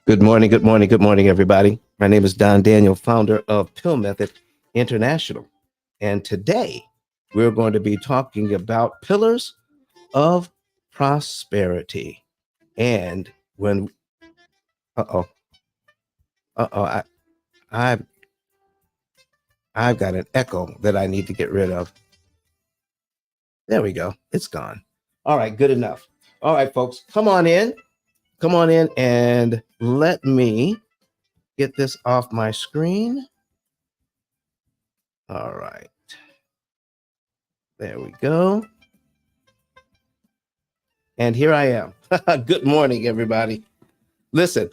Good morning, good morning, good morning, everybody. My name is Don Daniel, founder of Pill Method International. And today we're going to be talking about pillars of prosperity. And when, uh oh, I, I've, I've got an echo that I need to get rid of. There we go. It's gone. All right, good enough. All right, folks, come on in. Come on in and let me get this off my screen. All right. There we go. And here I am. Good morning, everybody. Listen,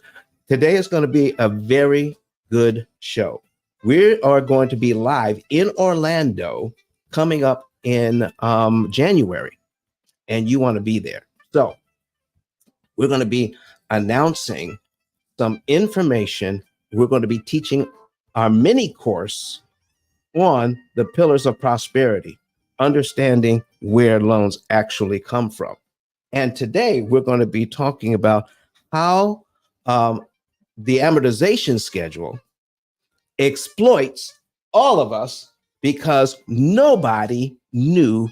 today is going to be a very good show. We are going to be live in Orlando coming up in January, and you want to be there. So, we're going to be announcing some information. We're going to be teaching our mini course on the pillars of prosperity, understanding where loans actually come from. And today we're going to be talking about how the amortization schedule exploits all of us because nobody knew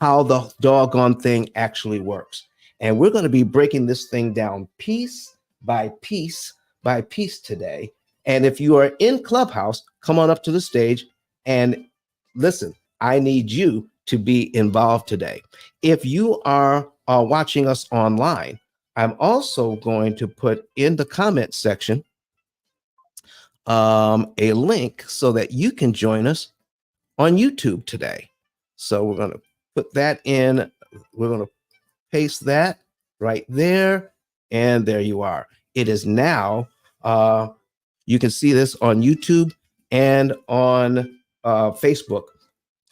how the doggone thing actually works. And we're going to be breaking this thing down piece by piece by piece today. And if you are in Clubhouse, come on up to the stage and listen. I need you to be involved today. If you are watching us online, I'm also going to put in the comment section a link so that you can join us on YouTube today. So we're going to put that in. We're going to paste that right there. And there you are. It is now, you can see this on YouTube and on Facebook.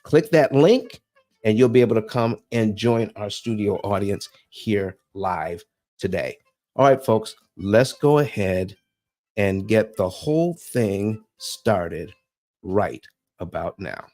Click that link and you'll be able to come and join our studio audience here live today. All right, folks, let's go ahead and get the whole thing started right about now.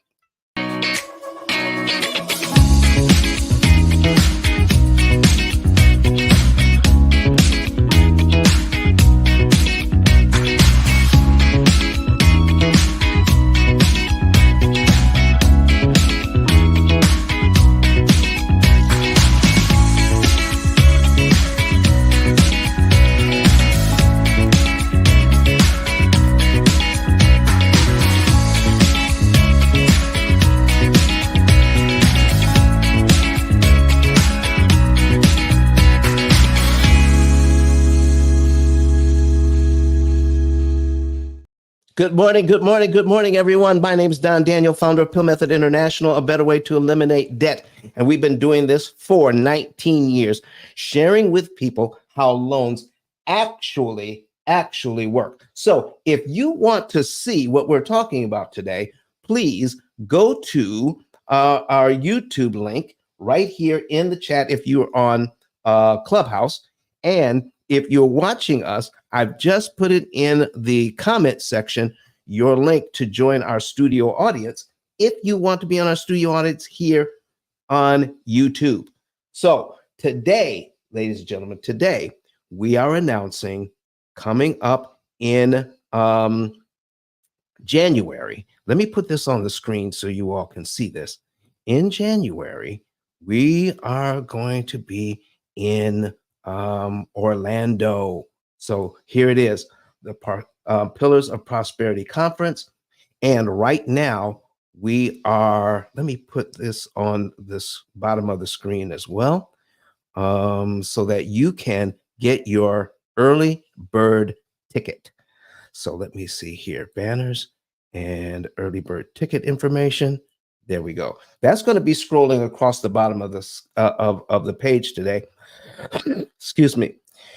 Good morning, good morning, good morning, everyone. My name is Don Daniel, founder of Pill Method International, a better way to eliminate debt. And we've been doing this for 19 years, sharing with people how loans actually work. So if you want to see what we're talking about today, please go to our YouTube link right here in the chat if you're on Clubhouse. And if you're watching us, I've just put it in the comment section, your link to join our studio audience if you want to be on our studio audience here on YouTube. So today, ladies and gentlemen, today we are announcing coming up in January. Let me put this on the screen so you all can see this. In January, we are going to be in Orlando. So here it is, the Pillars of Prosperity Conference. And right now we are, let me put this on this bottom of the screen as well, so that you can get your early bird ticket. So let me see here, banners and early bird ticket information. There we go. That's going to be scrolling across the bottom of this of the page today. Excuse me.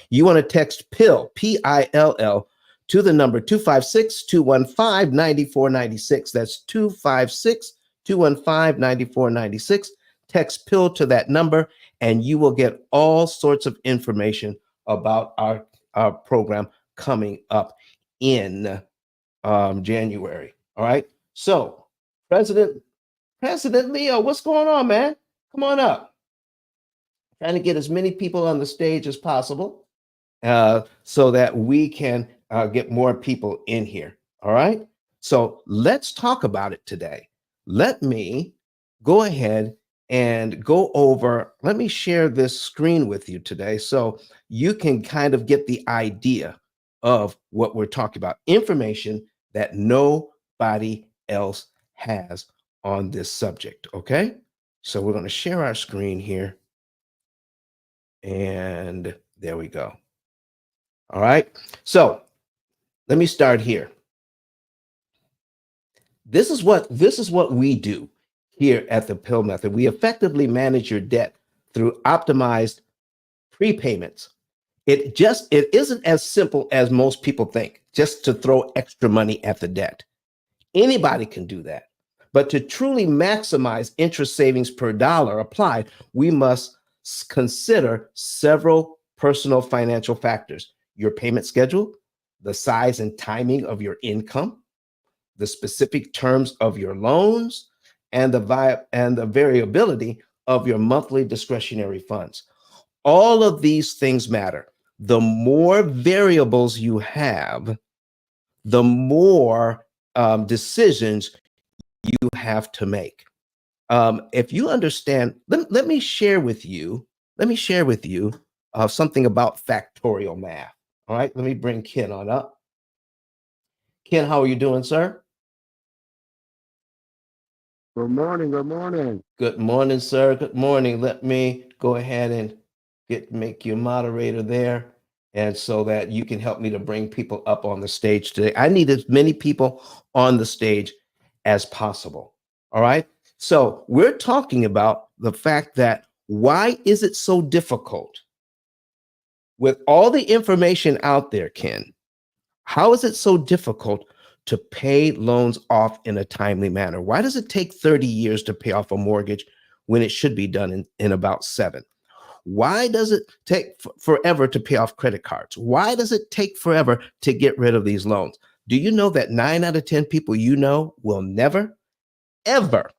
You want to text PILL, P-I-L-L, to the number 256-215-9496. That's 256-215-9496. Text PILL to that number, and you will get all sorts of information about our program coming up in January. All right. So, President Leo, what's going on, man? Come on up. Trying to get as many people on the stage as possible. so that we can get more people in here. All right. So let's talk about it today. Let me go ahead and go over. Let me share this screen with you today so you can kind of get the idea of what we're talking about, information that nobody else has on this subject. Okay. So we're going to share our screen here. And there we go. All right. So let me start here. This is what we do here at the P.I.L.L. method. We effectively manage your debt through optimized prepayments. It isn't as simple as most people think, just to throw extra money at the debt. Anybody can do that. But to truly maximize interest savings per dollar applied, we must consider several personal financial factors: your payment schedule, the size and timing of your income, the specific terms of your loans, and the variability of your monthly discretionary funds. All of these things matter. The more variables you have, the more decisions you have to make. If you understand, let me share with you, something about factorial math. All right, let me bring Ken on up. Ken, how are you doing, sir? Good morning. Good morning. Good morning, sir. Good morning. Let me go ahead and make you a moderator there, and so that you can help me to bring people up on the stage today. I need as many people on the stage as possible. All right. So we're talking about the fact that why is it so difficult with all the information out there, Ken? How is it so difficult to pay loans off in a timely manner? Why does it take 30 years to pay off a mortgage when it should be done in about 7? Why does it take forever to pay off credit cards? Why does it take forever to get rid of these loans? Do you know that 9 out of 10 people you know will never, ever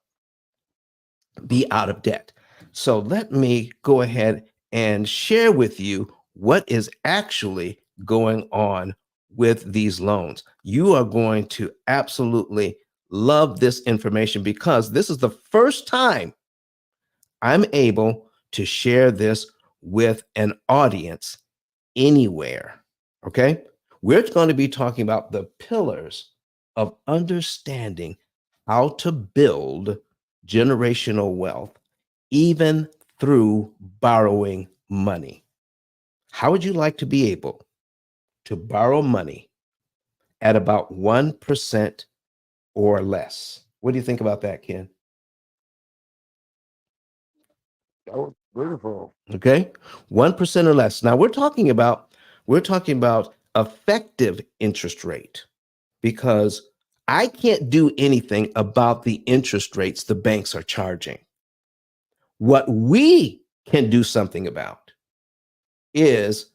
be out of debt? So let me go ahead and share with you what is actually going on with these loans. You are going to absolutely love this information because this is the first time I'm able to share this with an audience anywhere. Okay. We're going to be talking about the pillars of understanding how to build generational wealth, even through borrowing money. How would you like to be able to borrow money at about 1% or less? What do you think about that, Ken? That was beautiful. Okay. 1% or less. Now we're talking about effective interest rate, because I can't do anything about the interest rates the banks are charging. What we can do something about is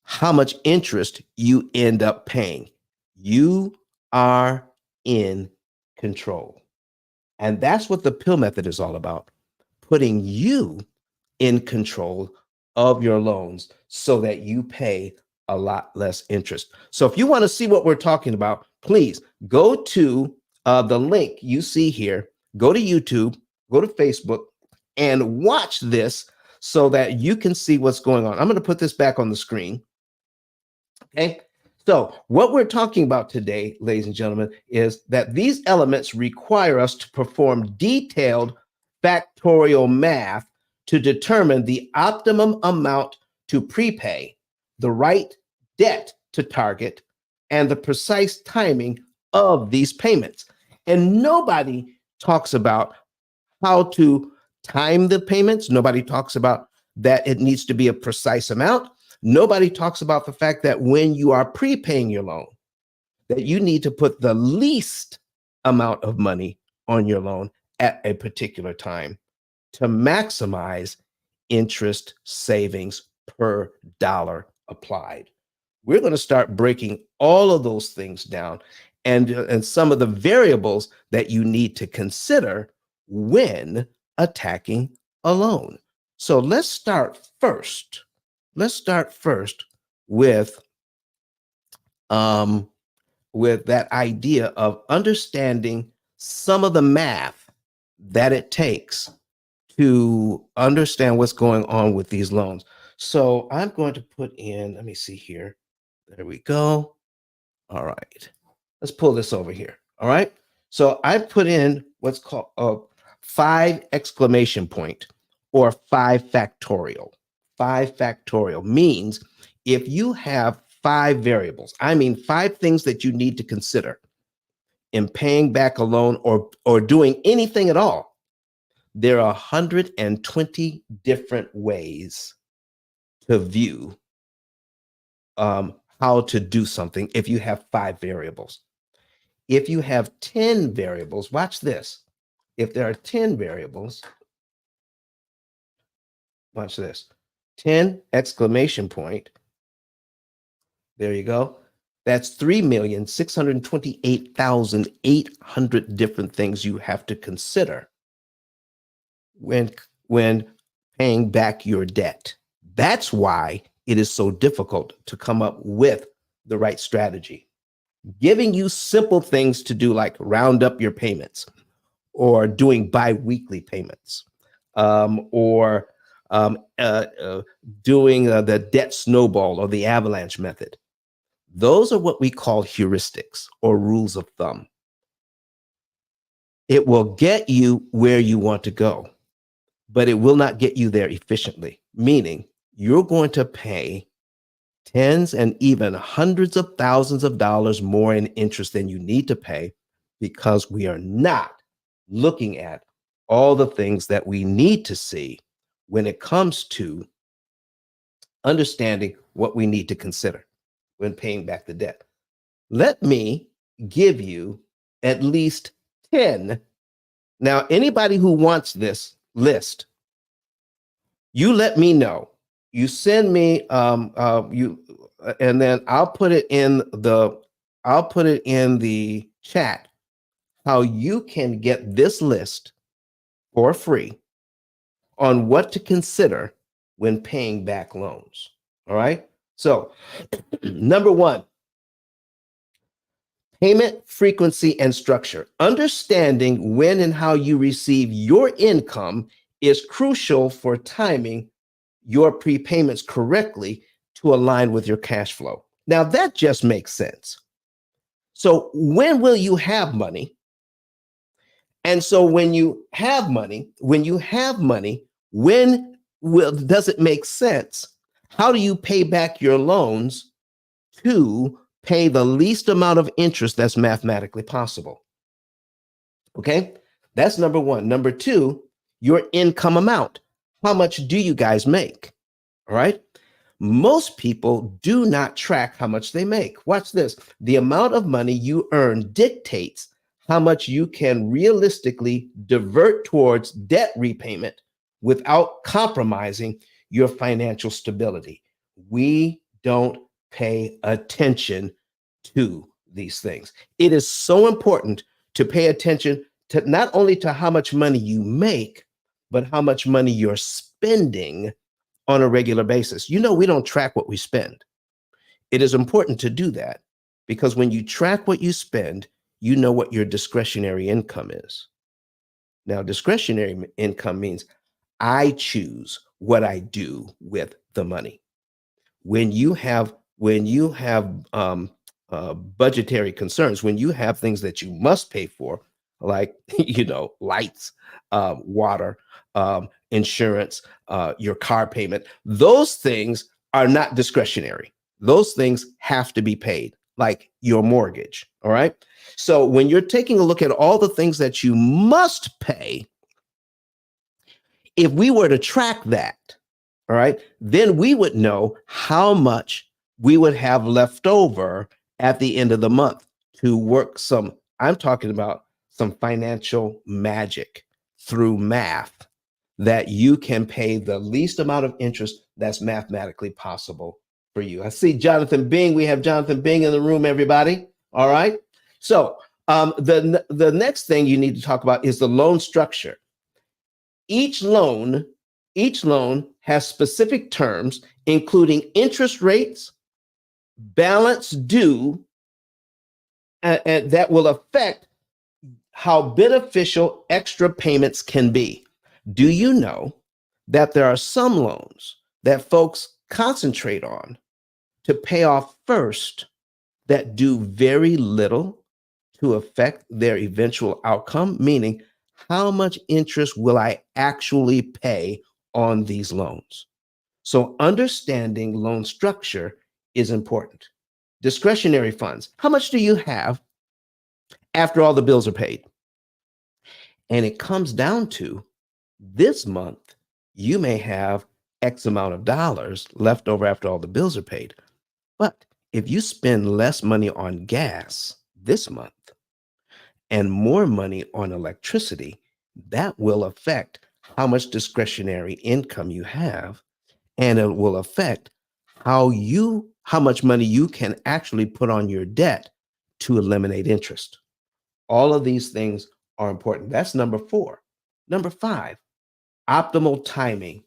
how much interest you end up paying. You are in control. And that's what the P.I.L.L. method is all about: putting you in control of your loans so that you pay a lot less interest. So if you want to see what we're talking about, please go to the link you see here, go to YouTube, go to Facebook, and watch this so that you can see what's going on. I'm going to put this back on the screen. Okay. So, what we're talking about today, ladies and gentlemen, is that these elements require us to perform detailed factorial math to determine the optimum amount to prepay, the right debt to target, and the precise timing of these payments. And nobody talks about how to time the payments. Nobody talks about that it needs to be a precise amount. Nobody talks about the fact that when you are prepaying your loan, that you need to put the least amount of money on your loan at a particular time to maximize interest savings per dollar applied. We're going to start breaking all of those things down, and some of the variables that you need to consider when attacking a loan. So let's start first with um, with that idea of understanding some of the math that it takes to understand what's going on with these loans. So I'm going to put in, let me see here. There we go. All right. Let's pull this over here. All right. So I put in what's called a 5 exclamation point or 5 factorial. 5 factorial means if you have 5 variables, I mean 5 things that you need to consider in paying back a loan or doing anything at all, there are 120 different ways to view how to do something if you have 5 variables. If you have 10 variables, watch this. If there are 10 variables, watch this. 10 exclamation point. There you go. That's 3,628,800 different things you have to consider when paying back your debt. That's why it is so difficult to come up with the right strategy. Giving you simple things to do, like round up your payments, or doing bi-weekly payments, or doing the debt snowball or the avalanche method. Those are what we call heuristics or rules of thumb. It will get you where you want to go, but it will not get you there efficiently, meaning you're going to pay tens and even hundreds of thousands of dollars more in interest than you need to pay because we are not looking at all the things that we need to see when it comes to understanding what we need to consider when paying back the debt. Let me give you at least 10. Now, anybody who wants this list, you let me know. You send me and then I'll put it in the chat how you can get this list for free on what to consider when paying back loans. All right. So, number 1, payment frequency and structure. Understanding when and how you receive your income is crucial for timing your prepayments correctly to align with your cash flow. Now, that just makes sense. So, when will you have money? And so, when you have money, when does it make sense? How do you pay back your loans to pay the least amount of interest that's mathematically possible? Okay, that's number 1. Number 2, your income amount. How much do you guys make? All right. Most people do not track how much they make. Watch this. The amount of money you earn dictates how much you can realistically divert towards debt repayment without compromising your financial stability. We don't pay attention to these things. It is so important to pay attention to not only to how much money you make, but how much money you're spending on a regular basis. You know, we don't track what we spend. It is important to do that because when you track what you spend, you know what your discretionary income is. Now, discretionary income means I choose what I do with the money. When you have budgetary concerns, when you have things that you must pay for, like lights, water, insurance, your car payment, those things are not discretionary. Those things have to be paid, like your mortgage. All right. So when you're taking a look at all the things that you must pay, if we were to track that, all right, then we would know how much we would have left over at the end of the month to work I'm talking about some financial magic through math that you can pay the least amount of interest that's mathematically possible for you. I see Jonathan Bing. We have Jonathan Bing in the room, everybody. All right. So the next thing you need to talk about is the loan structure. Each loan has specific terms, including interest rates, balance due, and that will affect how beneficial extra payments can be. Do you know that there are some loans that folks concentrate on to pay off first that do very little to affect their eventual outcome? Meaning, how much interest will I actually pay on these loans? So, understanding loan structure is important. Discretionary funds. How much do you have after all the bills are paid? And it comes down to this month, you may have X amount of dollars left over after all the bills are paid. But if you spend less money on gas this month and more money on electricity, that will affect how much discretionary income you have, and it will affect how much money you can actually put on your debt to eliminate interest. All of these things are important. That's number 4. Number 5, optimal timing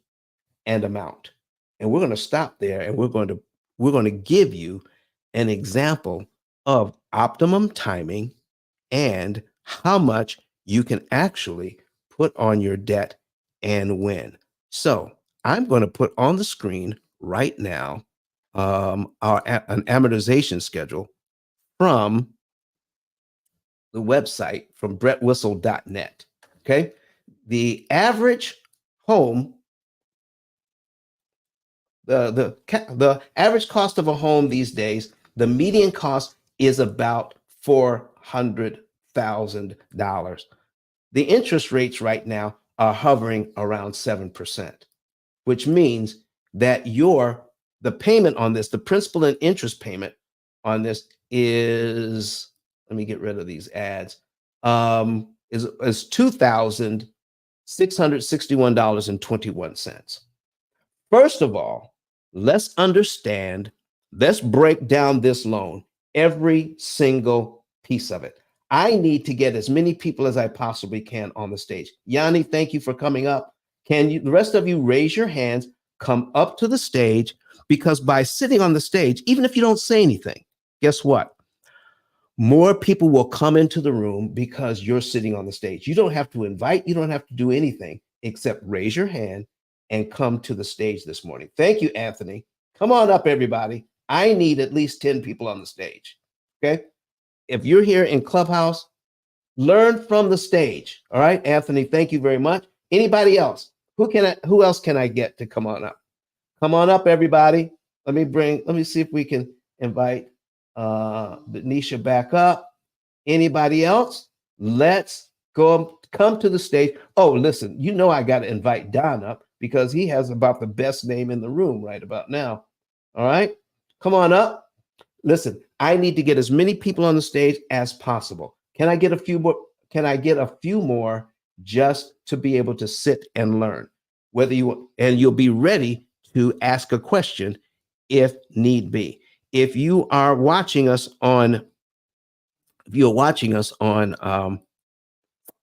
and amount. And we're going to stop there, and we're going to give you an example of optimum timing and how much you can actually put on your debt and when. So I'm going to put on the screen right now an amortization schedule from the website from brettwhistle.net. Okay. The average home, the average cost of a home these days, the median cost is about $400,000. The interest rates right now are hovering around 7%, which means that the payment on this, the principal and interest payment on this is, let me get rid of these ads, is $2,661.21. First of all, let's break down this loan, every single piece of it. I need to get as many people as I possibly can on the stage. Yanni, thank you for coming up. Can you, the rest of you, raise your hands, come up to the stage, because by sitting on the stage, even if you don't say anything, guess what? More people will come into the room because you're sitting on the stage. You don't have to invite, you don't have to do anything except raise your hand and come to the stage this morning. Thank you, Anthony. Come on up, everybody. I need at least 10 people on the stage. Okay. If you're here in Clubhouse, learn from the stage. All right, Anthony, thank you very much. Anybody else? Who else can I get to come on up? Come on up, everybody. Let me see if we can invite Denisha back up. Anybody else? Let's come to the stage. Oh, listen, you know I got to invite Don up because he has about the best name in the room right about now. All right, come on up. Listen, I need to get as many people on the stage as possible. Can I get a few more? Can I get a few more just to be able to sit and learn? You'll be ready to ask a question if need be. If you're watching us on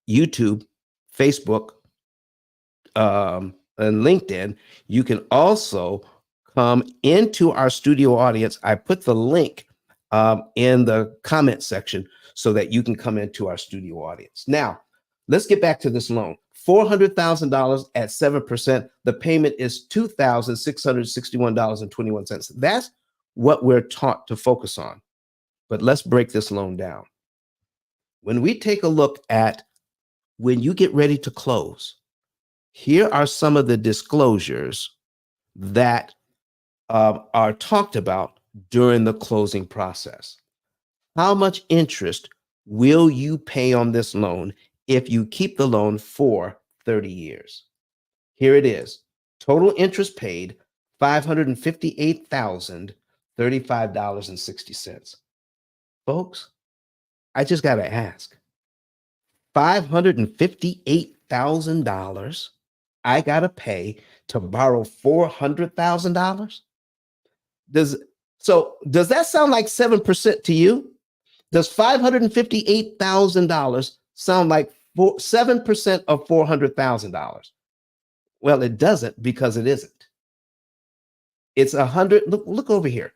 YouTube, Facebook, and LinkedIn, you can also come into our studio audience. I put the link in the comment section so that you can come into our studio audience. Now, let's get back to this loan. $400,000 at 7%. The payment is $2,661.21. That's what we're taught to focus on. But let's break this loan down. When we take a look at when you get ready to close, here are some of the disclosures that are talked about during the closing process. How much interest will you pay on this loan if you keep the loan for 30 years? Here it is. Total interest paid, $558,035.60. Folks, I just got to ask, $558,000 I got to pay to borrow $400,000? Does that sound like 7% to you? Does $558,000 sound like 7% of $400,000? Well, it doesn't, because it isn't. It's 100. Look over here.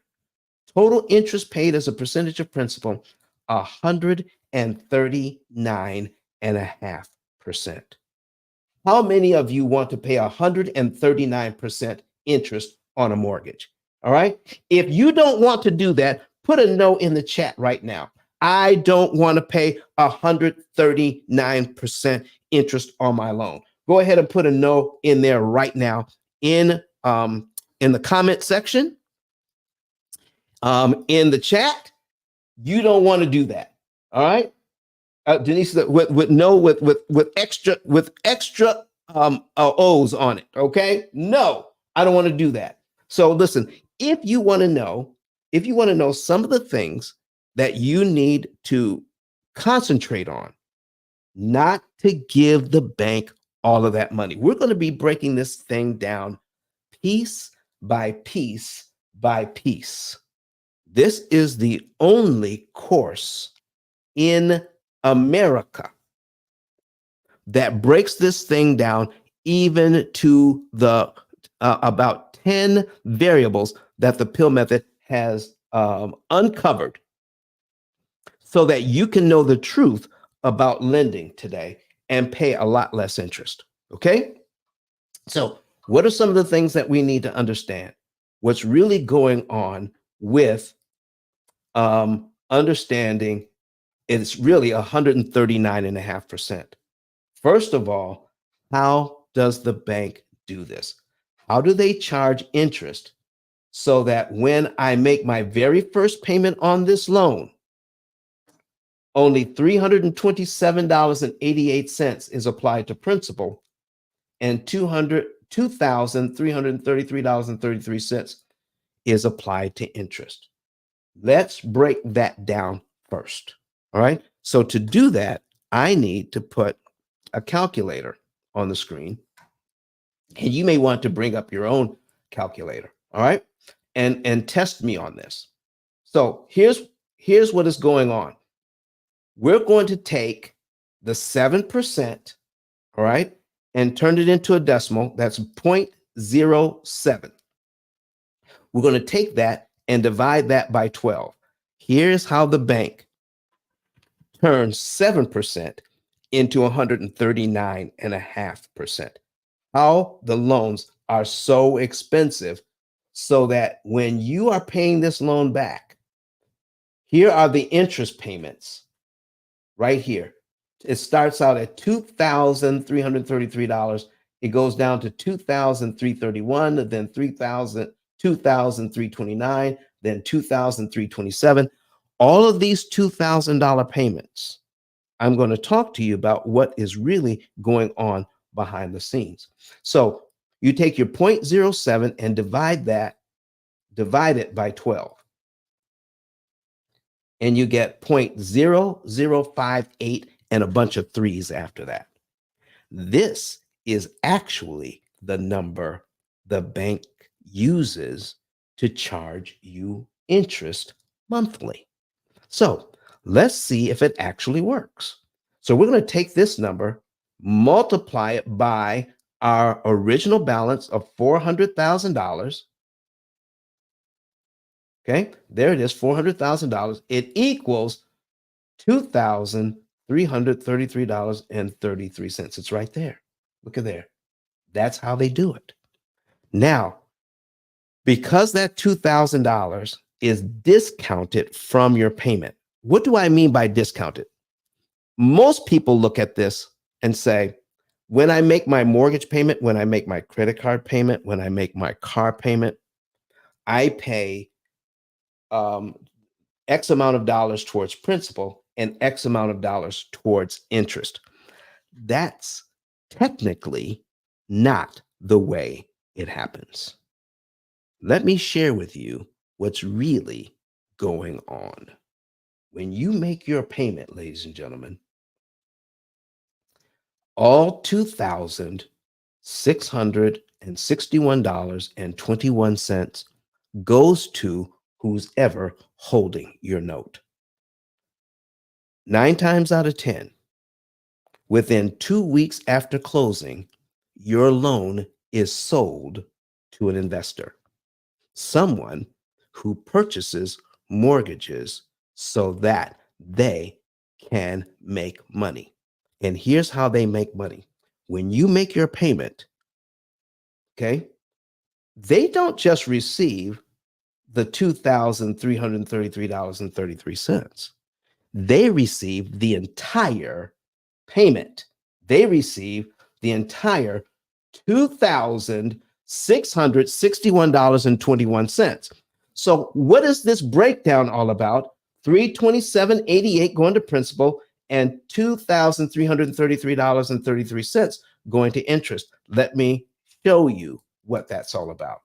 Total interest paid as a percentage of principal, 139.5%. How many of you want to pay 139% interest on a mortgage? All right. If you don't want to do that, put a no in the chat right now. I don't want to pay 139% interest on my loan. Go ahead and put a no in there right now in the comment section, in the chat. You don't want to do that. All right. Denise, with extra O's on it. Okay, no, I don't want to do that. So listen, if you want to know, some of the things that you need to concentrate on, not to give the bank all of that money. We're going to be breaking this thing down piece by piece by piece. This is the only course in America that breaks this thing down even to the about 10 variables that the P.I.L.L. method has uncovered so that you can know the truth about lending today and pay a lot less interest. Okay? So, what are some of the things that we need to understand? What's really going on with understanding it's really 139.5%. First of all, how does the bank do this? How do they charge interest so that when I make my very first payment on this loan, only $327.88 is applied to principal and $2,333.33 is applied to interest? Let's break that down first. All right. So to do that, I need to put a calculator on the screen. And you may want to bring up your own calculator. All right. And test me on this. So here's what is going on. We're going to take the 7%, all right, and turn it into a decimal. That's 0.07. We're going to take that and divide that by 12. Here's how the bank turns 7% into 139.5%. How the loans are so expensive so that when you are paying this loan back, here are the interest payments right here. It starts out at $2,333. It goes down to $2,331, then $2,329, then $2,327. All of these $2,000 payments, I'm going to talk to you about what is really going on behind the scenes. So you take your 0.07 and divide it by 12. And you get 0.0058 and a bunch of threes after that. This is actually the number the bank uses to charge you interest monthly. So let's see if it actually works. So we're going to take this number, multiply it by our original balance of $400,000. Okay, there it is, $400,000. It equals $2,333.33. It's right there. Look at there. That's how they do it. Now, because that $2,000 is discounted from your payment, what do I mean by discounted? Most people look at this and say, when I make my mortgage payment, when I make my credit card payment, when I make my car payment, I pay X amount of dollars towards principal and X amount of dollars towards interest. That's technically not the way it happens. Let me share with you what's really going on. When you make your payment, ladies and gentlemen, all $2,661.21 goes to who's ever holding your note. 9 times out of 10, within 2 weeks after closing, your loan is sold to an investor, someone who purchases mortgages so that they can make money. And here's how they make money. When you make your payment, okay, they don't just receive the $2,333.33. They receive the entire payment. They receive the entire $2,661.21. So what is this breakdown all about? 327.88 going to principal and $2,333.33 going to interest. Let me show you what that's all about.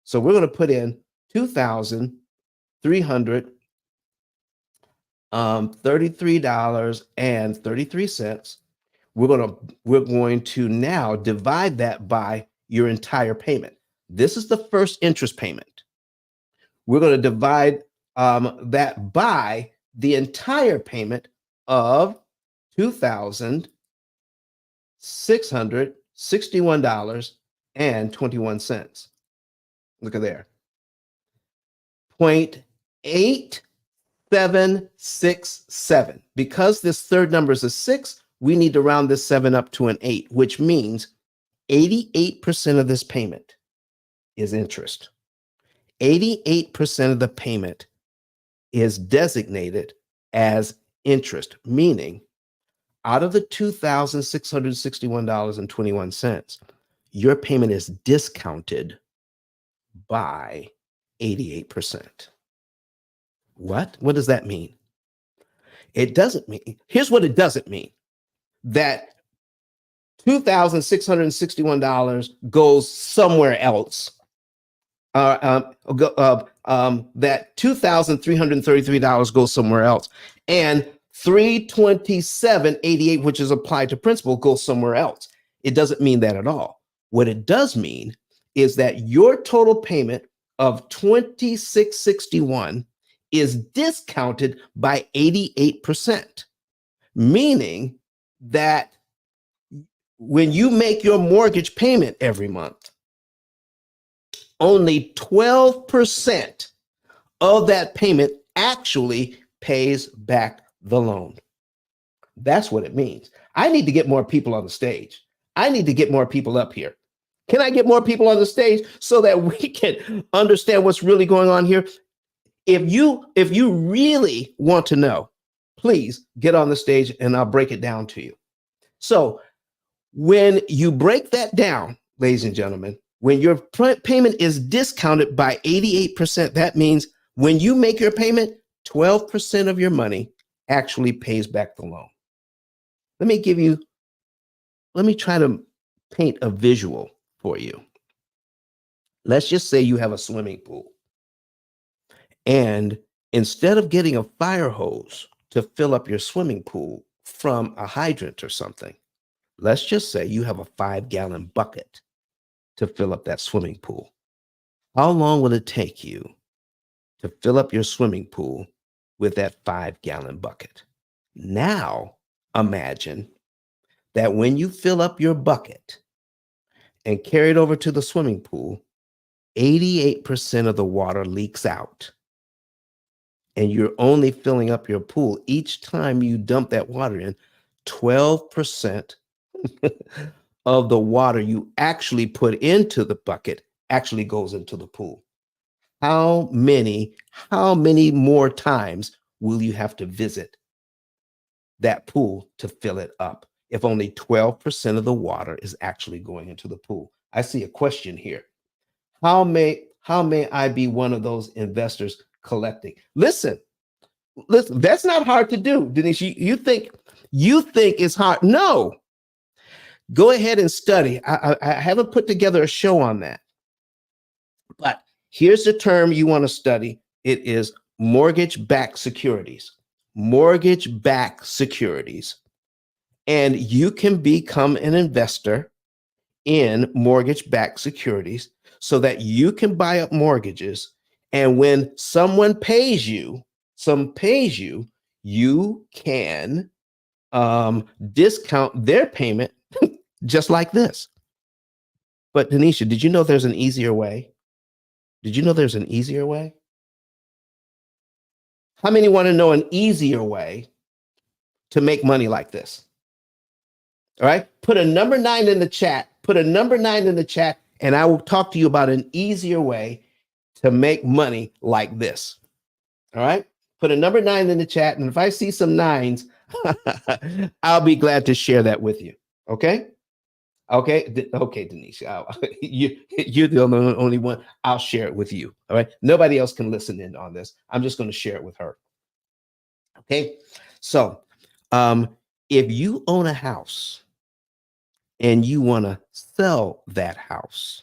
So we're going to put in $2,333.33. We're going to now divide that by your entire payment. This is the first interest payment. We're going to divide that by the entire payment of $2,661.21. Look at there. 0.8767. Because this third number is a 6, we need to round this 7 up to an 8, which means 88% of this payment is interest. 88% of the payment is designated as interest, meaning out of the $2,661.21, your payment is discounted by 88%. What? What does that mean? It doesn't mean, here's what it doesn't mean, that $2,661 goes somewhere else. That $2,333 goes somewhere else. And 327.88, which is applied to principal, goes somewhere else. It doesn't mean that at all. What it does mean is that your total payment of $2,661 is discounted by 88%, meaning that when you make your mortgage payment every month, only 12% of that payment actually pays back the loan. That's what it means. I need to get more people on the stage. I need to get more people up here. Can I get more people on the stage so that we can understand what's really going on here? If you really want to know, please get on the stage and I'll break it down to you. So when you break that down, ladies and gentlemen, when your payment is discounted by 88%, that means when you make your payment, 12% of your money actually pays back the loan. Let me try to paint a visual for you. Let's just say you have a swimming pool. And instead of getting a fire hose to fill up your swimming pool from a hydrant or something, let's just say you have a 5-gallon bucket to fill up that swimming pool. How long will it take you to fill up your swimming pool with that 5-gallon bucket? Now, imagine that when you fill up your bucket and carry it over to the swimming pool, 88% of the water leaks out. And you're only filling up your pool each time you dump that water in, 12% of the water you actually put into the bucket actually goes into the pool. How many more times will you have to visit that pool to fill it up if only 12% of the water is actually going into the pool? I see a question here. How may I be one of those investors collecting? Listen, that's not hard to do, Denise. You think it's hard? No. Go ahead and study. I haven't put together a show on that. But here's the term you want to study. It is mortgage-backed securities. Mortgage-backed securities. And you can become an investor in mortgage-backed securities so that you can buy up mortgages. And when someone pays you, you can discount their payment just like this. But Denisha, did you know there's an easier way? Did you know there's an easier way? How many want to know an easier way to make money like this? All right. Put a number 9 in the chat. Put a number 9 in the chat, and I will talk to you about an easier way to make money like this. All right. Put a number 9 in the chat. And if I see some nines, I'll be glad to share that with you. Okay. Okay. Okay, Denise. You're the only one. I'll share it with you. All right. Nobody else can listen in on this. I'm just going to share it with her. Okay. So if you own a house and you want to sell that house,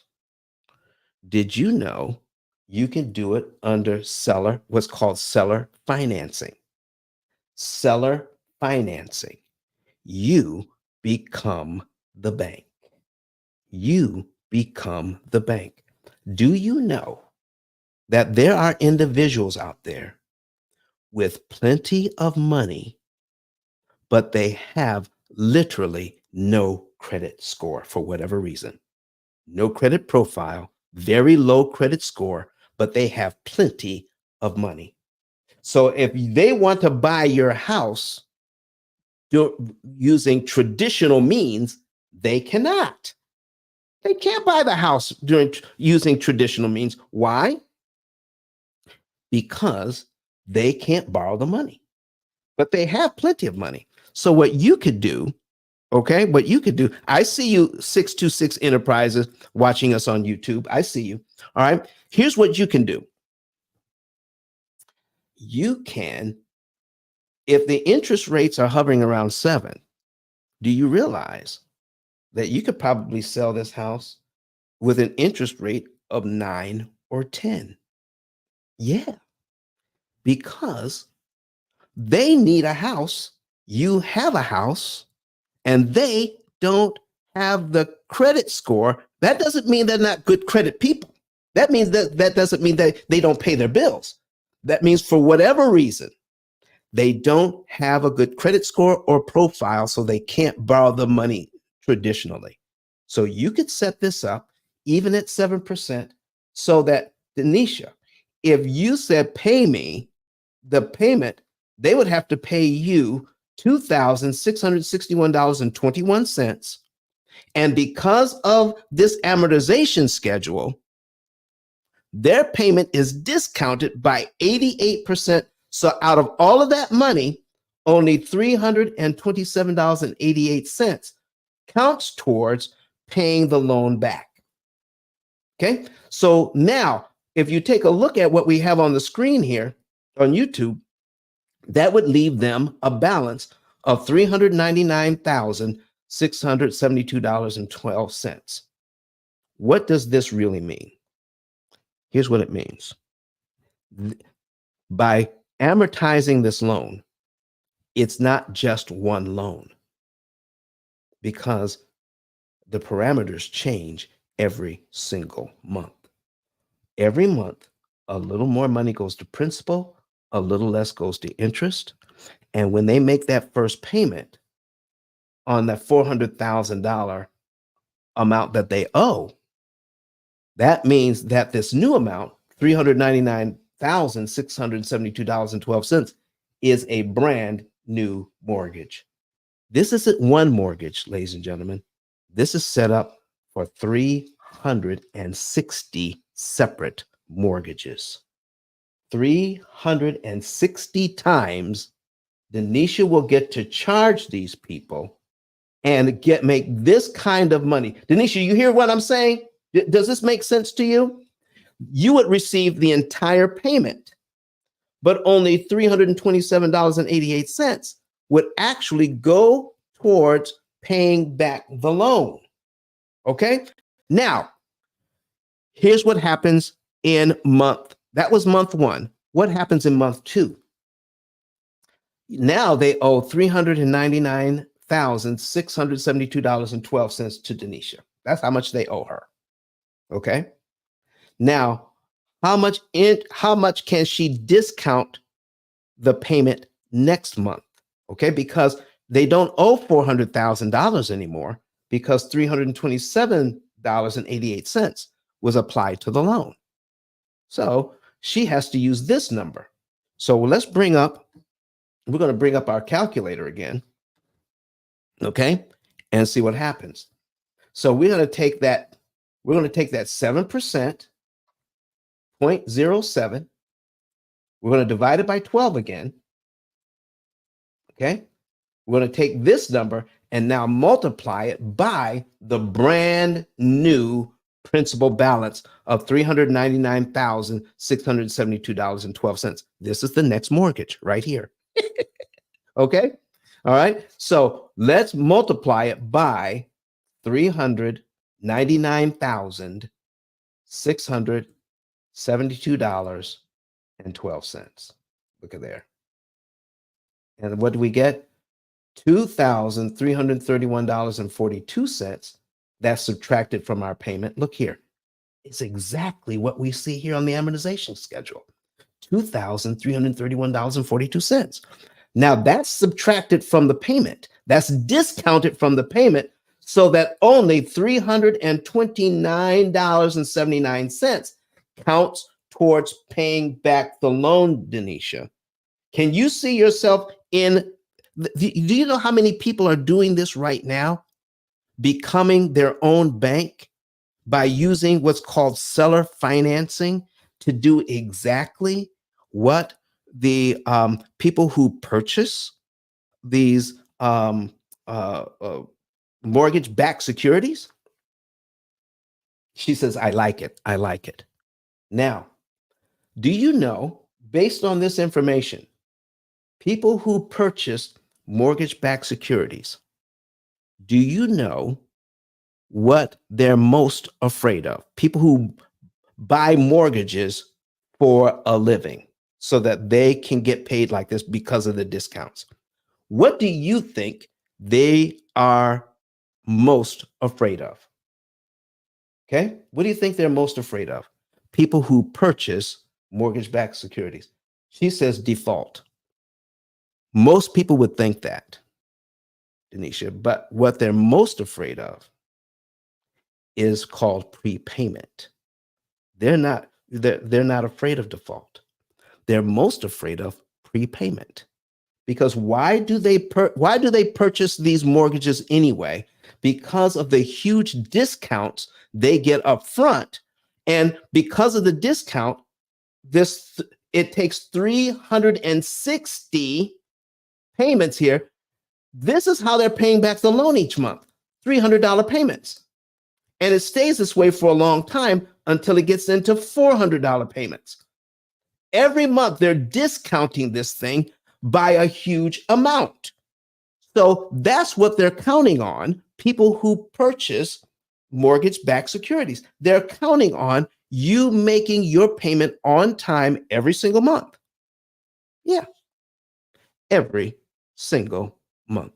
did you know you can do it under what's called seller financing? Seller financing. You become the bank. You become the bank. Do you know that there are individuals out there with plenty of money, but they have literally no credit score for whatever reason? No credit profile, very low credit score, but they have plenty of money. So if they want to buy your house using traditional means, they cannot. They can't buy the house using traditional means. Why? Because they can't borrow the money, but they have plenty of money. So what you could do, okay, what you could do, I see you 626 Enterprises watching us on YouTube. I see you. All right. Here's what you can do. You can, if the interest rates are hovering around 7, do you realize that you could probably sell this house with an interest rate of 9 or 10? Yeah, because they need a house, you have a house, and they don't have the credit score. That doesn't mean they're not good credit people. That means that doesn't mean that they don't pay their bills. That means for whatever reason, they don't have a good credit score or profile, so they can't borrow the money traditionally. So you could set this up even at 7% so that, Denisha, if you said pay me the payment, they would have to pay you $2,661.21. And because of this amortization schedule, their payment is discounted by 88%. So out of all of that money, only $327.88 counts towards paying the loan back. Okay. So now, if you take a look at what we have on the screen here on YouTube, that would leave them a balance of $399,672.12. What does this really mean? Here's what it means. By amortizing this loan, it's not just one loan, because the parameters change every single month. Every month, a little more money goes to principal, a little less goes to interest. And when they make that first payment on that $400,000 amount that they owe, that means that this new amount, $399,672.12, is a brand new mortgage. This isn't one mortgage, ladies and gentlemen. This is set up for 360 separate mortgages. 360 times Denisha will get to charge these people and make this kind of money. Denisha, you hear what I'm saying? Does this make sense to you? You would receive the entire payment, but only $327.88 would actually go towards paying back the loan. Okay? Now, here's what happens in that was month 1. What happens in month 2? Now they owe $399,672.12 to Denisha. That's how much they owe her. Okay. Now, how much can she discount the payment next month? Okay, because they don't owe $400,000 anymore, because $327.88 was applied to the loan. So she has to use this number, So we're going to bring up our calculator again, okay, and see what happens. So we're going to take that 7%, 0.07. We're going to divide it by 12 again, okay? We're going to take this number and now multiply it by the brand new principal balance of $399,672.12. This is the next mortgage right here. Okay? All right. So let's multiply it by $399,672.12. Look at there. And what do we get? $2,331.42. That's subtracted from our payment. Look here. It's exactly what we see here on the amortization schedule. $2,331.42. Now that's subtracted from the payment. That's discounted from the payment so that only $329.79 counts towards paying back the loan, Denisha. Can you see yourself in? Do you know how many people are doing this right now? Becoming their own bank by using what's called seller financing to do exactly what the people who purchase these mortgage-backed securities. She says, I like it. I like it. Now, do you know, based on this information, people who purchase mortgage-backed securities, do you know what they're most afraid of? People who buy mortgages for a living so that they can get paid like this because of the discounts. What do you think they are most afraid of? Okay. What do you think they're most afraid of? People who purchase mortgage-backed securities. She says default. Most people would think that, Denisha, but what they're most afraid of is called prepayment. They're not afraid of default. They're most afraid of prepayment. Because why do they purchase these mortgages anyway? Because of the huge discounts they get up front. And because of the discount, it takes 360 payments here. This is how they're paying back the loan each month, $300 payments. And it stays this way for a long time until it gets into $400 payments. Every month, they're discounting this thing by a huge amount. So that's what they're counting on, people who purchase mortgage-backed securities. They're counting on you making your payment on time every single month. Yeah, every single month.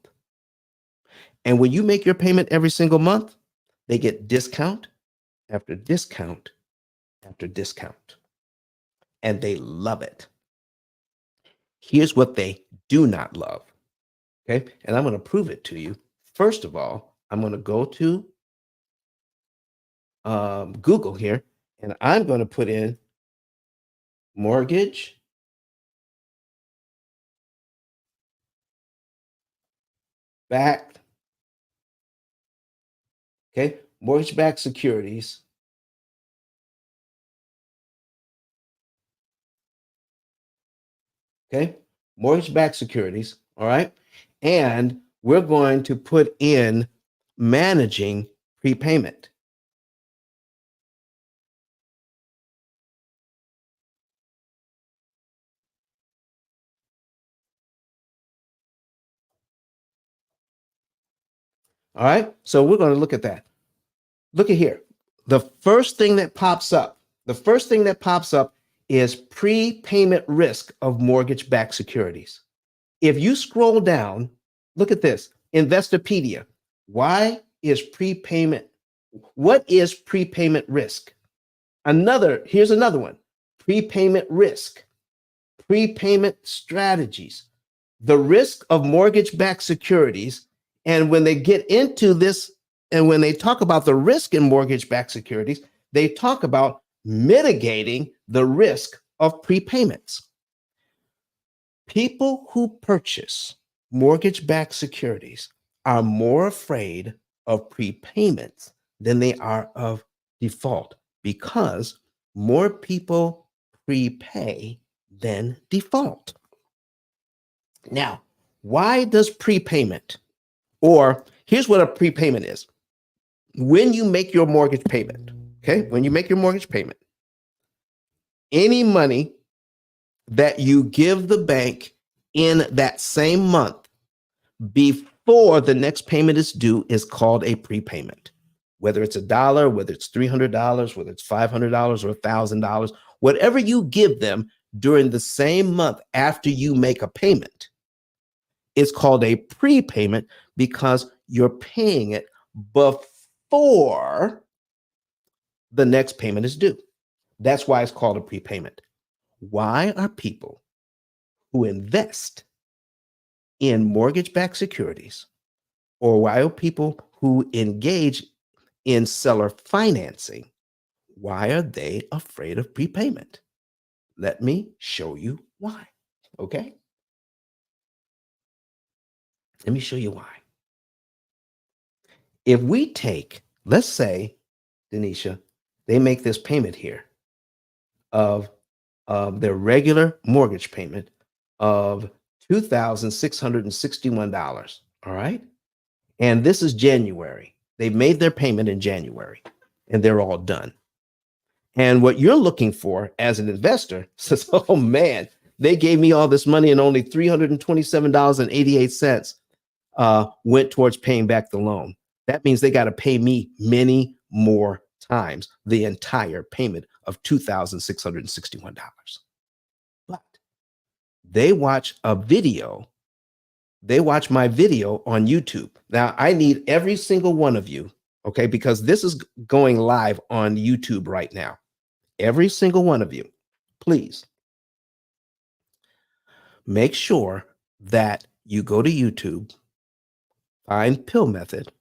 And when you make your payment every single month, they get discount after discount after discount. And they love it. Here's what they do not love. Okay. And I'm going to prove it to you. First of all, I'm going to go to Google here, and I'm going to put in mortgage backed. Okay. Mortgage backed securities. Okay. Mortgage backed securities. All right. And we're going to put in managing prepayment. All right. So we're going to look at that. Look at here. The first thing that pops up is prepayment risk of mortgage-backed securities. If you scroll down, look at this, Investopedia. What is prepayment risk? Here's another one, prepayment risk, prepayment strategies, the risk of mortgage-backed securities. And when they get into this, and when they talk about the risk in mortgage-backed securities, they talk about mitigating the risk of prepayments. People who purchase mortgage-backed securities are more afraid of prepayments than they are of default because more people prepay than default. Now, why does prepayment, or here's what a prepayment is. When you make your mortgage payment, okay, when you make your mortgage payment, any money that you give the bank in that same month before the next payment is due is called a prepayment. Whether it's $1, whether it's $300, whether it's $500 or $1,000, whatever you give them during the same month after you make a payment, it's called a prepayment because you're paying it before the next payment is due. That's why it's called a prepayment. Why are people who invest in mortgage-backed securities, or why are people who engage in seller financing, why are they afraid of prepayment? Let me show you why. Okay? Let me show you why. If we take, let's say, Denisha, they make this payment here of their regular mortgage payment of $2,661. All right. And this is January. They made their payment in January and they're all done. And what you're looking for as an investor says, oh man, they gave me all this money and only $327.88 went towards paying back the loan. That means they got to pay me many more times the entire payment of $2,661. But they watch a video. They watch my video on YouTube. Now, I need every single one of you, okay, because this is going live on YouTube right now. Every single one of you, please make sure that you go to YouTube, find Pill Method,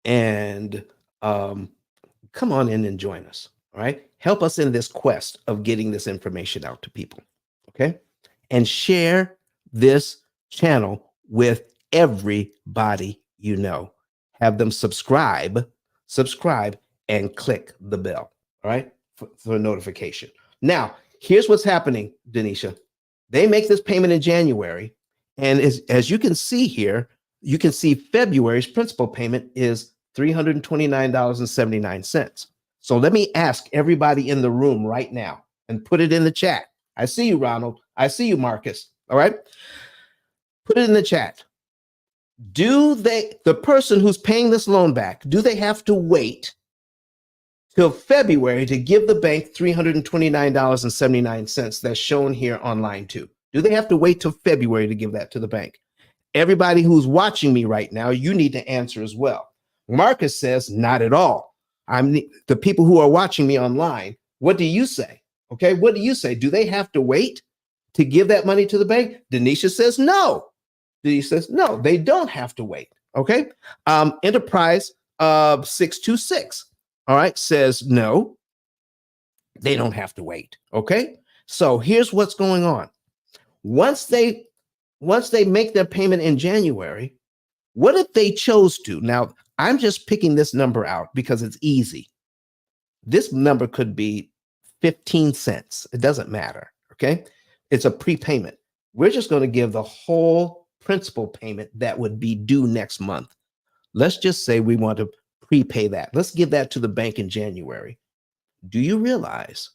and come on in and join us. All right. Help us in this quest of getting this information out to people. Okay. And share this channel with everybody you know. Have them subscribe, and click the bell. All right. For notification. Now, here's what's happening, Denisha. They make this payment in January. And as you can see here, you can see February's principal payment is $329.79. So let me ask everybody in the room right now and put it in the chat. I see you, Ronald. I see you, Marcus. All right. Put it in the chat. The person who's paying this loan back, do they have to wait till February to give the bank $329.79 that's shown here on line 2? Do they have to wait till February to give that to the bank? Everybody who's watching me right now, you need to answer as well. Marcus says, not at all. The people who are watching me online. What do you say? Okay, what do you say? Do they have to wait to give that money to the bank? Denisha says no. Denisha says no, they don't have to wait. Okay, Enterprise 626, all right, says no, they don't have to wait. Okay, so here's what's going on. Once they make their payment in January, what if they chose to? Now, I'm just picking this number out because it's easy. This number could be 15 cents. It doesn't matter. Okay. It's a prepayment. We're just going to give the whole principal payment that would be due next month. Let's just say we want to prepay that. Let's give that to the bank in January. Do you realize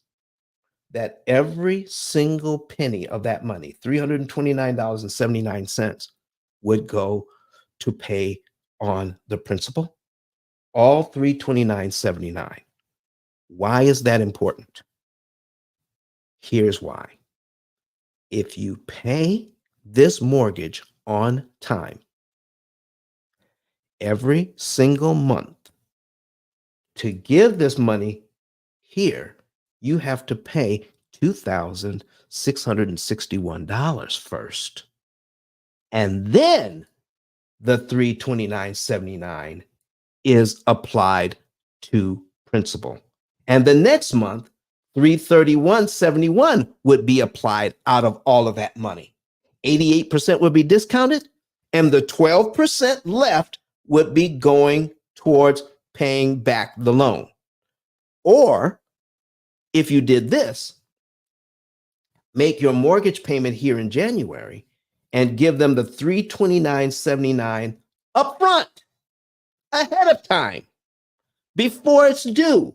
that every single penny of that money, $329.79, would go to pay on the principal? All $329.79. Why is that important? Here's why. If you pay this mortgage on time, every single month, to give this money here, you have to pay $2,661 first. And then the $329.79 is applied to principal. And the next month, 331.71 would be applied out of all of that money. 88% would be discounted, and the 12% left would be going towards paying back the loan. Or if you did this, make your mortgage payment here in January and give them the $329.79 upfront, ahead of time, before it's due.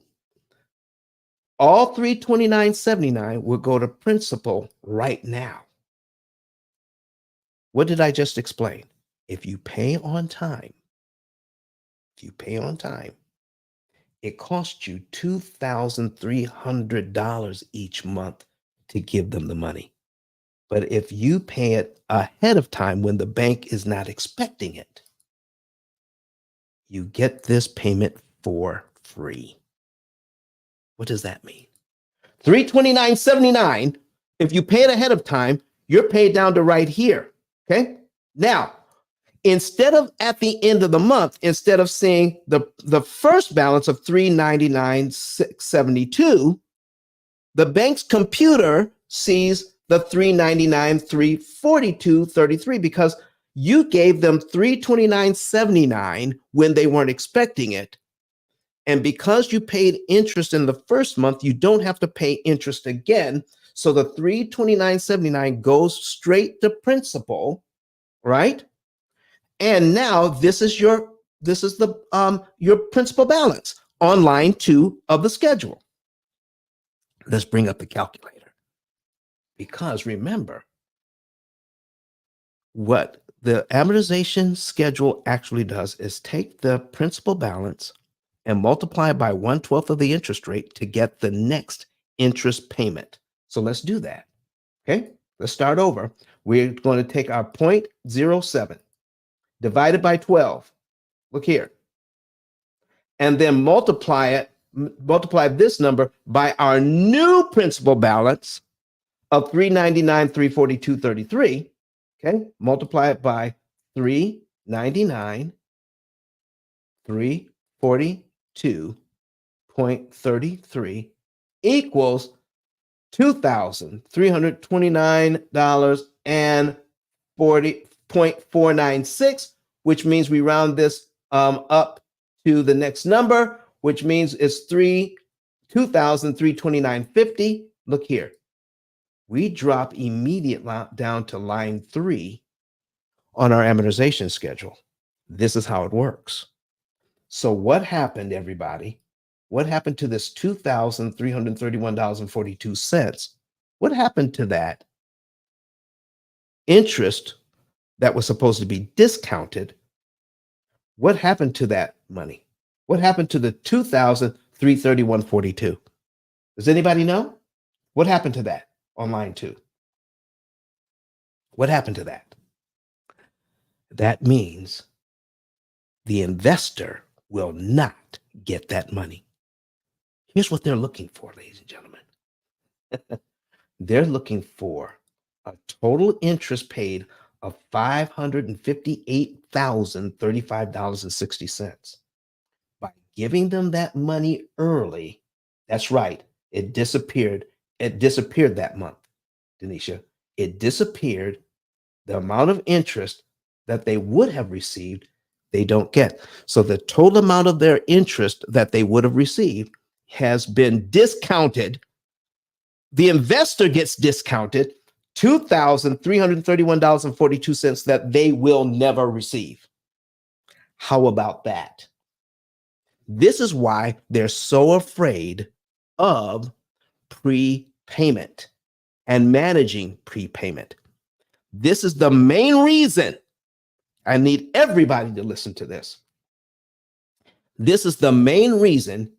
All $329.79 will go to principal right now. What did I just explain? If you pay on time, it costs you $2,300 each month to give them the money. But if you pay it ahead of time when the bank is not expecting it, you get this payment for free. What does that mean? $329.79, if you pay it ahead of time, you're paid down to right here. Okay. Now, instead of at the end of the month, instead of seeing the first balance of $399.72, the bank's computer sees the $399.342.33 because you gave them $329.79 when they weren't expecting it. And because you paid interest in the first month, you don't have to pay interest again. So the $329.79 goes straight to principal, right? And now this is your principal balance on line 2 of the schedule. Let's bring up the calculator. Because remember, what the amortization schedule actually does is take the principal balance and multiply it by 1/12 of the interest rate to get the next interest payment. So let's do that. Okay, let's start over. We're going to take our 0.07 divided by 12. Look here. And then multiply this number by our new principal balance of $399,342.33. Okay, multiply it by $399,342.33 equals $2,329.496, which means we round this up to the next number, which means it's $2,329.50. Look here. We drop immediately down to line 3 on our amortization schedule. This is how it works. So what happened, everybody? What happened to this $2,331.42? What happened to that interest that was supposed to be discounted? What happened to that money? What happened to the $2,331.42? Does anybody know? What happened to that on line 2? What happened to that? That means the investor will not get that money. Here's what they're looking for, ladies and gentlemen. They're looking for a total interest paid of $558,035.60. By giving them that money early, that's right, it disappeared. It disappeared that month, Denisha. It disappeared. The amount of interest that they would have received, they don't get. So the total amount of their interest that they would have received has been discounted. The investor gets discounted $2,331.42 that they will never receive. How about that? This is why they're so afraid of prepayment and managing prepayment. This is the main reason. I need everybody to listen to this. This is the main reason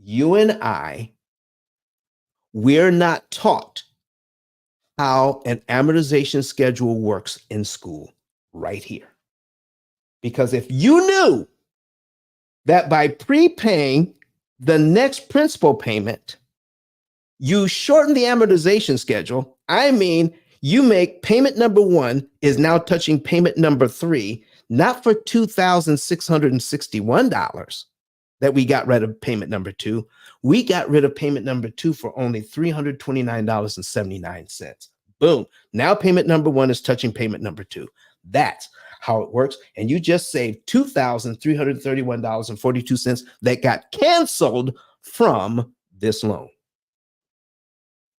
you and we're not taught how an amortization schedule works in school right here. Because if you knew that by prepaying the next principal payment, you shorten the amortization schedule, I mean, you make payment number 1 is now touching payment number 3, not for $2,661, that we got rid of payment number two. We got rid of payment number two for only $329.79. Boom. Now payment number one is touching payment number two. That's how it works. And you just saved $2,331.42 that got canceled from this loan.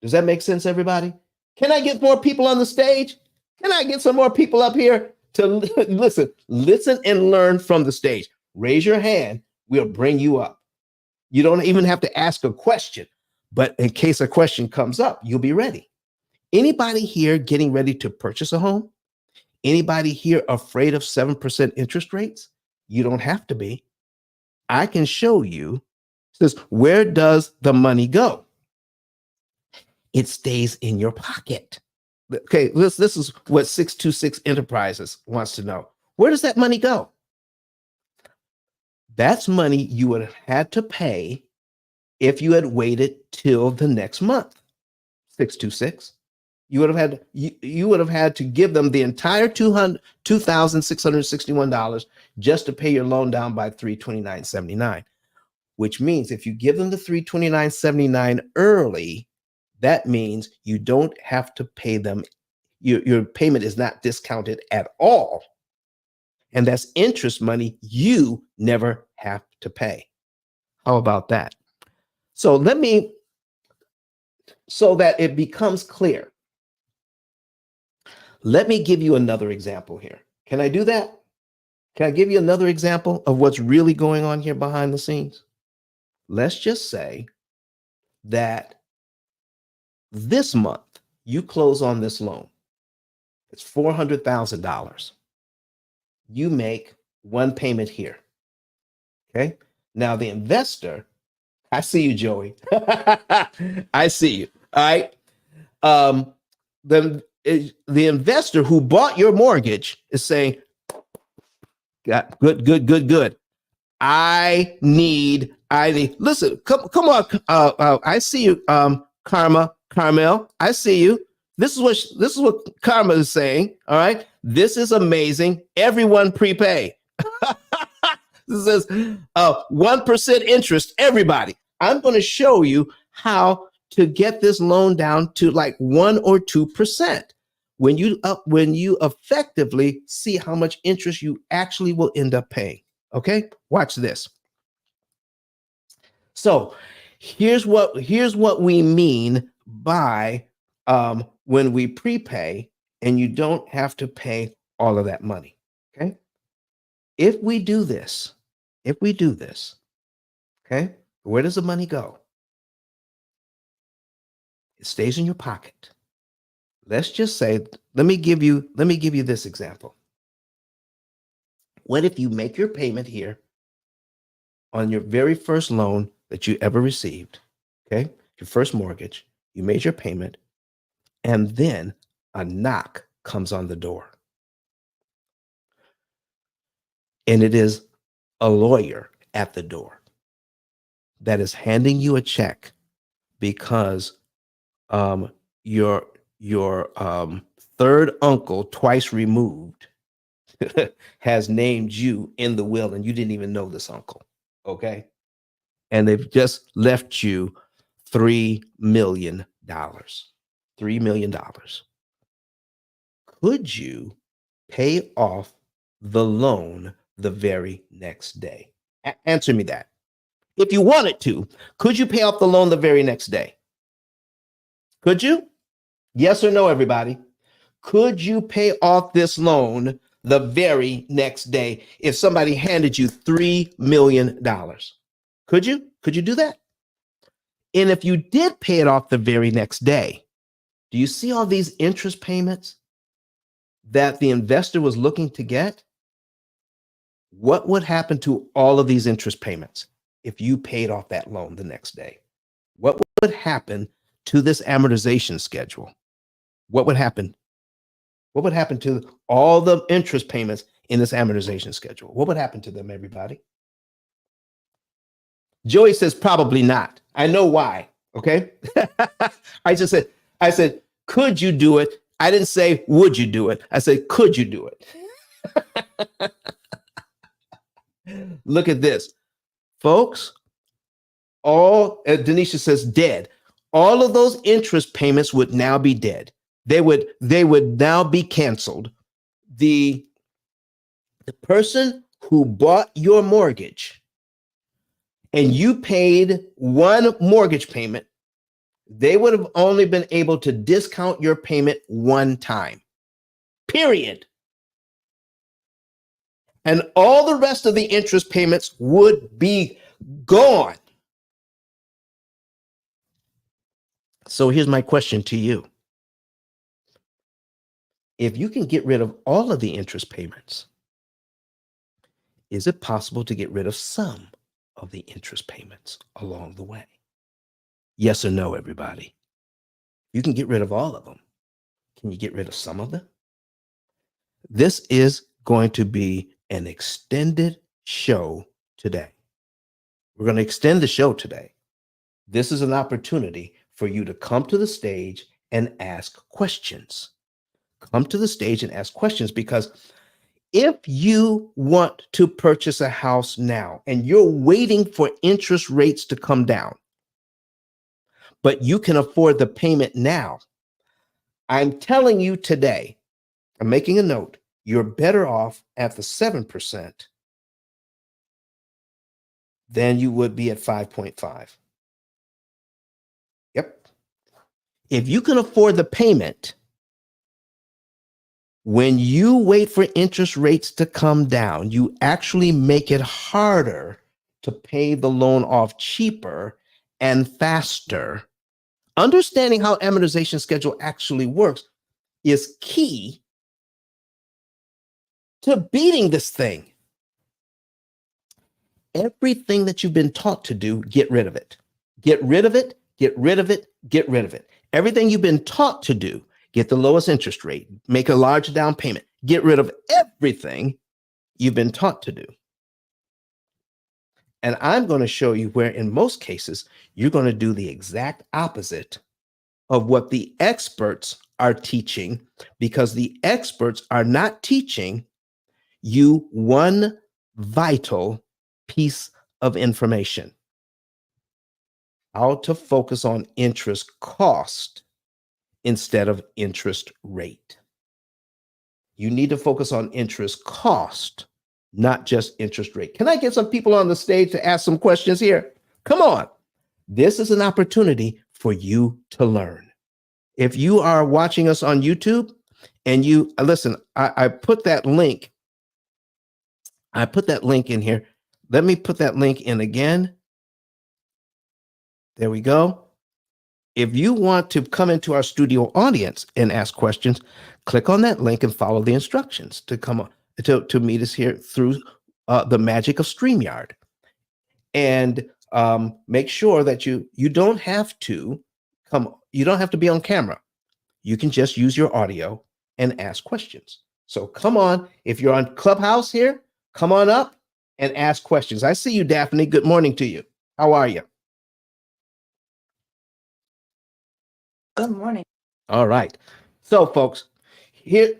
Does that make sense, everybody? Can I get more people on the stage? Can I get some more people up here to listen and learn from the stage? Raise your hand. We'll bring you up. You don't even have to ask a question, but in case a question comes up, you'll be ready. Anybody here getting ready to purchase a home? Anybody here afraid of 7% interest rates? You don't have to be. I can show you. It says, where does the money go? It stays in your pocket. Okay, this is what 626 Enterprises wants to know. Where does that money go? That's money you would have had to pay if you had waited till the next month. 626. You would have had to give them the entire $2,661 just to pay your loan down by $329.79, which means if you give them the $329.79 early, that means you don't have to pay them. Your payment is not discounted at all. And that's interest money you never have to pay. How about that? So so that it becomes clear, let me give you another example here. Can I do that? Can I give you another example of what's really going on here behind the scenes? Let's just say that this month you close on this loan. It's $400,000. You make one payment here. Okay. Now the investor, I see you, Joey. I see you. All right. The investor who bought your mortgage is saying, good. I need. Listen, come on. I see you, Carmel. I see you. This is what Karma is saying. All right. This is amazing. Everyone prepay. This says 1% interest. Everybody. I'm going to show you how to get this loan down to like 1 or 2%. When you effectively see how much interest you actually will end up paying. Okay, watch this. So here's what we mean by when we prepay and you don't have to pay all of that money. Okay, if we do this, okay, where does the money go? It stays in your pocket. Let's just say, let me give you this example. What if you make your payment here on your very first loan that you ever received, okay? Your first mortgage, you made your payment, and then a knock comes on the door. And it is a lawyer at the door that is handing you a check because your third uncle, twice removed, has named you in the will, and you didn't even know this uncle. Okay. And they've just left you $3 million. $3 million. Could you pay off the loan the very next day? Answer me that. If you wanted to, could you pay off the loan the very next day? Could you? Yes or no, everybody? Could you pay off this loan the very next day if somebody handed you $3 million? Could you? Could you do that? And if you did pay it off the very next day, do you see all these interest payments that the investor was looking to get? What would happen to all of these interest payments if you paid off that loan the next day? What would happen to this amortization schedule? What would happen? What would happen to all the interest payments in this amortization schedule? What would happen to them, everybody? Joey says probably not. I know why. Okay. I said, could you do it? I didn't say, would you do it? I said, could you do it? Look at this. Folks, all Denisha says dead. All of those interest payments would now be dead. They would now be canceled. The person who bought your mortgage and you paid one mortgage payment, they would have only been able to discount your payment one time, period. And all the rest of the interest payments would be gone. So here's my question to you. If you can get rid of all of the interest payments, is it possible to get rid of some of the interest payments along the way? Yes or no, everybody? You can get rid of all of them. Can you get rid of some of them? This is going to be an extended show today. We're going to extend the show today. This is an opportunity for you to come to the stage and ask questions. Come to the stage and ask questions, because if you want to purchase a house now and you're waiting for interest rates to come down, but you can afford the payment now, I'm telling you today, I'm making a note, you're better off at the 7% than you would be at 5.5. Yep. If you can afford the payment, when you wait for interest rates to come down, you actually make it harder to pay the loan off cheaper and faster. Understanding how amortization schedule actually works is key to beating this thing. Everything that you've been taught to do, get rid of it. Get rid of it, get rid of it, get rid of it. Everything you've been taught to do, get the lowest interest rate, make a large down payment, get rid of everything you've been taught to do. And I'm going to show you where, in most cases, you're going to do the exact opposite of what the experts are teaching, because the experts are not teaching you one vital piece of information: how to focus on interest cost instead of interest rate. You need to focus on interest cost, not just interest rate. Can I get some people on the stage to ask some questions here? Come on. This is an opportunity for you to learn. If you are watching us on YouTube and you listen, I put that link. I put that link in here. Let me put that link in again. There we go. If you want to come into our studio audience and ask questions, click on that link and follow the instructions to come on to meet us here through the magic of StreamYard. And make sure that you don't have to you don't have to be on camera. You can just use your audio and ask questions. So come on, if you're on Clubhouse here, come on up and ask questions. I see you, Daphne. Good morning to you. How are you? Good morning. All right. So, folks, here,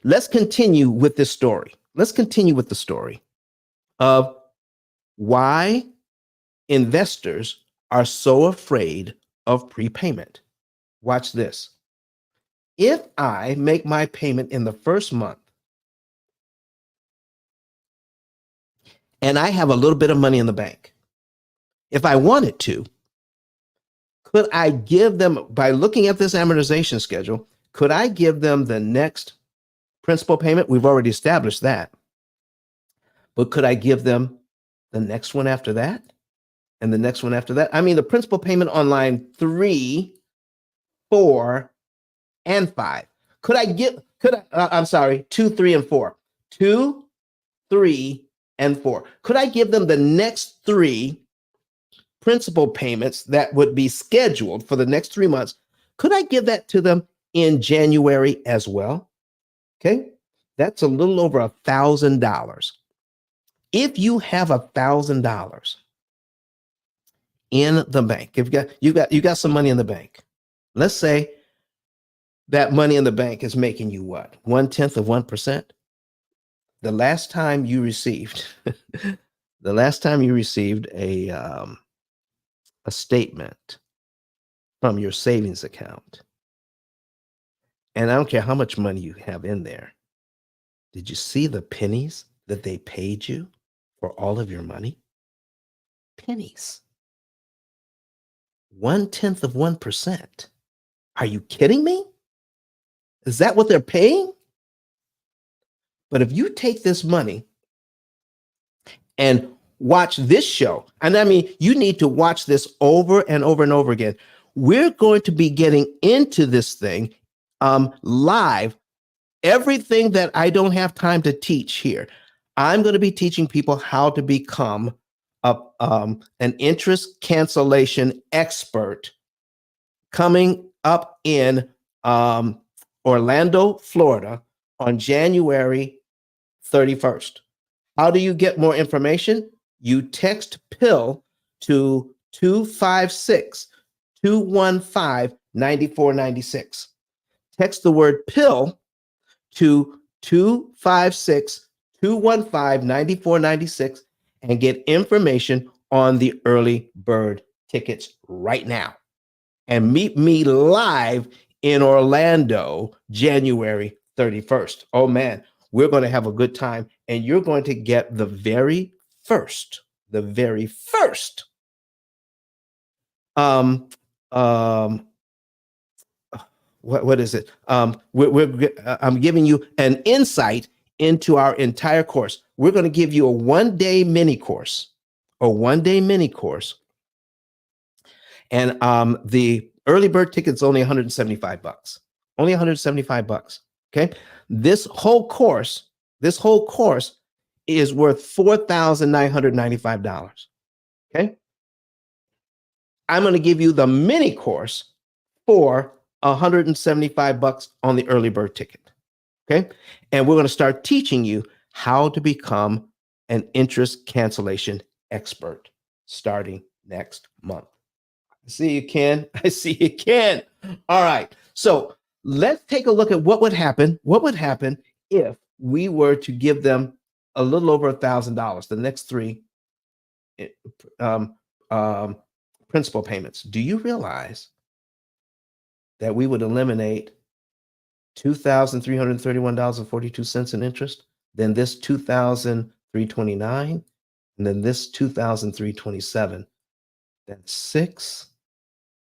let's continue with this story. Let's continue with the story of why investors are so afraid of prepayment. Watch this. If I make my payment in the first month and I have a little bit of money in the bank, if I wanted to, could I give them, by looking at this amortization schedule, could I give them the next principal payment? We've already established that. But could I give them the next one after that? And the next one after that? I mean, the principal payment on line 3, 4, and 5. I'm sorry, 2, 3, and 4. 2, 3, and 4. Could I give them the next 3 principal payments that would be scheduled for the next 3 months? Could I give that to them in January as well? Okay, that's a little over $1,000. If you have $1,000 in the bank, if you got some money in the bank, let's say that money in the bank is making you what? 1/10 of 1%. The last time you received The last time you received a statement from your savings account, and I don't care how much money you have in there, did you see the pennies that they paid you for all of your money? Pennies. 1/10 of 1%. Are you kidding me? Is that what they're paying? But if you take this money and watch this show, and I mean, you need to watch this over and over and over again. We're going to be getting into this thing live. Everything that I don't have time to teach here, I'm going to be teaching people how to become an interest cancellation expert coming up in Orlando, Florida on January 31st. How do you get more information? You text PILL to 256 215 9496. Text the word PILL to 256 215 9496 and get information on the early bird tickets right now. And meet me live in Orlando, January 31st. Oh man, we're going to have a good time, and you're going to get the very first um um what is it? I'm giving you an insight into our entire course. We're going to give you a one-day mini course, and the early bird ticket's only $175. Only $175. Okay, this whole course is worth $4,995. Okay, I'm going to give you the mini course for $175 on the early bird ticket. Okay. And we're going to start teaching you how to become an interest cancellation expert starting next month. I see you, Ken. I see you, Ken. All right. So let's take a look at what would happen. What would happen if we were to give them a little over $1,000, the next three um, um, principal payments? Do you realize that we would eliminate $2,331.42 in interest, then this $2,329, and then this $2,327?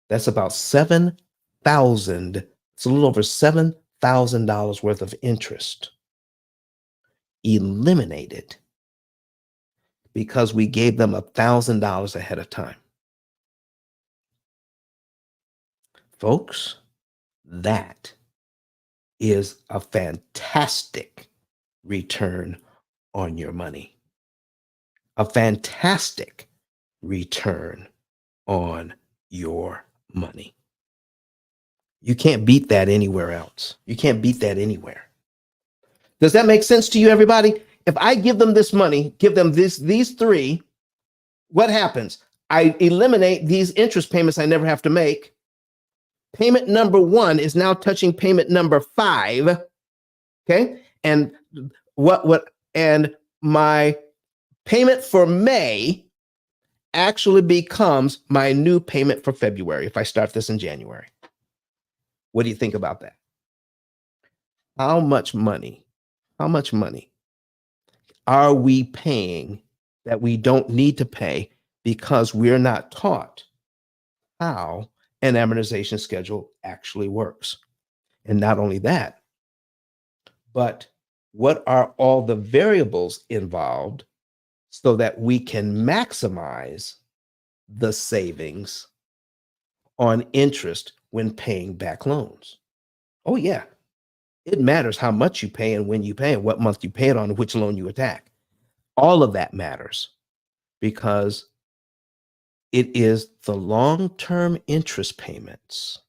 That's about 7,000. It's a little over $7,000 worth of interest eliminated because we gave them $1,000 ahead of time. Folks, that is a fantastic return on your money. A fantastic return on your money. You can't beat that anywhere else. You can't beat that anywhere. Does that make sense to you, everybody? If I give them this money, give them these three, what happens? I eliminate these interest payments I never have to make. Payment number 1 is now touching payment number 5. Okay. And and my payment for May actually becomes my new payment for February if I start this in January. What do you think about that? How much money are we paying that we don't need to pay because we're not taught how an amortization schedule actually works? And not only that, but what are all the variables involved so that we can maximize the savings on interest when paying back loans? Oh, yeah. It matters how much you pay and when you pay and what month you pay it on and which loan you attack. All of that matters because it is the long-term interest payments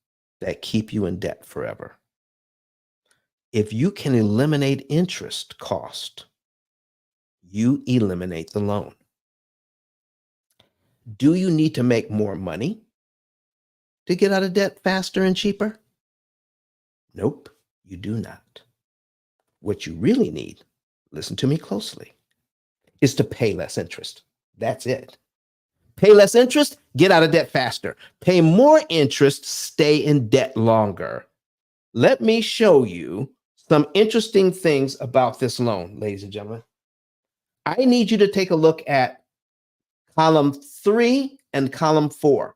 that keep you in debt forever. If you can eliminate interest cost, you eliminate the loan. Do you need to make more money to get out of debt faster and cheaper? Nope, you do not. What you really need, listen to me closely, is to pay less interest. That's it. Pay less interest, get out of debt faster. Pay more interest, stay in debt longer. Let me show you some interesting things about this loan, ladies and gentlemen. I need you to take a look at column 3 and column 4,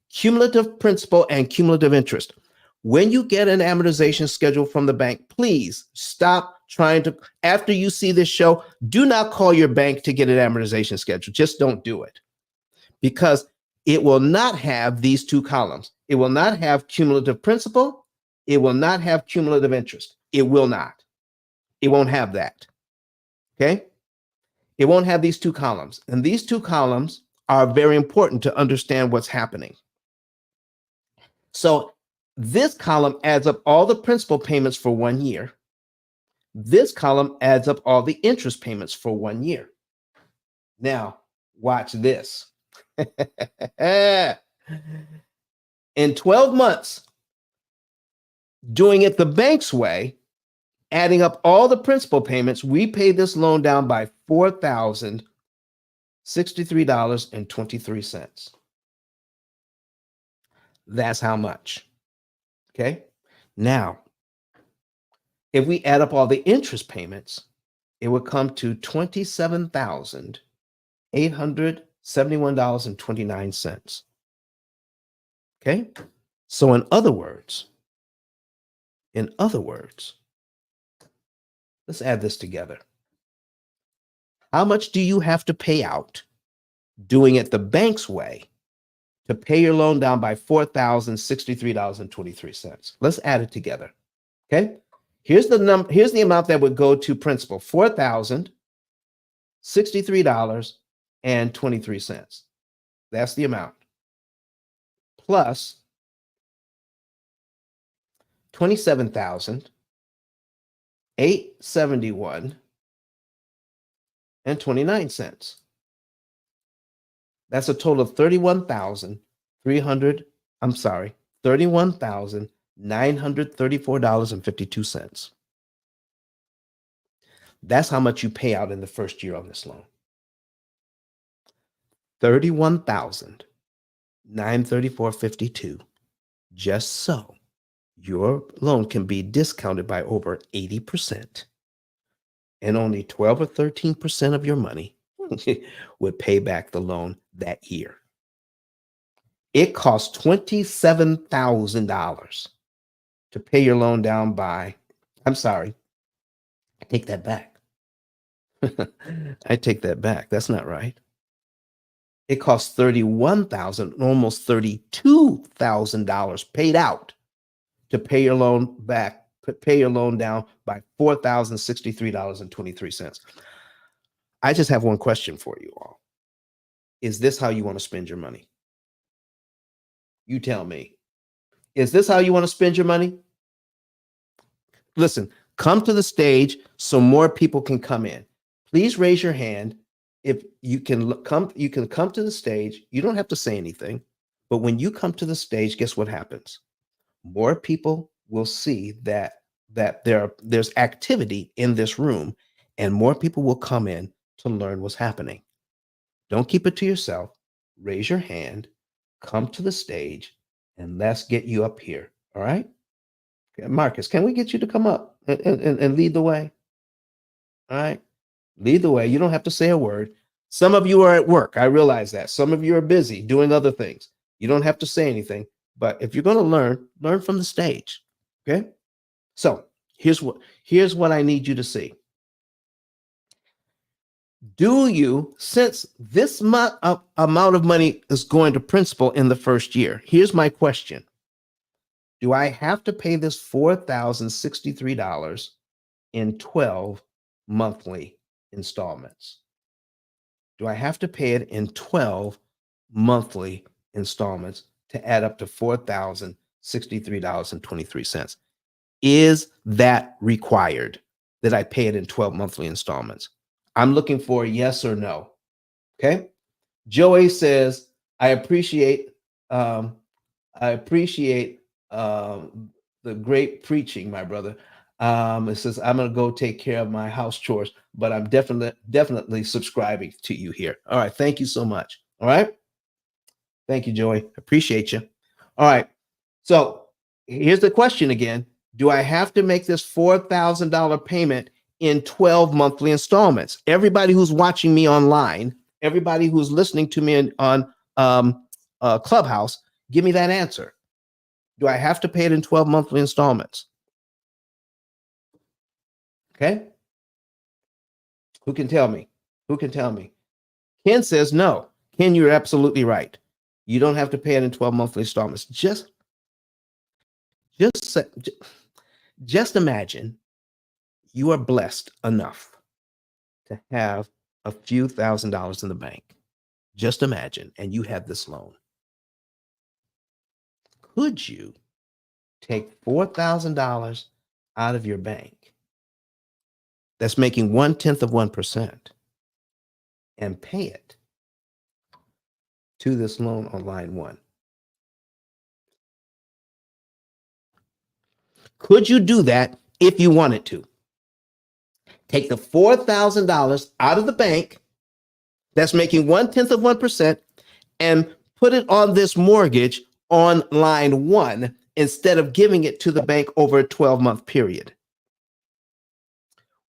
cumulative principal and cumulative interest. When you get an amortization schedule from the bank, please stop trying to, after you see this show, do not call your bank to get an amortization schedule. Just don't do it, because it will not have these two columns. It will not have cumulative principal. It will not have cumulative interest. It will not. It won't have that. Okay? It won't have these two columns. And these two columns are very important to understand what's happening. So this column adds up all the principal payments for 1 year. This column adds up all the interest payments for 1 year. Now, watch this. In 12 months, doing it the bank's way, adding up all the principal payments, we paid this loan down by $4,063.23. That's how much. Okay. Now, if we add up all the interest payments, it would come to $27,871.29. Okay. So in other words, let's add this together. How much do you have to pay out doing it the bank's way to pay your loan down by $4,063.23? Let's add it together. Okay. Here's the amount that would go to principal, $4,063.23. That's the amount. Plus $27,871.29. That's a total of $31,934.52. That's how much you pay out in the first year on this loan. $31,934.52. Just so your loan can be discounted by over 80%, and only 12 or 13% of your money would pay back the loan that year. It costs $27,000 to pay your loan down by, I'm sorry, I take that back. I take that back. That's not right. It costs $31,000, almost $32,000 paid out to pay your loan back, pay your loan down by $4,063.23. I just have one question for you all. Is this how you want to spend your money? You tell me. Is this how you want to spend your money? Listen, come to the stage so more people can come in. Please raise your hand. If you can come to the stage. You don't have to say anything, but when you come to the stage, guess what happens? More people will see that there's activity in this room, and more people will come in to learn what's happening. Don't keep it to yourself. Raise your hand, come to the stage, and let's get you up here. All right? Okay, Marcus, can we get you to come up and lead the way? All right? Lead the way. You don't have to say a word. Some of you are at work. I realize that. Some of you are busy doing other things. You don't have to say anything. But if you're going to learn from the stage. Okay? So here's what I need you to see. Do you, since this amount of money is going to principal in the first year, here's my question. Do I have to pay this $4,063 in 12 monthly installments? Do I have to pay it in 12 monthly installments to add up to $4,063.23? Is that required that I pay it in 12 monthly installments? I'm looking for a yes or no. Okay. Joey says, I appreciate the great preaching, my brother. It says, I'm going to go take care of my house chores, but I'm definitely subscribing to you here. All right. Thank you so much. All right. Thank you, Joey. Appreciate you. All right. So here's the question again. Do I have to make this $4,000 payment in 12 monthly installments? Everybody who's watching me online, everybody who's listening to me on Clubhouse, give me that answer. Do I have to pay it in 12 monthly installments? Okay. Who can tell me? Who can tell me? Ken says no. Ken, you're absolutely right. You don't have to pay it in 12 monthly installments. Just, just imagine you are blessed enough to have a few $1,000s in the bank. Just imagine, and you have this loan. Could you take $4,000 out of your bank that's making 0.1% and pay it to this loan on line one? Could you do that if you wanted to? Take the $4,000 out of the bank that's making 0.1% and put it on this mortgage on line one instead of giving it to the bank over a 12-month period.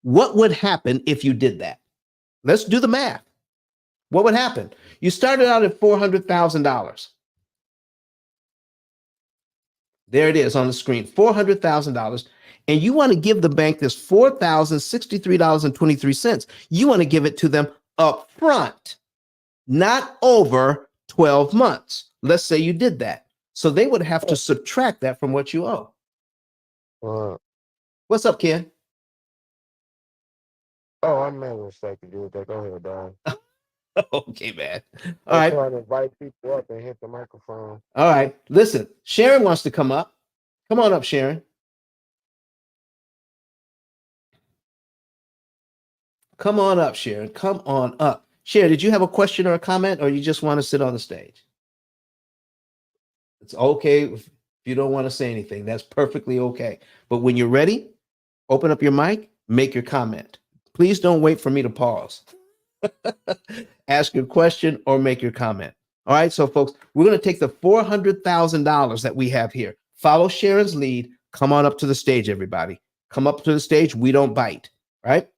What would happen if you did that? Let's do the math. What would happen? You started out at $400,000. There it is on the screen, $400,000. And you want to give the bank this $4,063.23. You want to give it to them up front, not over 12 months. Let's say you did that. So they would have to subtract that from what you owe. What's up, Ken? Oh, I made a mistake to do with that. Go ahead, Don. Okay, man. All right. I'm trying to invite people up and hit the microphone. All right. Listen, Sharon wants to come up. Come on up, Sharon. Come on up, Sharon. Come on up. Sharon, did you have a question or a comment, or you just want to sit on the stage? It's okay if you don't want to say anything. That's perfectly okay. But when you're ready, open up your mic, make your comment. Please don't wait for me to pause. Ask your question or make your comment. All right, so folks, we're going to take the $400,000 that we have here. Follow Sharon's lead. Come on up to the stage, everybody. Come up to the stage. We don't bite, right?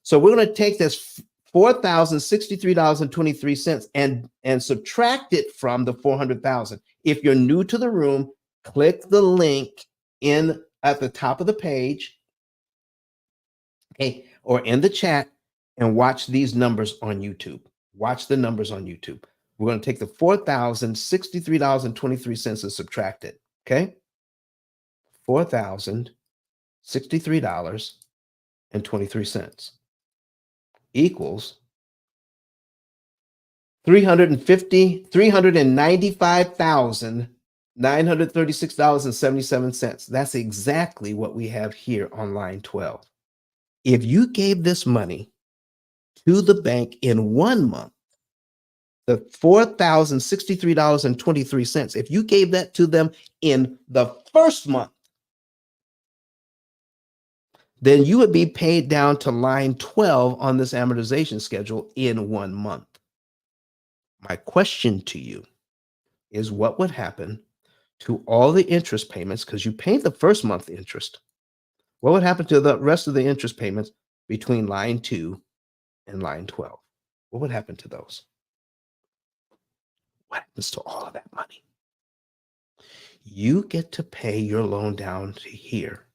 So we're going to take this $4,063.23 and subtract it from the 400,000. If you're new to the room, click the link in at the top of the page, okay, or in the chat, and watch these numbers on YouTube. Watch the numbers on YouTube. We're going to take the $4,063.23 and subtract it, okay? $4,063.23 equals $395,936.77. That's exactly what we have here on line 12. If you gave this money to the bank in 1 month, the $4,063.23, if you gave that to them in the first month, then you would be paid down to line 12 on this amortization schedule in 1 month. My question to you is, what would happen to all the interest payments, because you paid the first month interest? What would happen to the rest of the interest payments between line 2 and line 12? What would happen to those? What happens to all of that money? You get to pay your loan down to here,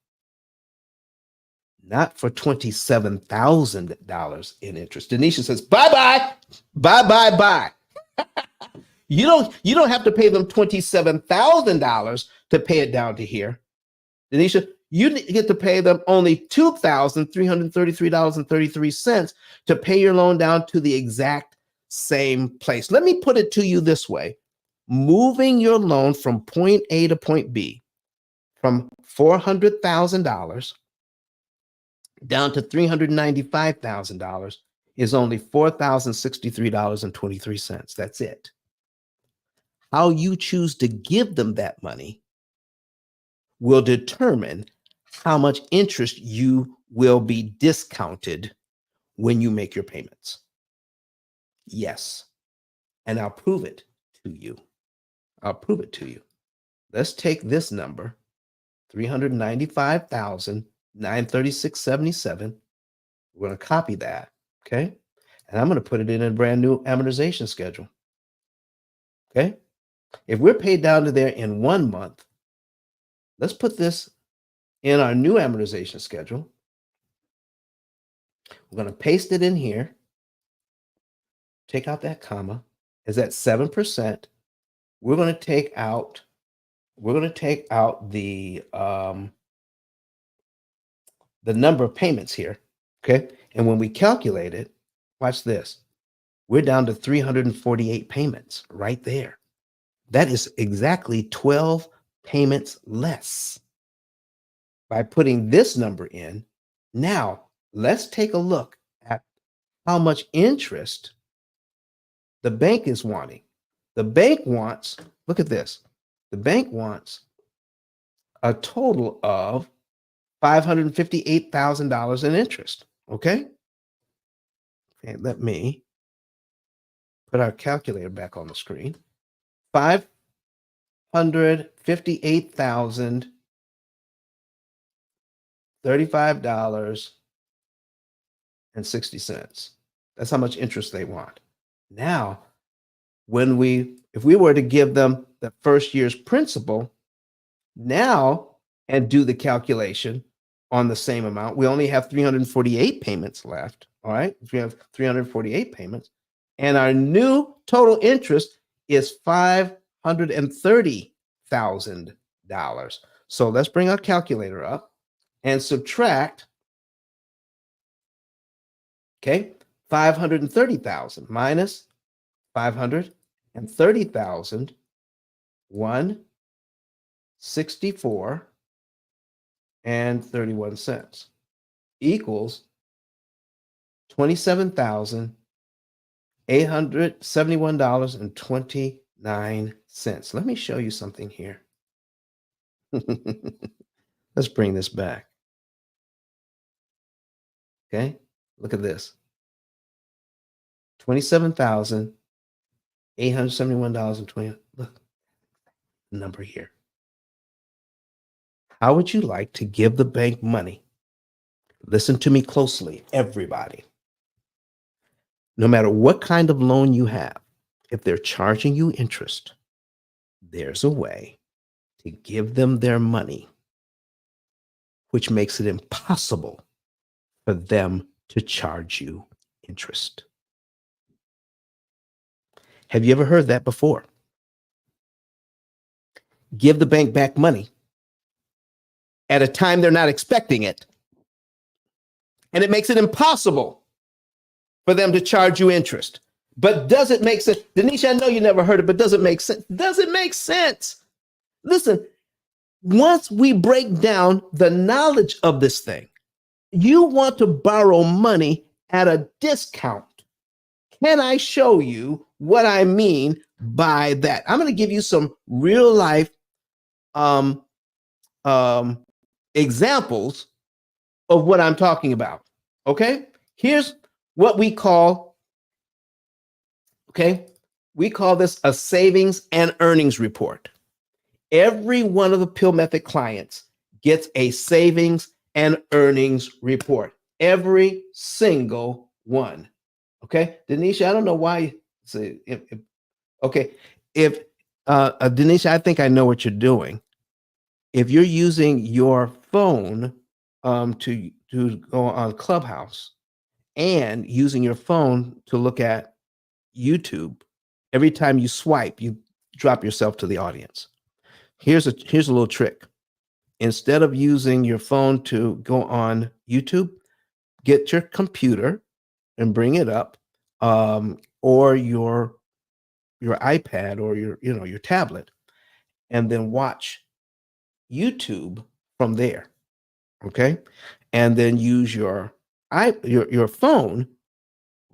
not for $27,000 in interest. Denisha says, bye-bye, bye-bye-bye. You don't have to pay them $27,000 to pay it down to here. Denisha, you get to pay them only $2,333.33 to pay your loan down to the exact same place. Let me put it to you this way. Moving your loan from point A to point B, from $400,000 down to $395,000 is only $4,063.23. That's it. How you choose to give them that money will determine how much interest you will be discounted when you make your payments. Yes. And I'll prove it to you. I'll prove it to you. Let's take this number, 395,936.77. We're going to copy that, okay? And I'm going to put it in a brand new amortization schedule, okay? If we're paid down to there in 1 month, let's put this in our new amortization schedule. We're going to paste it in here. Take out that comma. Is that 7%? We're going to take out the number of payments here, okay? And when we calculate it, watch this. We're down to 348 payments right there. That is exactly 12 payments less by putting this number in. Now, let's take a look at how much interest the bank is wanting. The bank wants, look at this, the bank wants a total of $558,000 in interest, okay? Okay, let me put our calculator back on the screen. $558,035.60. That's how much interest they want. Now, if we were to give them the first year's principal now and do the calculation on the same amount, we only have 348 payments left. All right, we have 348 payments, and our new total interest is $530,000. So let's bring our calculator up and subtract, okay, 530,000 minus 530,000, 164 and 31 cents equals $27,871.29. Let me show you something here. Let's bring this back. Okay, look at this. $27,871.20. Look, the number here. How would you like to give the bank money? Listen to me closely, everybody. No matter what kind of loan you have, if they're charging you interest, there's a way to give them their money, which makes it impossible for them to charge you interest. Have you ever heard that before? Give the bank back money at a time they're not expecting it, and it makes it impossible for them to charge you interest. But does it make sense? Denisha, I know you never heard it, but does it make sense? Does it make sense? Listen, once we break down the knowledge of this thing, you want to borrow money at a discount. Can I show you what I mean by that? I'm going to give you some real life examples of what I'm talking about. Okay, here's what we call, we call this a savings and earnings report. Every one of the P.I.L.L. method clients gets a savings and earnings report. Every single one. Okay, Denisha, I don't know why. Denisha, I think I know what you're doing. If you're using your phone to go on Clubhouse and using your phone to look at YouTube, every time you swipe, you drop yourself to the audience. Here's a little trick. Instead of using your phone to go on YouTube, get your computer and bring it up, or your iPad or your tablet, and then watch YouTube from there. Okay, and then use your phone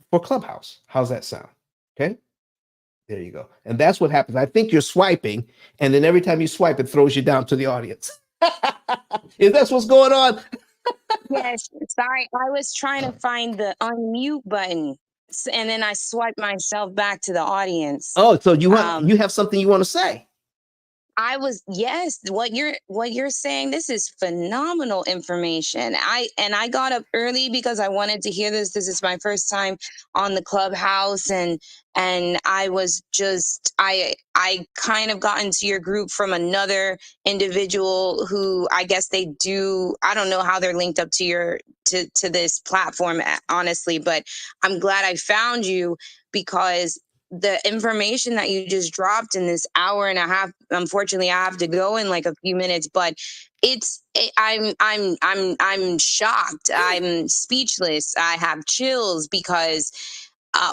for Clubhouse. How's that sound? Okay, there you go. And that's what happens. I think you're swiping, and then every time you swipe, it throws you down to the audience. Is that what's going on? Yes, sorry. I was trying to find the unmute button, and then I swiped myself back to the audience. Oh, so you Um, have something you want to say? I was, yes, what you're saying, this is phenomenal information. I got up early because I wanted to hear this. This is my first time on the Clubhouse, and I was just I kind of got into your group from another individual who I guess they do, I don't know how they're linked up to your to this platform, honestly, but I'm glad I found you because the information that you just dropped in this hour and a half, unfortunately I have to go in like a few minutes, but I'm shocked, I'm speechless, I have chills because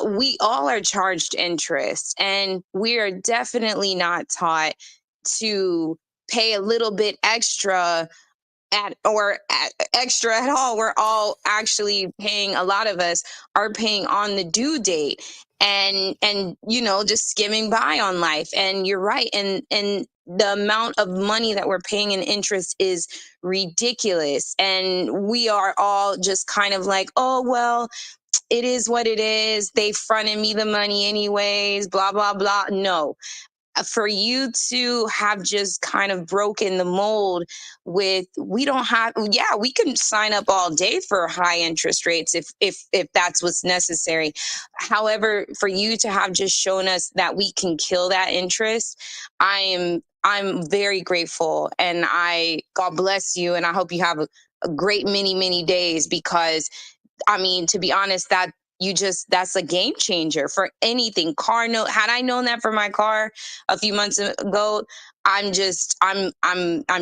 we all are charged interest, and we are definitely not taught to pay a little bit extra extra at all. We're all actually paying, a lot of us are paying on the due date, and you know, just skimming by on life. And you're right, and the amount of money that we're paying in interest is ridiculous, and we are all just kind of like, oh well, it is what it is, they fronted me the money anyways, blah blah blah. No, for you to have just kind of broken the mold with, we don't have, yeah, we can sign up all day for high interest rates if that's what's necessary. However, for you to have just shown us that we can kill that interest, I'm very grateful, and I, God bless you, and I hope you have a great many days, because I mean, to be honest, that you just, that's a game changer for anything. Car note, had I known that for my car a few months ago, I'm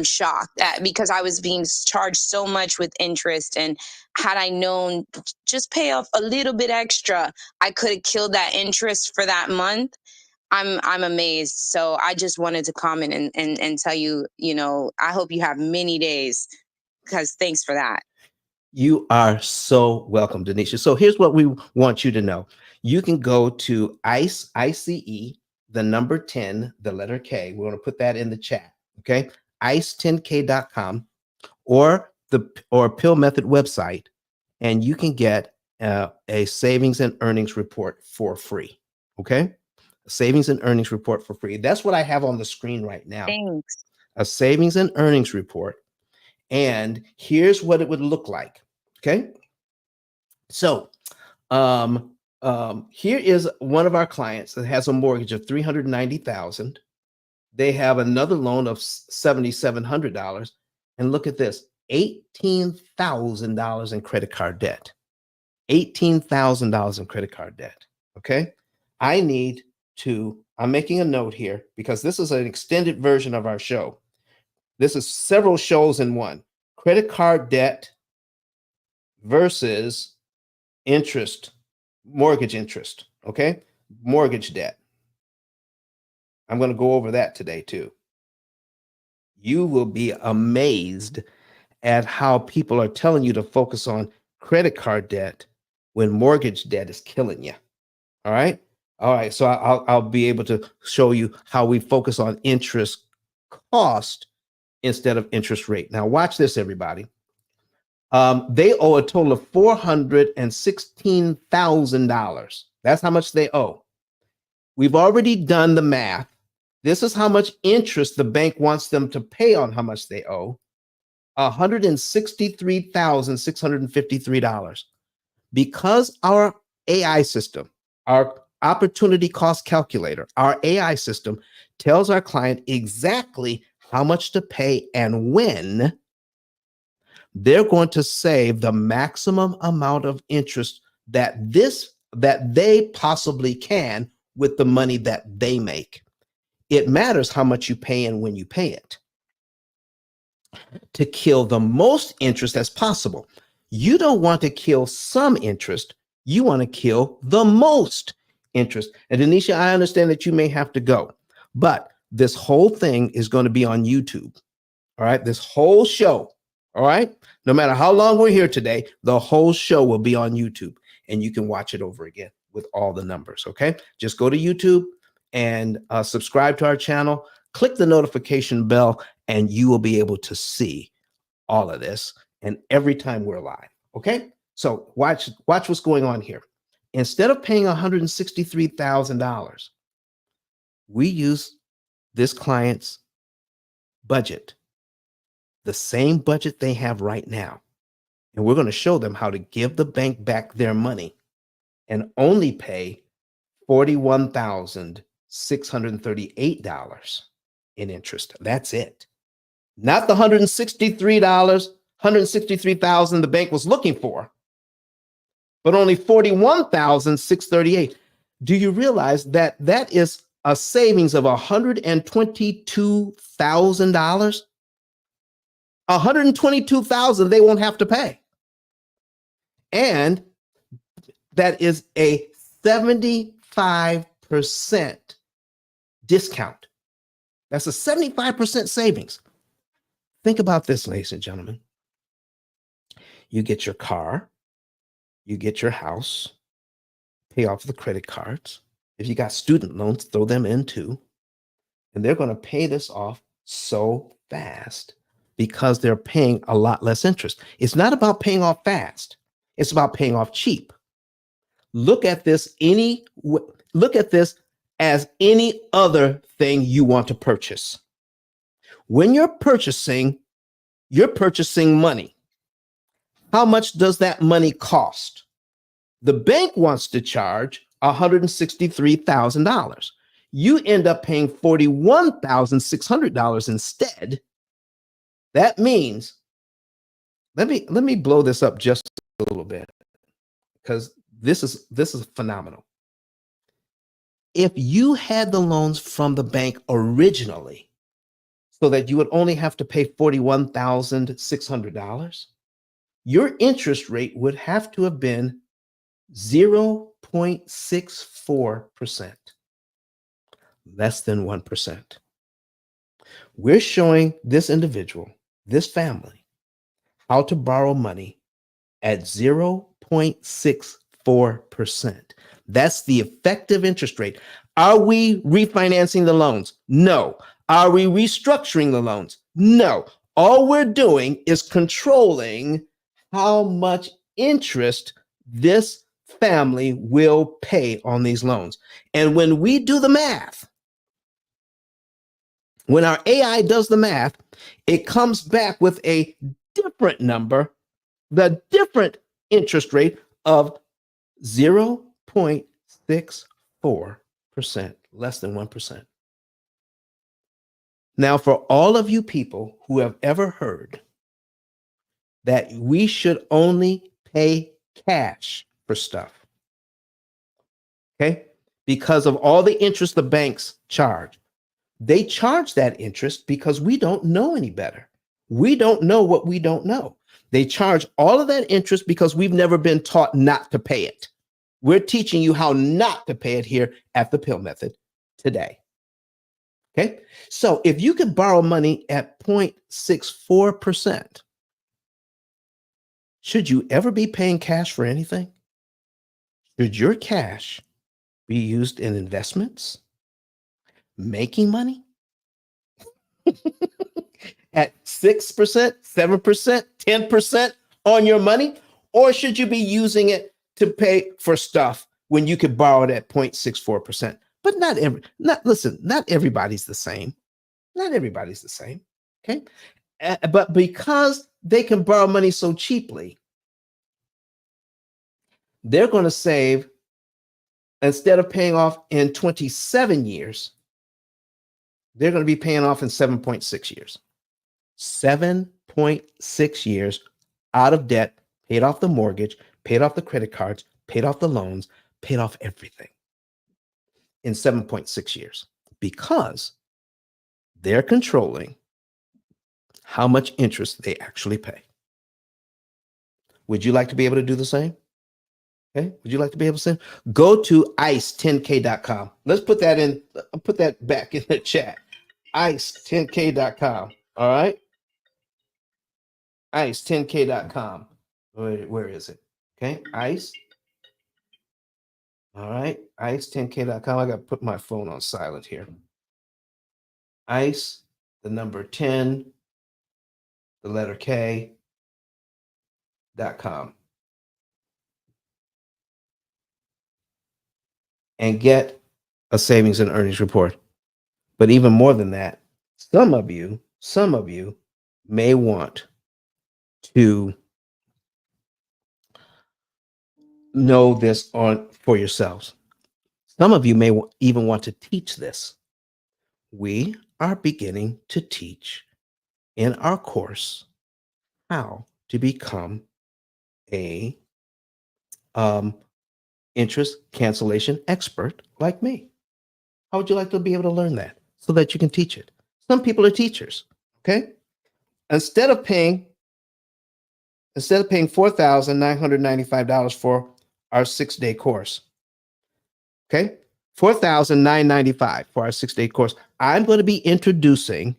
shocked at, because I was being charged so much with interest, and had I known just pay off a little bit extra, I could have killed that interest for that month. I'm amazed. So I just wanted to comment and tell you, you know, I hope you have many days, because thanks for that. You are so welcome, Denisha. So here's what we want you to know. You can go to ICE, ICE, the number 10, the letter K. We're going to put that in the chat. Okay. ICE10K.com or P.I.L.L. Method website, and you can get a savings and earnings report for free. Okay. A savings and earnings report for free. That's what I have on the screen right now. Thanks. A savings and earnings report. And here's what it would look like. Okay. So here is one of our clients that has a mortgage of $390,000. They have another loan of $7,700. And look at this, $18,000 in credit card debt. $18,000 in credit card debt. Okay. I'm making a note here because this is an extended version of our show. This is several shows in one. Credit card debt versus interest, mortgage interest, okay? Mortgage debt. I'm going to go over that today too. You will be amazed at how people are telling you to focus on credit card debt when mortgage debt is killing you. All right? All right, so I'll be able to show you how we focus on interest cost instead of interest rate. Now watch this, everybody. They owe a total of $416,000. That's how much they owe. We've already done the math. This is how much interest the bank wants them to pay on how much they owe. $163,653. Because our AI system, our opportunity cost calculator, our AI system tells our client exactly how much to pay and when, they're going to save the maximum amount of interest that they possibly can with the money that they make. It matters how much you pay and when you pay it to kill the most interest as possible. You don't want to kill some interest. You want to kill the most interest. And Denisha, I understand that you may have to go, but this whole thing is going to be on YouTube. All right. This whole show. All right. No matter how long we're here today, the whole show will be on YouTube and you can watch it over again with all the numbers. Okay. Just go to YouTube and subscribe to our channel, click the notification bell, and you will be able to see all of this and every time we're live. Okay. So watch what's going on here. Instead of paying $163,000, we use this client's budget, the same budget they have right now. And we're going to show them how to give the bank back their money and only pay $41,638 in interest. That's it. Not the $163,000 the bank was looking for, but only $41,638. Do you realize that that is a savings of $122,000? $122,000 they won't have to pay. And that is a 75% discount. That's a 75% savings. Think about this, ladies and gentlemen. You get your car, you get your house, pay off the credit cards. If you got student loans, throw them in too. And they're going to pay this off so fast because they're paying a lot less interest. It's not about paying off fast. It's about paying off cheap. Look at this as any other thing you want to purchase. When you're purchasing money. How much does that money cost? The bank wants to charge $163,000. You end up paying $41,600 instead. That means, let me blow this up just a little bit, because this is phenomenal. If you had the loans from the bank originally, so that you would only have to pay $41,600, your interest rate would have to have been 0.64%, less than 1%. We're showing this individual, this family, how to borrow money at 0.64%. That's the effective interest rate. Are we refinancing the loans? No. Are we restructuring the loans? No. All we're doing is controlling how much interest this family will pay on these loans. And when we do the math, when our AI does the math, it comes back with a different number, the different interest rate of 0.64%, less than 1%. Now, for all of you people who have ever heard that we should only pay cash for stuff, okay, because of all the interest the banks charge, they charge that interest because we don't know any better. We don't know what we don't know. They charge all of that interest because we've never been taught not to pay it. We're teaching you how not to pay it here at the P.I.L.L. Method today. Okay, so if you could borrow money at 0.64%, should you ever be paying cash for anything? Should your cash be used in investments, making money at 6%, 7%, 10% on your money? Or should you be using it to pay for stuff when you could borrow it at 0.64%? But not everybody's the same. Not everybody's the same. Okay. But because they can borrow money so cheaply, they're going to save, instead of paying off in 27 years, they're going to be paying off in 7.6 years. 7.6 years out of debt, paid off the mortgage, paid off the credit cards, paid off the loans, paid off everything in 7.6 years, because they're controlling how much interest they actually pay. Would you like to be able to do the same? Okay. Would you like to be able to send? Go to ice10k.com. Let's put that in, put that back in the chat. ice10k.com. All right. ice10k.com. Where is it? Okay. Ice. All right. ice10k.com. I got to put my phone on silent here. ICE, the number 10, the letter K.com, and get a savings and earnings report. But even more than that, some of you may want to know this on for yourselves. Some of you may even want to teach this. We are beginning to teach in our course how to become a interest cancellation expert like me. How would you like to be able to learn that so that you can teach it? Some people are teachers. Okay. Instead of paying $4,995 for our 6-day course, okay, $4,995 for our 6-day course, I'm going to be introducing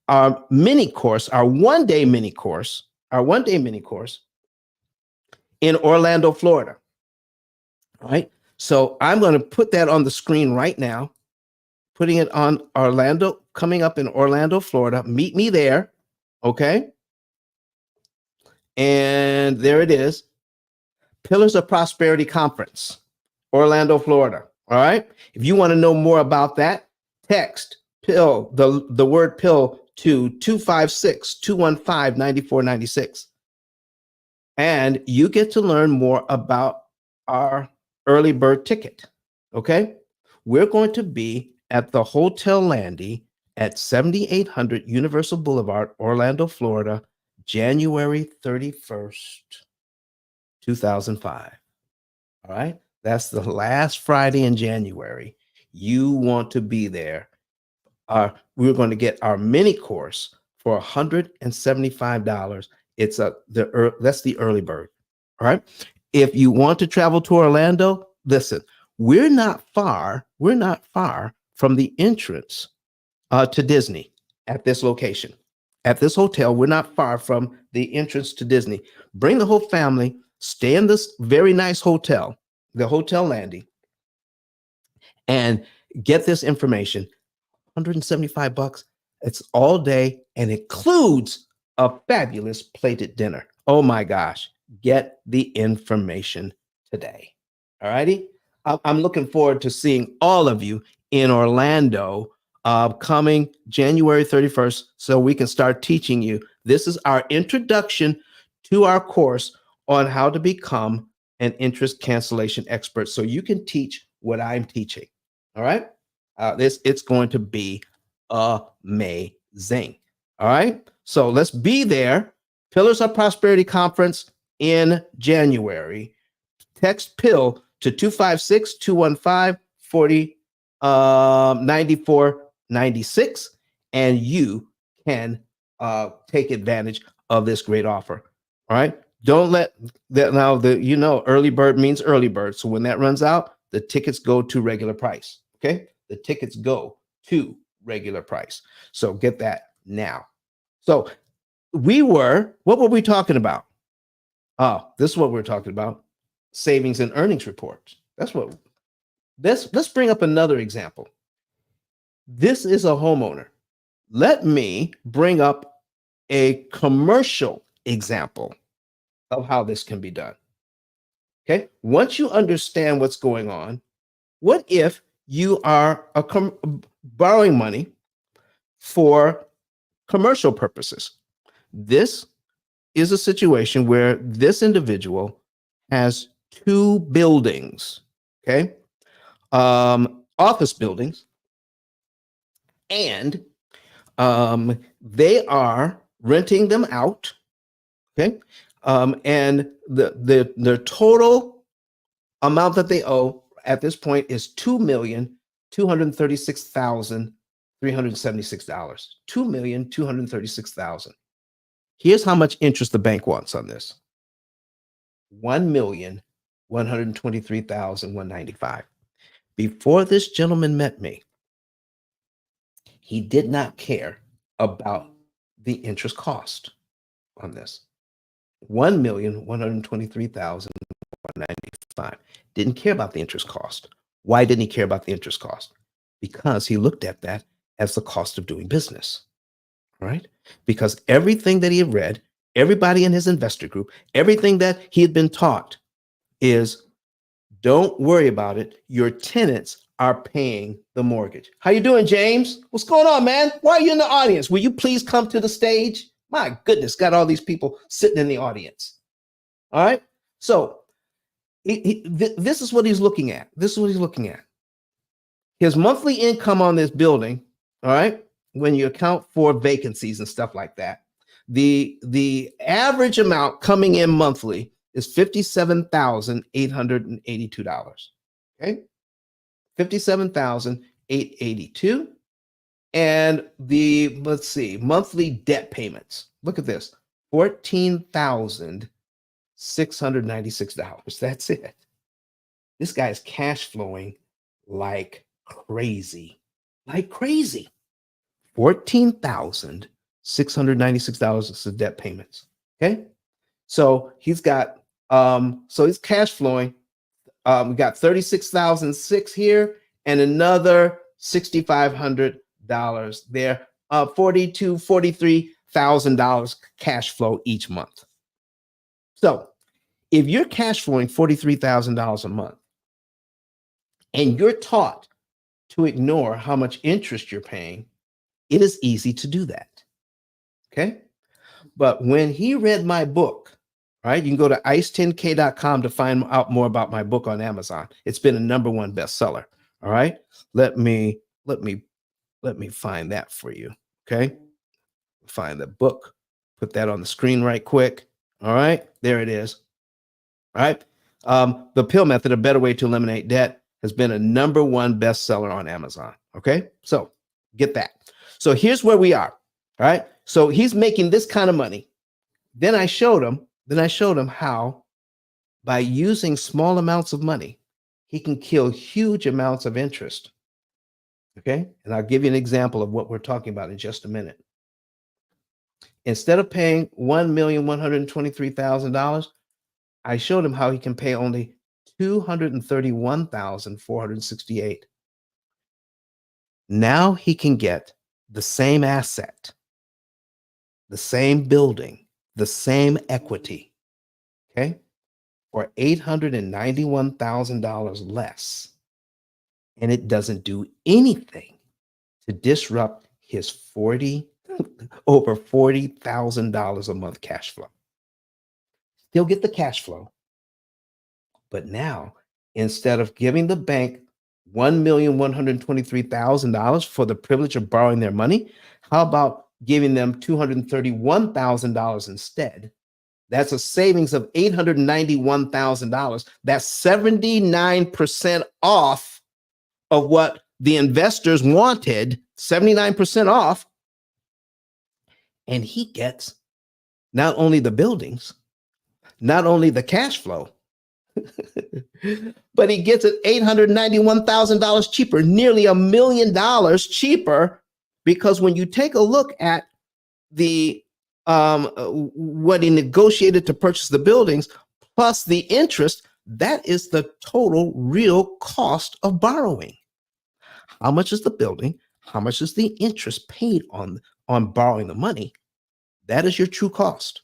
our mini course, our one-day mini course in Orlando, Florida. All right. So I'm going to put that on the screen right now, putting it on Orlando, coming up in Orlando, Florida. Meet me there. Okay. And there it is. P.I.L.Lars of Prosperity Conference, Orlando, Florida. All right. If you want to know more about that, text PILL, the word PILL to 256-215-9496. And you get to learn more about our early bird ticket. Okay. We're going to be at the Hotel Landy at 7800 Universal Boulevard, Orlando, Florida, January 31st, 2005. All right. That's the last Friday in January. You want to be there. We're going to get our mini course for $175. That's the early bird. All right. If you want to travel to Orlando, listen, we're not far from the entrance to Disney at this location. At this hotel, we're not far from the entrance to Disney. Bring the whole family, stay in this very nice hotel, the Hotel Landy, and get this information. $175. It's all day and includes a fabulous plated dinner. Oh my gosh. Get the information today. All righty. I'm looking forward to seeing all of you in Orlando coming January 31st so we can start teaching you. This is our introduction to our course on how to become an interest cancellation expert so you can teach what I'm teaching. All right. It's going to be amazing. All right. So let's be there. P.I.L.Lars of Prosperity Conference in January. Text PILL to 256-215-9496, and you can take advantage of this great offer. All right. Don't let that now. Early bird means early bird. So when that runs out, the tickets go to regular price. Okay. The tickets go to regular price. So get that now. So what were we talking about? This is what we're talking about. Savings and earnings reports. Let's bring up another example. This is a homeowner. Let me bring up a commercial example of how this can be done. Okay. Once you understand what's going on, what if you are borrowing money for commercial purposes? This is a situation where this individual has 2 buildings, okay, office buildings, and they are renting them out, okay, and the total amount that they owe at this point is $2,236,376. $2,236,000. Here's how much interest the bank wants on this. $1,123,195. Before this gentleman met me, he did not care about the interest cost on this. $1,123,195. Didn't care about the interest cost. Why didn't he care about the interest cost? Because he looked at that as the cost of doing business, right? Because everything that he had read, everybody in his investor group, everything that he had been taught is don't worry about it. Your tenants are paying the mortgage. How you doing, James? What's going on, man? Why are you in the audience? Will you please come to the stage? My goodness, got all these people sitting in the audience. All right. So this is what he's looking at. This is what he's looking at. His monthly income on this building, all right, when you account for vacancies and stuff like that, the average amount coming in monthly is $57,882. Okay, $57,882, and the let's see, monthly debt payments. Look at this, $14,696. That's it. This guy's cash flowing like crazy, like crazy. $14,696 is the debt payments. Okay. So he's got, so he's cash flowing. We got $36,006 here and another $6,500 there. $43,000 cash flow each month. So if you're cash flowing $43,000 a month and you're taught to ignore how much interest you're paying, it is easy to do that. Okay. But when he read my book, right, you can go to ice10k.com to find out more about my book on Amazon. It's been a #1 bestseller. All right. Let me find that for you. Okay. Find the book, put that on the screen right quick. All right. There it is. All right. The P.I.L.L. method, a better way to eliminate debt, has been a #1 bestseller on Amazon. Okay. So get that. So here's where we are. All right. So he's making this kind of money. Then I showed him how by using small amounts of money, he can kill huge amounts of interest. Okay. And I'll give you an example of what we're talking about in just a minute. Instead of paying $1,123,000, I showed him how he can pay only $231,468. Now he can get the same asset, the same building, the same equity, okay, for $891,000 less. And it doesn't do anything to disrupt his over $40,000 a month cash flow. Still get the cash flow. But now, instead of giving the bank $1,123,000 for the privilege of borrowing their money, how about giving them $231,000 instead? That's a savings of $891,000. That's 79% off of what the investors wanted, 79% off. And he gets not only the buildings, not only the cash flow, but he gets it $891,000 cheaper, nearly $1 million cheaper, because when you take a look at the what he negotiated to purchase the buildings plus the interest, that is the total real cost of borrowing. How much is the building? How much is the interest paid on borrowing the money? That is your true cost.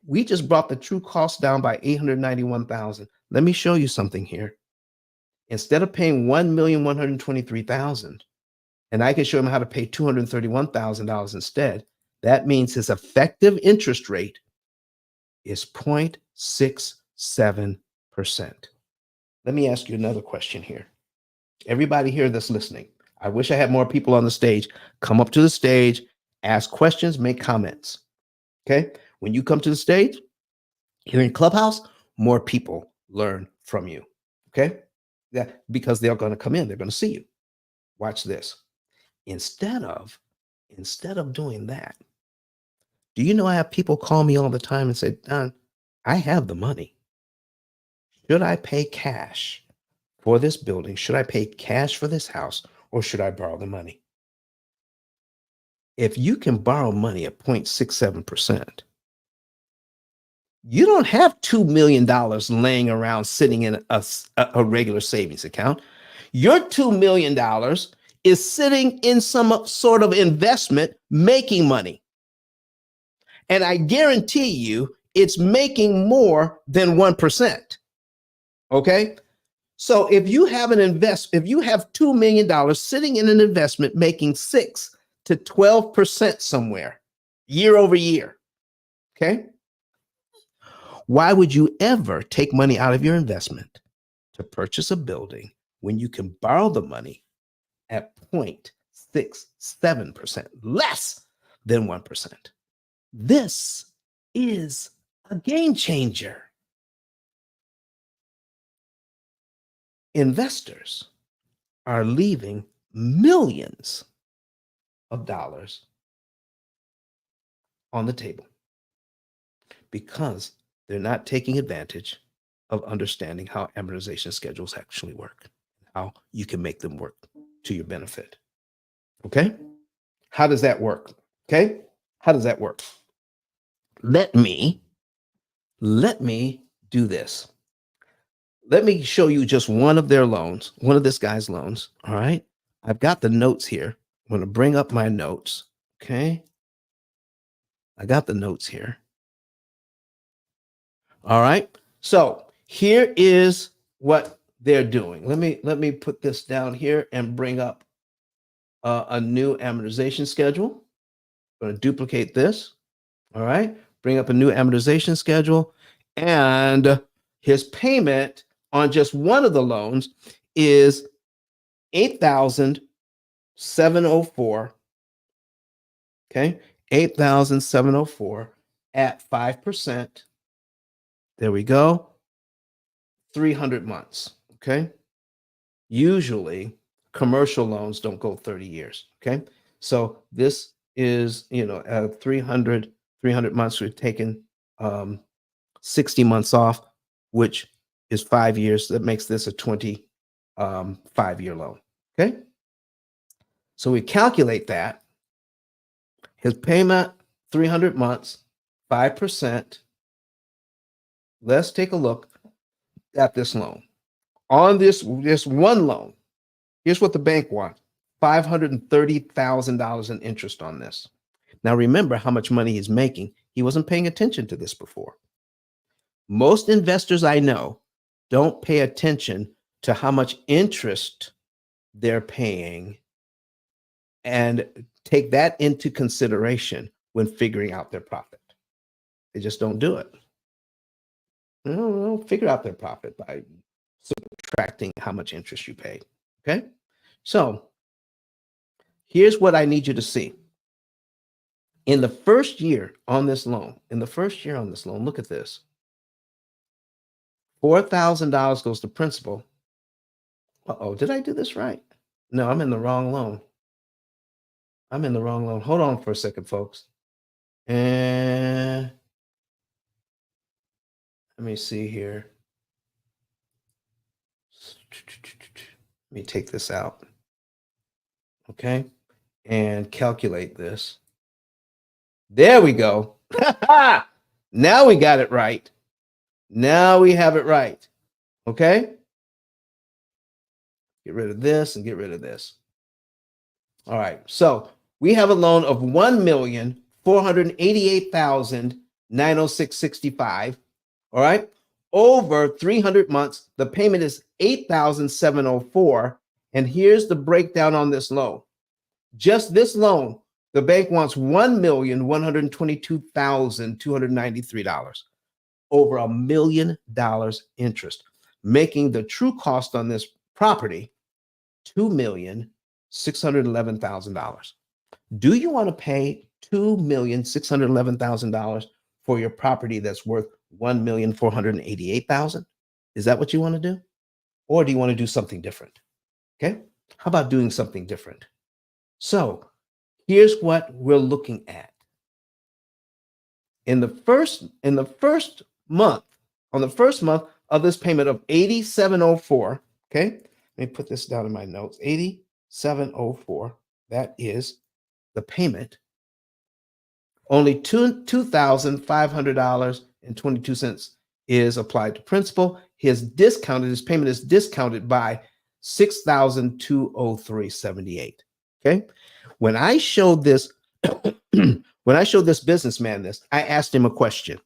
We just brought the true cost down by $891,000. Let me show you something here. Instead of paying $1,123,000, and I can show him how to pay $231,000 instead, that means his effective interest rate is 0.67%. Let me ask you another question here. Everybody here that's listening, I wish I had more people on the stage. Come up to the stage, ask questions, make comments. Okay? When you come to the stage, here in Clubhouse, more people learn from you. Okay? That because they're going to come in, they're going to see you. Watch this. Instead of doing that, do you know I have people call me all the time and say, Don, I have the money. Should I pay cash for this building? Should I pay cash for this house? Or should I borrow the money? If you can borrow money at 0.67%, you don't have $2 million laying around sitting in a regular savings account. Your $2 million is sitting in some sort of investment making money. And I guarantee you it's making more than 1%. Okay? So if you have if you have $2 million sitting in an investment making 6 to 12% somewhere year over year, okay? Why would you ever take money out of your investment to purchase a building when you can borrow the money at 0.67%, less than 1%? This is a game changer. Investors are leaving millions of dollars on the table because they're not taking advantage of understanding how amortization schedules actually work, how you can make them work to your benefit. Okay? How does that work? Okay? How does that work? Let me do this. Let me show you just one of their loans, one of this guy's loans. All right. I've got the notes here. I'm going to bring up my notes. Okay. I got the notes here. All right. So here is what they're doing. Let me put this down here and bring up a new amortization schedule. I'm going to duplicate this. All right. Bring up a new amortization schedule. And his payment on just one of the loans is $8,704. Okay. $8,704 at 5%. There we go. 300 months. Okay. Usually commercial loans don't go 30 years. Okay. So this is, 300 months. We've taken 60 months off, which is 5 years. That makes this a 25-year loan. Okay. So we calculate that. His payment, 300 months, 5%. Let's take a look at this loan. On this one loan, here's what the bank wants: $530,000 in interest on this. Now remember how much money he's making. He wasn't paying attention to this before. Most investors I know don't pay attention to how much interest they're paying and take that into consideration when figuring out their profit. They just don't do it. They don't figure out their profit by subtracting how much interest you pay. Okay. So here's what I need you to see. In the first year on this loan, look at this. $4,000 goes to principal. Uh-oh, did I do this right? No, I'm in the wrong loan. Hold on for a second, folks. And let me see here. Let me take this out. Okay. And calculate this. There we go. Now we got it right. Now we have it right. Okay. Get rid of this and get rid of this. All right. So we have a loan of $1,488,906.65. All right. Over 300 months, the payment is $8,704. And here's the breakdown on this loan. Just this loan, the bank wants $1,122,293. Over $1 million interest, making the true cost on this property $2,611,000. Do you want to pay $2,611,000 for your property that's worth $1,488,000? Is that what you want to do? Or do you want to do something different? Okay. How about doing something different? So here's what we're looking at. On the first month of this payment of $8,704, okay, let me put this down in my notes. $8,704, that is the payment. Only $2,500.22 is applied to principal. His payment is discounted by $6,203.78. Okay. When I showed this, when I showed this businessman this, I asked him a question.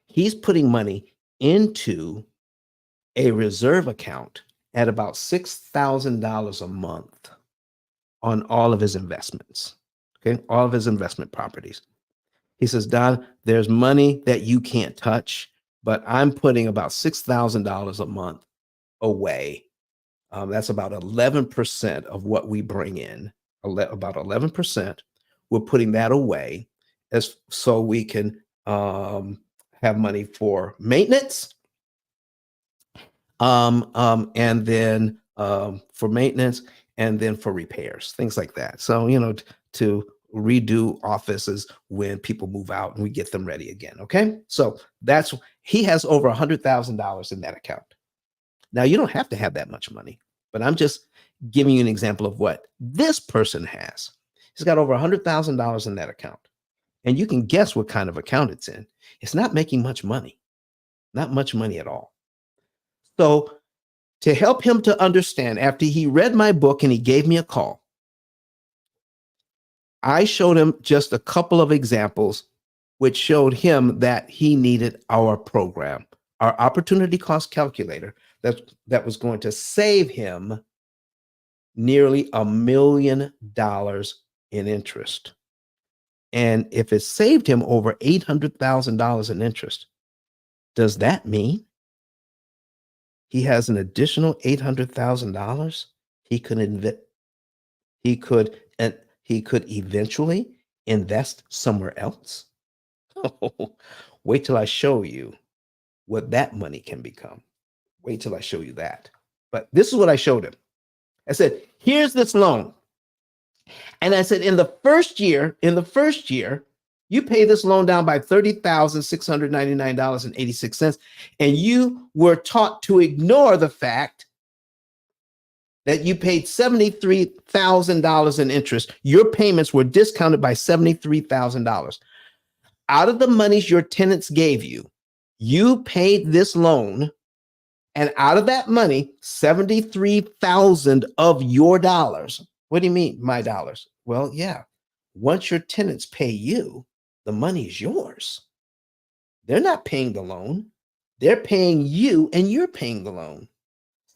He's putting money into a reserve account at about $6,000 a month on all of his investments. Okay. All of his investment properties. He says, Don, there's money that you can't touch, but I'm putting about $6,000 a month away. That's about 11% of what we bring in, about 11%. We're putting that away as so we can have money for maintenance, and then for maintenance, and then for repairs, things like that. So, to redo offices when people move out and we get them ready again. Okay. So he has over $100,000 in that account. Now, you don't have to have that much money, but I'm just giving you an example of what this person has. He's got over $100,000 in that account. And you can guess what kind of account it's in. It's not making much money, not much money at all. So to help him to understand, after he read my book and he gave me a call, I showed him just a couple of examples which showed him that he needed our program, our opportunity cost calculator that was going to save him nearly $1 million in interest. And if it saved him over $800,000 in interest, does that mean he has an additional $800,000 he could eventually invest somewhere else? Wait till I show you what that money can become. Wait till I show you that. But this is what I showed him. I said, here's this loan. And I said, in the first year, you pay this loan down by $30,699.86. And you were taught to ignore the fact that you paid $73,000 in interest. Your payments were discounted by $73,000. Out of the monies your tenants gave you, you paid this loan. And out of that money, 73,000 of your dollars. What do you mean, my dollars? Well, yeah. Once your tenants pay you, the money is yours. They're not paying the loan. They're paying you, and you're paying the loan.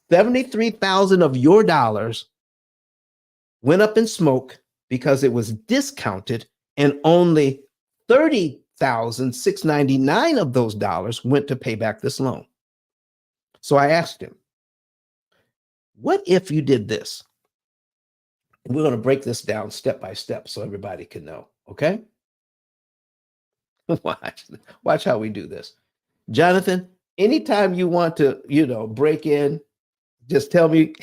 73,000 of your dollars went up in smoke because it was discounted, and only 30,699 of those dollars went to pay back this loan. So I asked him, what if you did this? And we're going to break this down step by step so everybody can know. Okay. Watch how we do this. Jonathan, anytime you want to, break in, just tell me,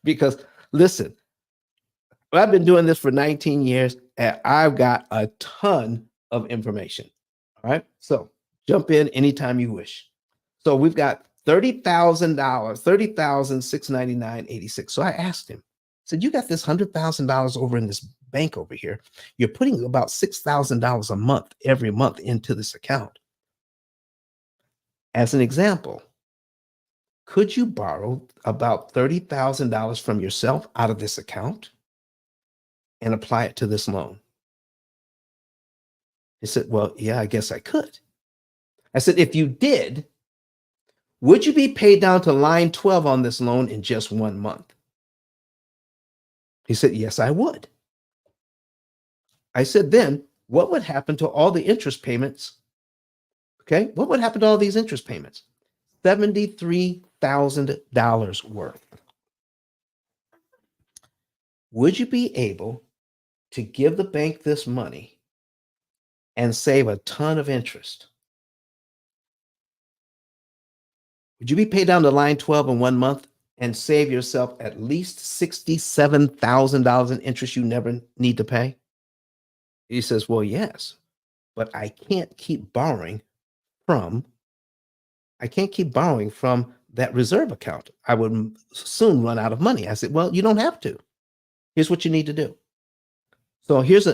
because listen, I've been doing this for 19 years and I've got a ton of information. All right. So jump in anytime you wish. So we've got $30,000, $30,699.86. So I asked him, I said, you got this $100,000 over in this bank over here. You're putting about $6,000 a month, every month into this account. As an example, could you borrow about $30,000 from yourself out of this account and apply it to this loan? He said, well, yeah, I guess I could. I said, if you did, would you be paid down to line 12 on this loan in just 1 month? He said, yes, I would. I said, then what would happen to all the interest payments? Okay, what would happen to all these interest payments? $73,000 worth. Would you be able to give the bank this money and save a ton of interest? Would you be paid down to line 12 in 1 month and save yourself at least $67,000 in interest you never need to pay? He says, well, yes, but I can't keep borrowing from that reserve account. I would soon run out of money. I said, well, you don't have to. Here's what you need to do. So here's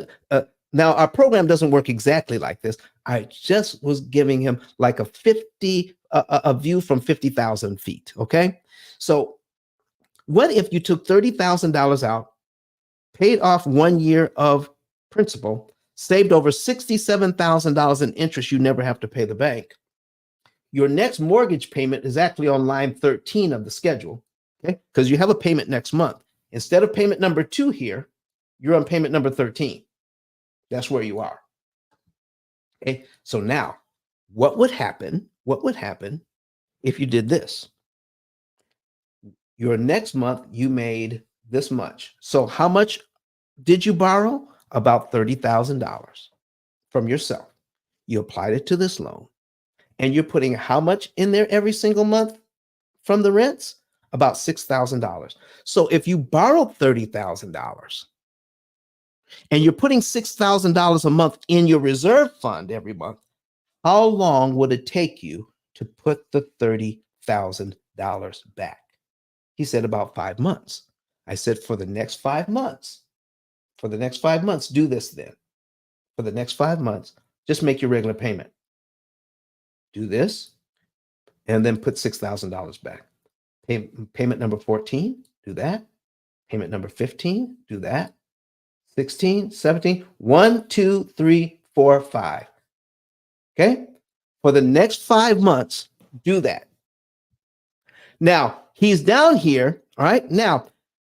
now our program doesn't work exactly like this. I just was giving him like a 50 a view from 50,000 feet. Okay. So what if you took $30,000 out, paid off 1 year of principal, saved over $67,000 in interest you never have to pay the bank? Your next mortgage payment is actually on line 13 of the schedule, okay? Because you have a payment next month. Instead of payment number 2 here, you're on payment number 13. That's where you are. Okay. So now, what would happen? What would happen if you did this? Your next month, you made this much. So how much did you borrow? About $30,000 from yourself. You applied it to this loan, and you're putting how much in there every single month from the rents? About $6,000. So if you borrowed $30,000 and you're putting $6,000 a month in your reserve fund every month, how long would it take you to put the $30,000 back? He said about 5 months. I said, for the next 5 months, do this then. For the next 5 months, just make your regular payment. Do this, and then put $6,000 back. Payment number 14, do that. Payment number 15, do that. 16, 17, 1, 2, 3, 4, 5. Okay? For the next 5 months, do that. Now, he's down here, all right? Now,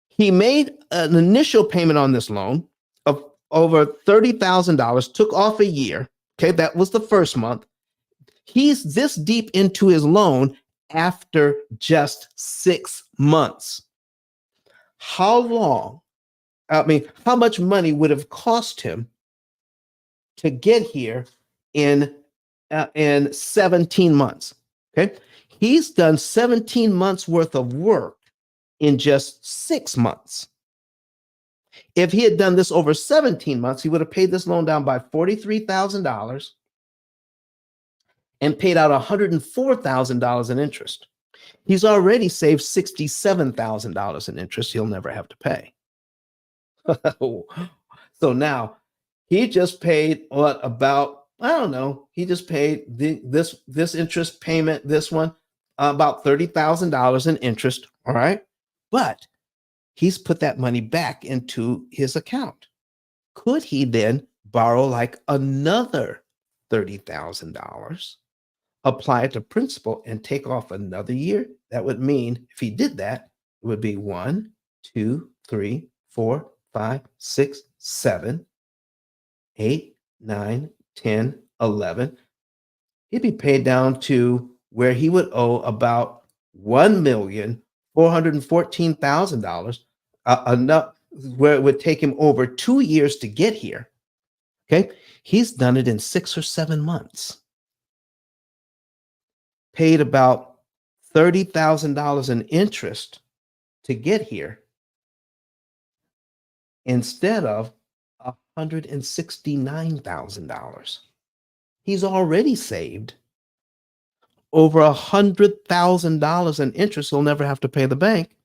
he made an initial payment on this loan of over $30,000, took off a year. Okay, that was the first month. He's this deep into his loan after just 6 months. How long? How much money would have cost him to get here in 17 months? Okay, he's done 17 months worth of work in just 6 months. If he had done this over 17 months, he would have paid this loan down by $43,000 and paid out $104,000 in interest. He's already saved $67,000 in interest he'll never have to pay. So now he just paid he just paid this interest payment, this one, about $30,000 in interest, all right? But he's put that money back into his account. Could he then borrow like another $30,000, apply it to principal, and take off another year? That would mean, if he did that, it would be 1, 2, 3, 4, 5, 6, 7, 8, 9, 10, 11. He'd be paid down to where he would owe about $1,414,000, enough where it would take him over 2 years to get here. Okay, he's done it in 6 or 7 months. Paid about $30,000 in interest to get here instead of $169,000. He's already saved over $100,000 in interest he'll never have to pay the bank.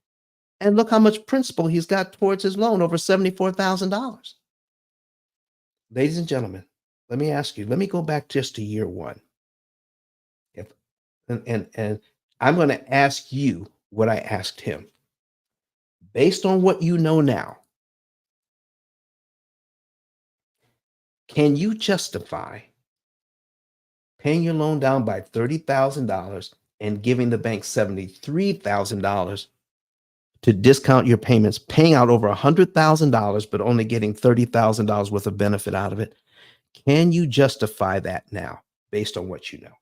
And look how much principal he's got towards his loan, over $74,000. Ladies and gentlemen, let me ask you, let me go back just to year one. And I'm going to ask you what I asked him. Based on what you know now, can you justify paying your loan down by $30,000 and giving the bank $73,000 to discount your payments, paying out over $100,000, but only getting $30,000 worth of benefit out of it? Can you justify that now based on what you know?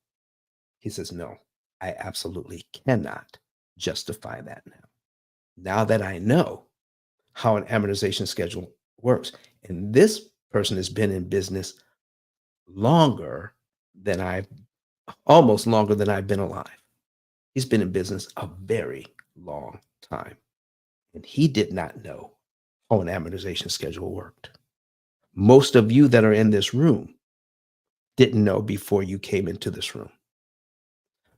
He says, no, I absolutely cannot justify that now. Now that I know how an amortization schedule works, and this person has been in business almost longer than I've been alive. He's been in business a very long time, and he did not know how an amortization schedule worked. Most of you that are in this room didn't know before you came into this room.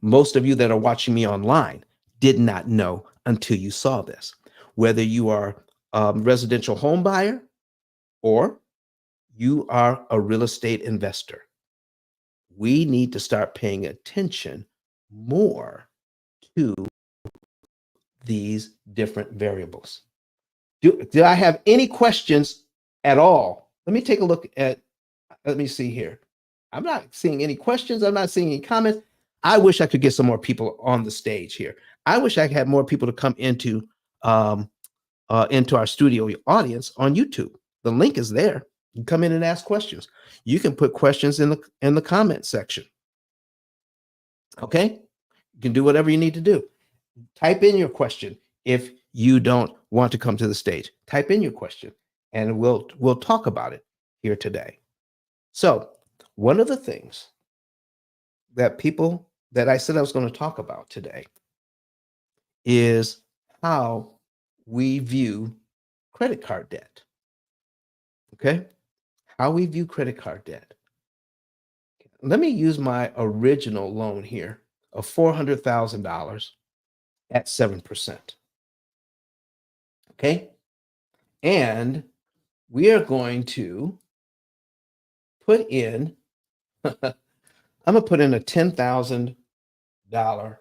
Most of you that are watching me online did not know until you saw this. Whether you are a residential home buyer or you are a real estate investor, we need to start paying attention more to these different variables. Do I have any questions at all? Let me take a look at, let me see here. I'm not seeing any questions. I'm not seeing any comments. I wish I could get some more people on the stage here. I wish I had more people to come into our studio audience on YouTube. The link is there. You can come in and ask questions. You can put questions in the comment section. Okay? You can do whatever you need to do. Type in your question if you don't want to come to the stage. Type in your question and we'll talk about it here today. So, one of the things that I said I was going to talk about today is how we view credit card debt. Okay? How we view credit card debt. Let me use my original loan here of $400,000 at 7%. Okay? And we are going to put in, I'm going to put in a $10,000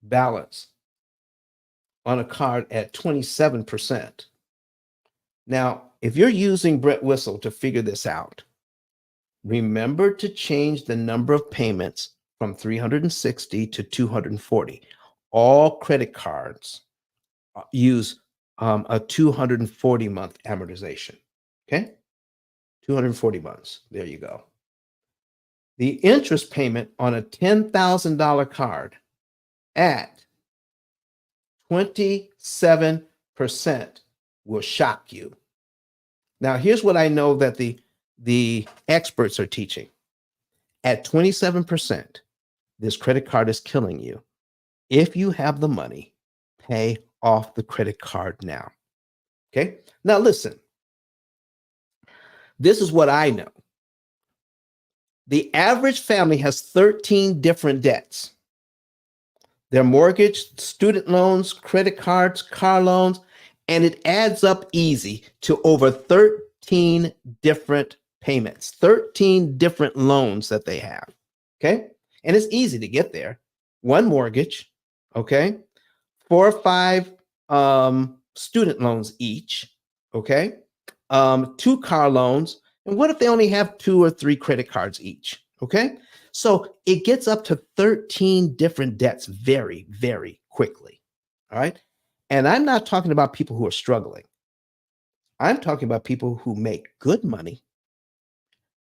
balance on a card at 27%. Now, if you're using Brett Whistle to figure this out, remember to change the number of payments from 360 to 240. All credit cards use a 240-month amortization. Okay? 240 months. There you go. The interest payment on a $10,000 card at 27% will shock you. Now, here's what I know that the experts are teaching. At 27%, this credit card is killing you. If you have the money, pay off the credit card now. Okay? Now, listen. This is what I know. The average family has 13 different debts. Their mortgage, student loans, credit cards, car loans, and it adds up easy to over 13 different payments, 13 different loans that they have. Okay? And it's easy to get there. One mortgage, okay? 4 or 5 student loans each, okay? 2 car loans. And what if they only have 2 or 3 credit cards each? Okay. So it gets up to 13 different debts very, very quickly. All right. And I'm not talking about people who are struggling. I'm talking about people who make good money.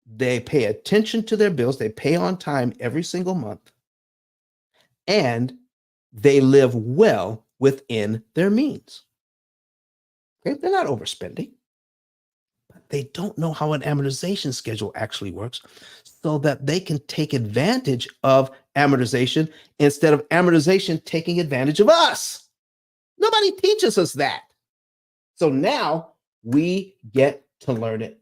They pay attention to their bills. They pay on time every single month. And they live well within their means. Okay. They're not overspending. They don't know how an amortization schedule actually works so that they can take advantage of amortization instead of amortization taking advantage of us. Nobody teaches us that. So now we get to learn it,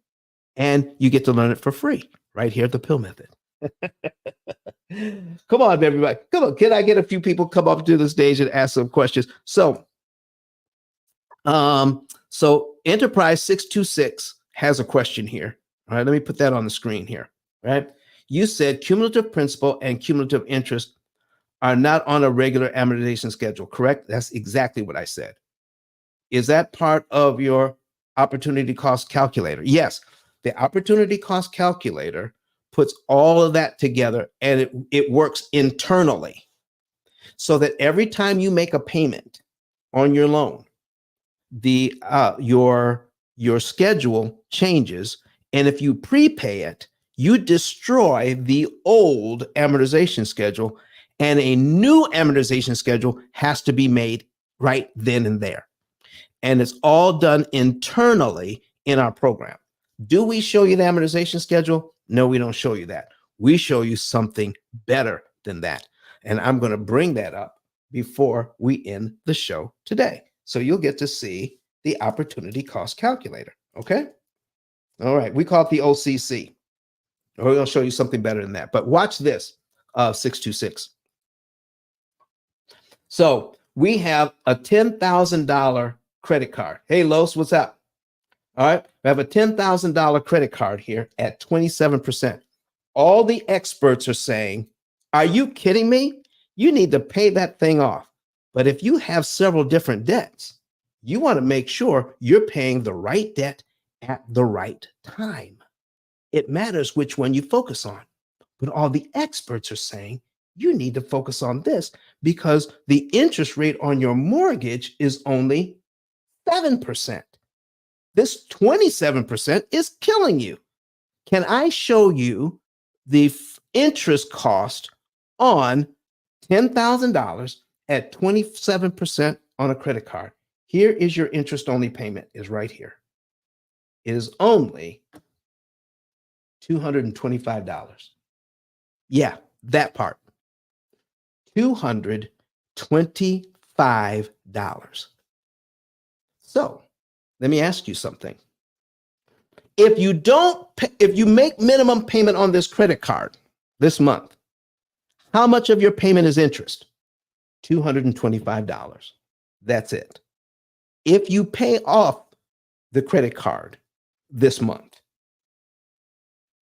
and you get to learn it for free right here at the P.I.L.L. Method. Come on, everybody. Come on. Can I get a few people come up to the stage and ask some questions? So Enterprise 626 has a question here. All right, let me put that on the screen here. Right? You said cumulative principal and cumulative interest are not on a regular amortization schedule, correct? That's exactly what I said. Is that part of your opportunity cost calculator? Yes, the opportunity cost calculator puts all of that together, and it works internally so that every time you make a payment on your loan, your schedule changes, and if you prepay it, you destroy the old amortization schedule, and a new amortization schedule has to be made right then and there. And it's all done internally in our program. Do we show you the amortization schedule? No, we don't show you that. We show you something better than that. And I'm going to bring that up before we end the show today. So you'll get to see the opportunity cost calculator. Okay. All right. We call it the OCC. Or we'll show you something better than that. But watch this, 626. So we have a $10,000 credit card. Hey, Los, what's up? All right. We have a $10,000 credit card here at 27%. All the experts are saying Are you kidding me? You need to pay that thing off. But if you have several different debts, you want to make sure you're paying the right debt at the right time. It matters which one you focus on. But all the experts are saying you need to focus on this because the interest rate on your mortgage is only 7%. This 27% is killing you. Can I show you the interest cost on $10,000 at 27% on a credit card? Here is your interest only payment is right here. It is only $225. Yeah, that part. $225. So let me ask you something. If you make minimum payment on this credit card this month, how much of your payment is interest? $225. That's it. If you pay off the credit card this month,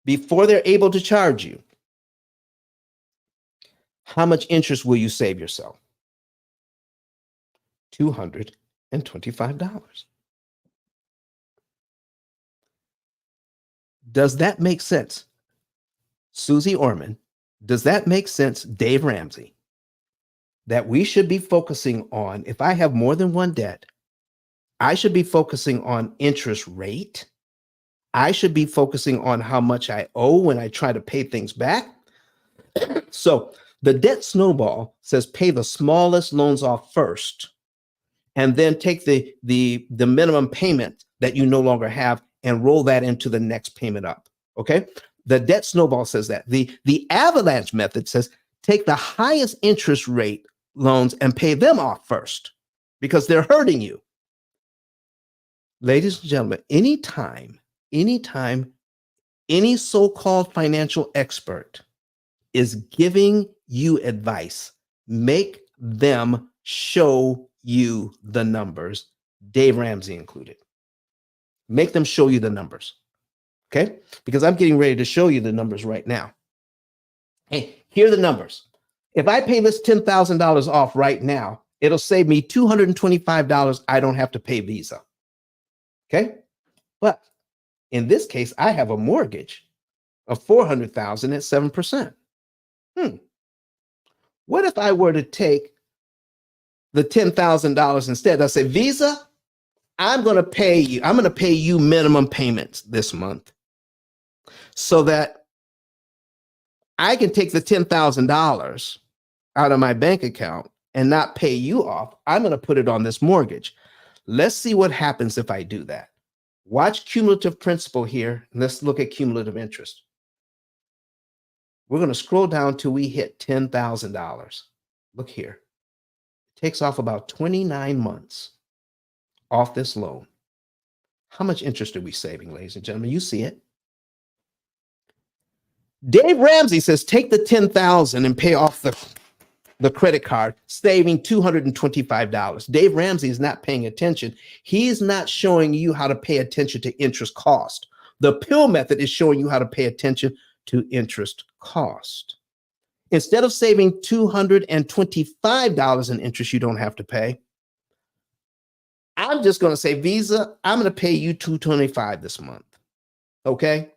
before they're able to charge you, how much interest will you save yourself? $225. Does that make sense? Susie Orman, does that make sense, Dave Ramsey, that we should be focusing on, if I have more than one debt, I should be focusing on interest rate. I should be focusing on how much I owe when I try to pay things back. So the debt snowball says pay the smallest loans off first, and then take the minimum payment that you no longer have and roll that into the next payment up. Okay. The debt snowball says that. The avalanche method says take the highest interest rate loans and pay them off first because they're hurting you. Ladies and gentlemen, anytime any so-called financial expert is giving you advice, make them show you the numbers, Dave Ramsey included. Make them show you the numbers, okay? Because I'm getting ready to show you the numbers right now. Hey, here are the numbers. If I pay this $10,000 off right now, it'll save me $225. I don't have to pay Visa, okay? But in this case, I have a mortgage of $400,000 at 7%. What if I were to take the $10,000 instead? I say, Visa, I'm going to pay you minimum payments this month so that I can take the $10,000 out of my bank account and not pay you off. I'm going to put it on this mortgage. Let's see what happens if I do that. Watch cumulative principal here. Let's look at cumulative interest. We're going to scroll down till we hit $10,000. Look here. It takes off about 29 months off this loan. How much interest are we saving, ladies and gentlemen? You see it. Dave Ramsey says take the $10,000 and pay off the credit card, saving $225. Dave Ramsey is not paying attention. He's not showing you how to pay attention to interest cost. The P.I.L.L. method is showing you how to pay attention to interest cost. Instead of saving $225 in interest you don't have to pay, I'm just going to say, Visa, I'm going to pay you $225 this month. Okay?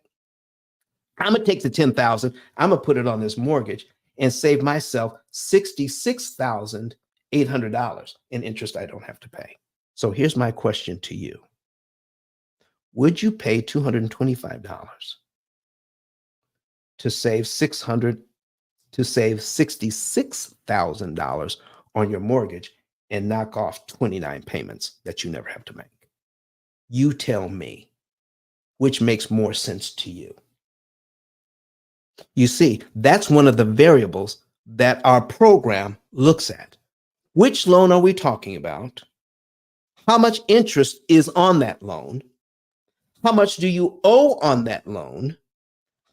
I'm going to take the $10,000, I'm going to put it on this mortgage and save myself $66,800 in interest I don't have to pay. So here's my question to you. Would you pay $225 to save $66,000 on your mortgage and knock off 29 payments that you never have to make? You tell me which makes more sense to you. You see, that's one of the variables that our program looks at. Which loan are we talking about? How much interest is on that loan? How much do you owe on that loan?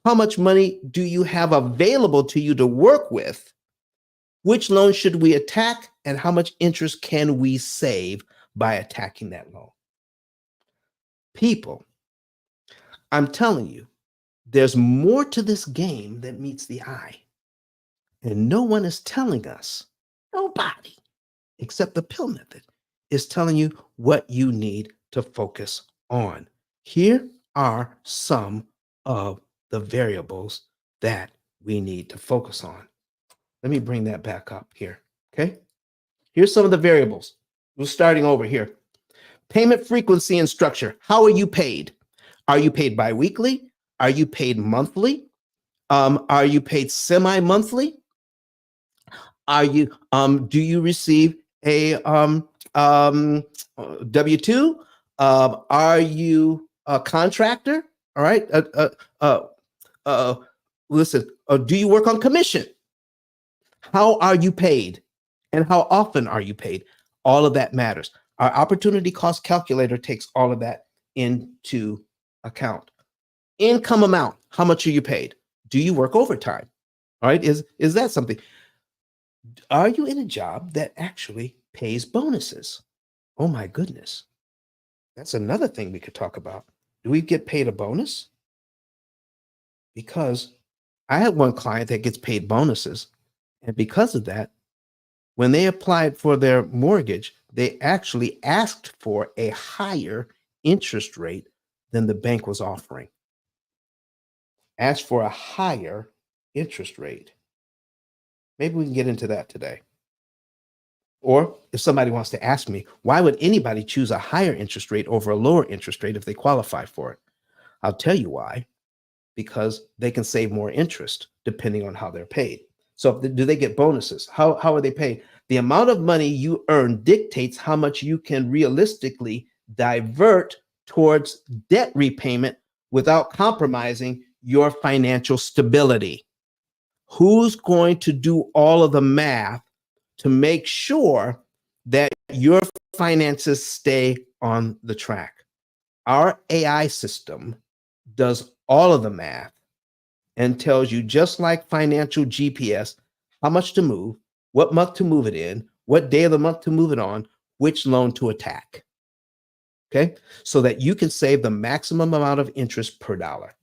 How much money do you have available to you to work with? Which loan should we attack? And how much interest can we save by attacking that loan? People, I'm telling you, there's more to this game than meets the eye. And no one is telling us, nobody except the pill method is telling you what you need to focus on. Here are some of the variables that we need to focus on. Let me bring that back up here. Okay. Here's some of the variables. We're starting over here. Payment frequency and structure. How are you paid? Are you paid biweekly? Are you paid monthly? Are you paid semi-monthly? Are you do you receive a W-2? Are you a contractor? All right. Uh, Listen, do you work on commission? How are you paid? And how often are you paid? All of that matters. Our opportunity cost calculator takes all of that into account. Income amount, how much are you paid? Do you work overtime? All right, is that something? Are you in a job that actually pays bonuses? Oh my goodness. That's another thing we could talk about. Do we get paid a bonus? Because I have one client that gets paid bonuses. And because of that, when they applied for their mortgage, they actually asked for a higher interest rate than the bank was offering. Asked for a higher interest rate. Maybe we can get into that today. Or if somebody wants to ask me, why would anybody choose a higher interest rate over a lower interest rate if they qualify for it? I'll tell you why. Because they can save more interest depending on how they're paid. So do they get bonuses? How are they paid? The amount of money you earn dictates how much you can realistically divert towards debt repayment without compromising your financial stability. Who's going to do all of the math to make sure that your finances stay on the track? Our AI system does all of the math and tells you, just like financial GPS, how much to move, what month to move it in, what day of the month to move it on, which loan to attack. Okay, so that you can save the maximum amount of interest per dollar.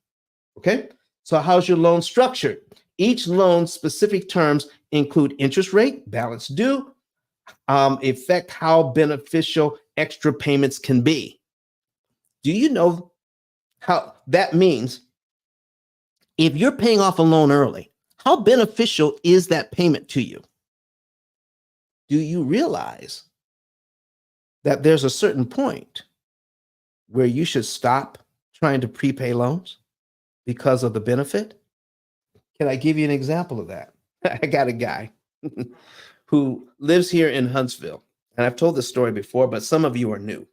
Okay, so how's your loan structured? Each loan's specific terms include interest rate, balance due, affect how beneficial extra payments can be. Do you know how that means? If you're paying off a loan early, how beneficial is that payment to you? Do you realize that there's a certain point where you should stop trying to prepay loans because of the benefit? Can I give you an example of that? I got a guy who lives here in Huntsville, and I've told this story before, but some of you are new.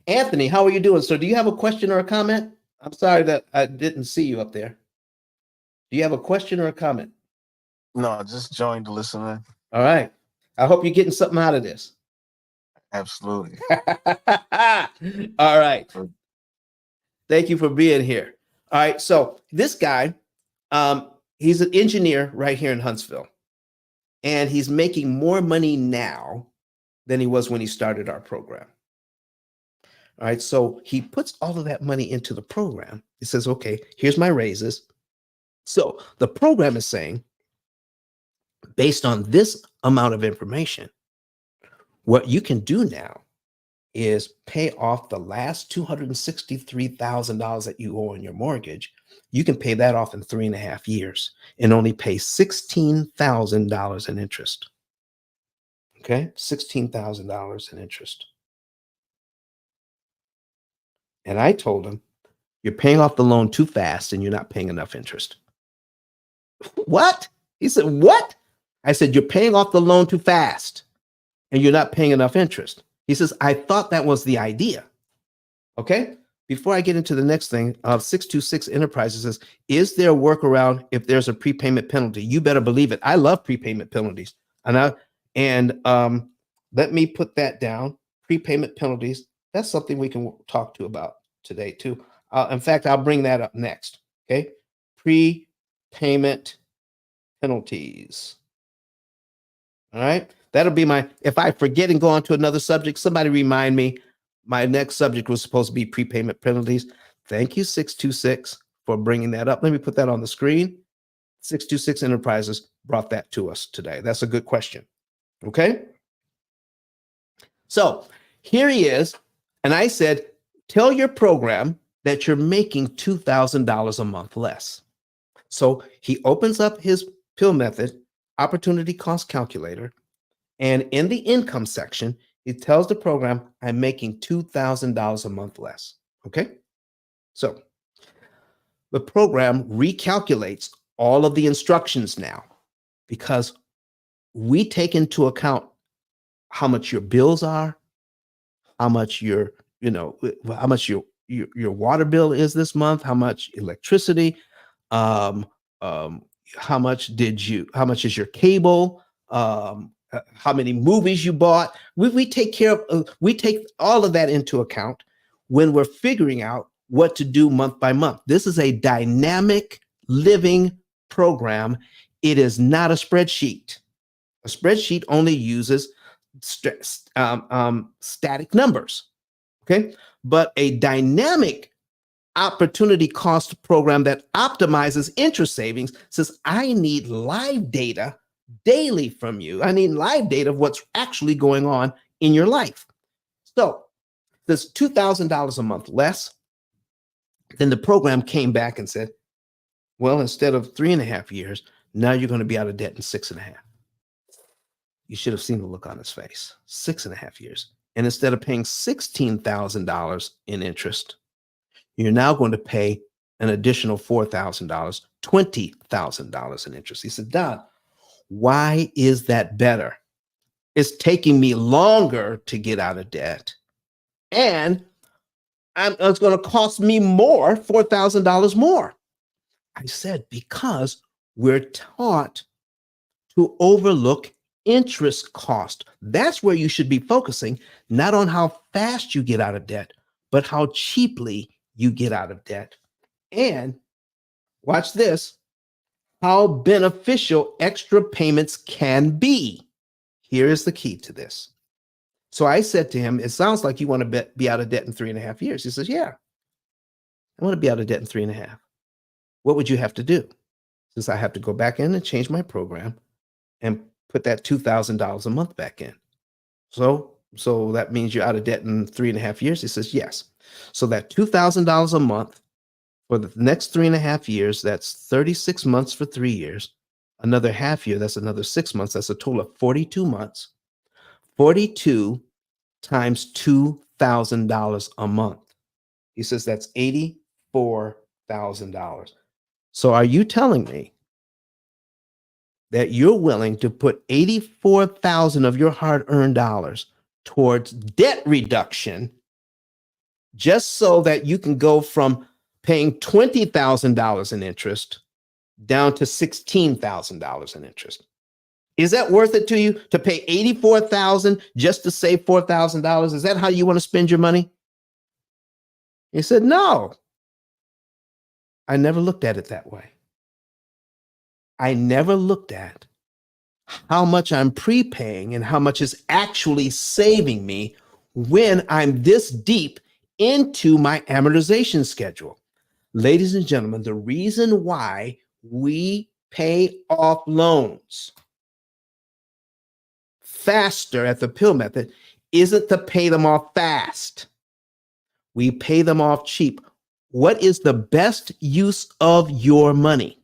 Anthony, how are you doing? So do you have a question or a comment? I'm sorry that I didn't see you up there. Do you have a question or a comment? No, just joined to listen in. All right. I hope you're getting something out of this. Absolutely. All right. Thank you for being here. All right. So this guy, he's an engineer right here in Huntsville, and he's making more money now than he was when he started our program. All right. So he puts all of that money into the program. He says, okay, here's my raises. So the program is saying, based on this amount of information, what you can do now is pay off the last $263,000 that you owe on your mortgage. You can pay that off in 3.5 years and only pay $16,000 in interest. Okay, $16,000 in interest. And I told him, you're paying off the loan too fast and you're not paying enough interest. What? He said, what? I said, you're paying off the loan too fast and you're not paying enough interest. He says, I thought that was the idea. Okay. Before I get into the next thing, 626 Enterprises says, is there a workaround if there's a prepayment penalty? You better believe it. I love prepayment penalties. And let me put that down. Prepayment penalties. That's something we can talk to about today too. In fact, I'll bring that up next. Okay. Prepayment penalties. All right. That'll be my, if I forget and go on to another subject, somebody remind me. My next subject was supposed to be prepayment penalties. Thank you, 626, for bringing that up. Let me put that on the screen. 626 Enterprises brought that to us today. That's a good question. Okay. So here he is. And I said, tell your program that you're making $2,000 a month less. So he opens up his P.I.L.L. method, opportunity cost calculator. And in the income section, he tells the program, I'm making $2,000 a month less. Okay. So the program recalculates all of the instructions now because we take into account how much your bills are, how much how much your water bill is this month, how much electricity, um, um, how much is your cable, how many movies you bought. We take care of, we take all of that into account when we're figuring out what to do month by month. This is a dynamic living program. It is not a spreadsheet. A spreadsheet only uses static numbers. Okay. But a dynamic opportunity cost program that optimizes interest savings says, I need live data daily from you. I need live data of what's actually going on in your life. So there's $2,000 a month less. Then the program came back and said, well, instead of 3.5 years, now you're going to be out of debt in 6.5. You should have seen the look on his face. 6.5 years. And instead of paying $16,000 in interest, you're now going to pay an additional $4,000, $20,000 in interest. He said, Don, why is that better? It's taking me longer to get out of debt. And it's going to cost me more, $4,000 more. I said, because we're taught to overlook interest cost. That's where you should be focusing, not on how fast you get out of debt, but how cheaply you get out of debt. And watch this, how beneficial extra payments can be. Here is the key to this. So I said to him, it sounds like you want to be out of debt in 3.5 years. He says, yeah, I want to be out of debt in 3.5. What would you have to do? Since I have to go back in and change my program and put that $2,000 a month back in. So that means you're out of debt in 3.5 years. He says, yes. So that $2,000 a month for the next 3.5 years, that's 36 months for 3 years. Another half year, that's another 6 months. That's a total of 42 months. 42 times $2,000 a month. He says that's $84,000. So are you telling me that you're willing to put 84,000 of your hard-earned dollars towards debt reduction just so that you can go from paying $20,000 in interest down to $16,000 in interest? Is that worth it to you to pay $84,000 just to save $4,000? Is that how you want to spend your money? He said, no. I never looked at it that way. I never looked at how much I'm prepaying and how much is actually saving me when I'm this deep into my amortization schedule. Ladies and gentlemen, the reason why we pay off loans faster at the P.I.L.L. method isn't to pay them off fast. We pay them off cheap. What is the best use of your money?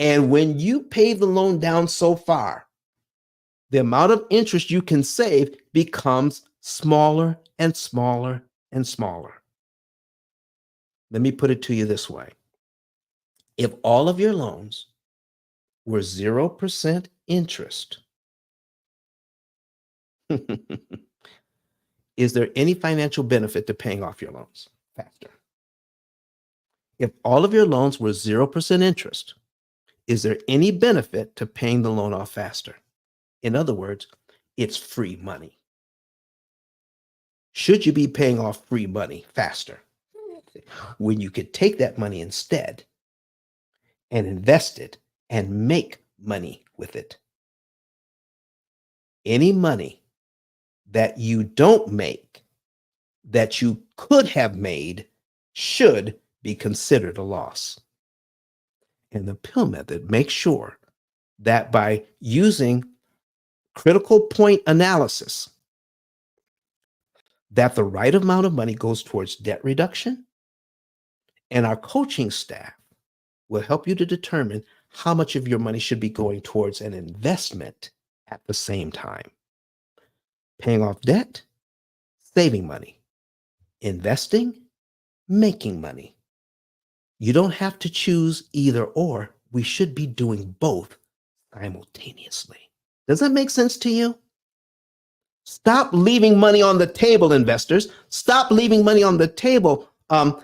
And when you pay the loan down so far, the amount of interest you can save becomes smaller and smaller and smaller. Let me put it to you this way. If all of your loans were 0% interest, is there any financial benefit to paying off your loans faster? If all of your loans were 0% interest, is there any benefit to paying the loan off faster? In other words, it's free money. Should you be paying off free money faster when you could take that money instead and invest it and make money with it? Any money that you don't make that you could have made should be considered a loss. And the P.I.L.L. method makes sure that by using critical point analysis, that the right amount of money goes towards debt reduction, and our coaching staff will help you to determine how much of your money should be going towards an investment at the same time. Paying off debt, saving money, investing, making money. You don't have to choose either or. We should be doing both simultaneously. Does that make sense to you? Stop leaving money on the table, investors. Stop leaving money on the table,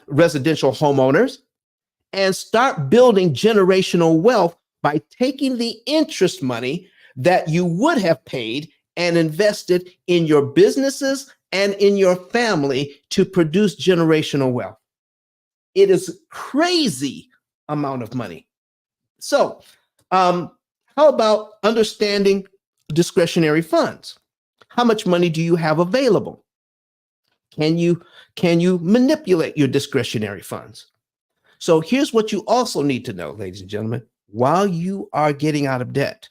residential homeowners, and start building generational wealth by taking the interest money that you would have paid and invested in your businesses and in your family to produce generational wealth. It is crazy amount of money. So, how about understanding discretionary funds? How much money do you have available? Can you manipulate your discretionary funds? So here's what you also need to know, ladies and gentlemen, while you are getting out of debt.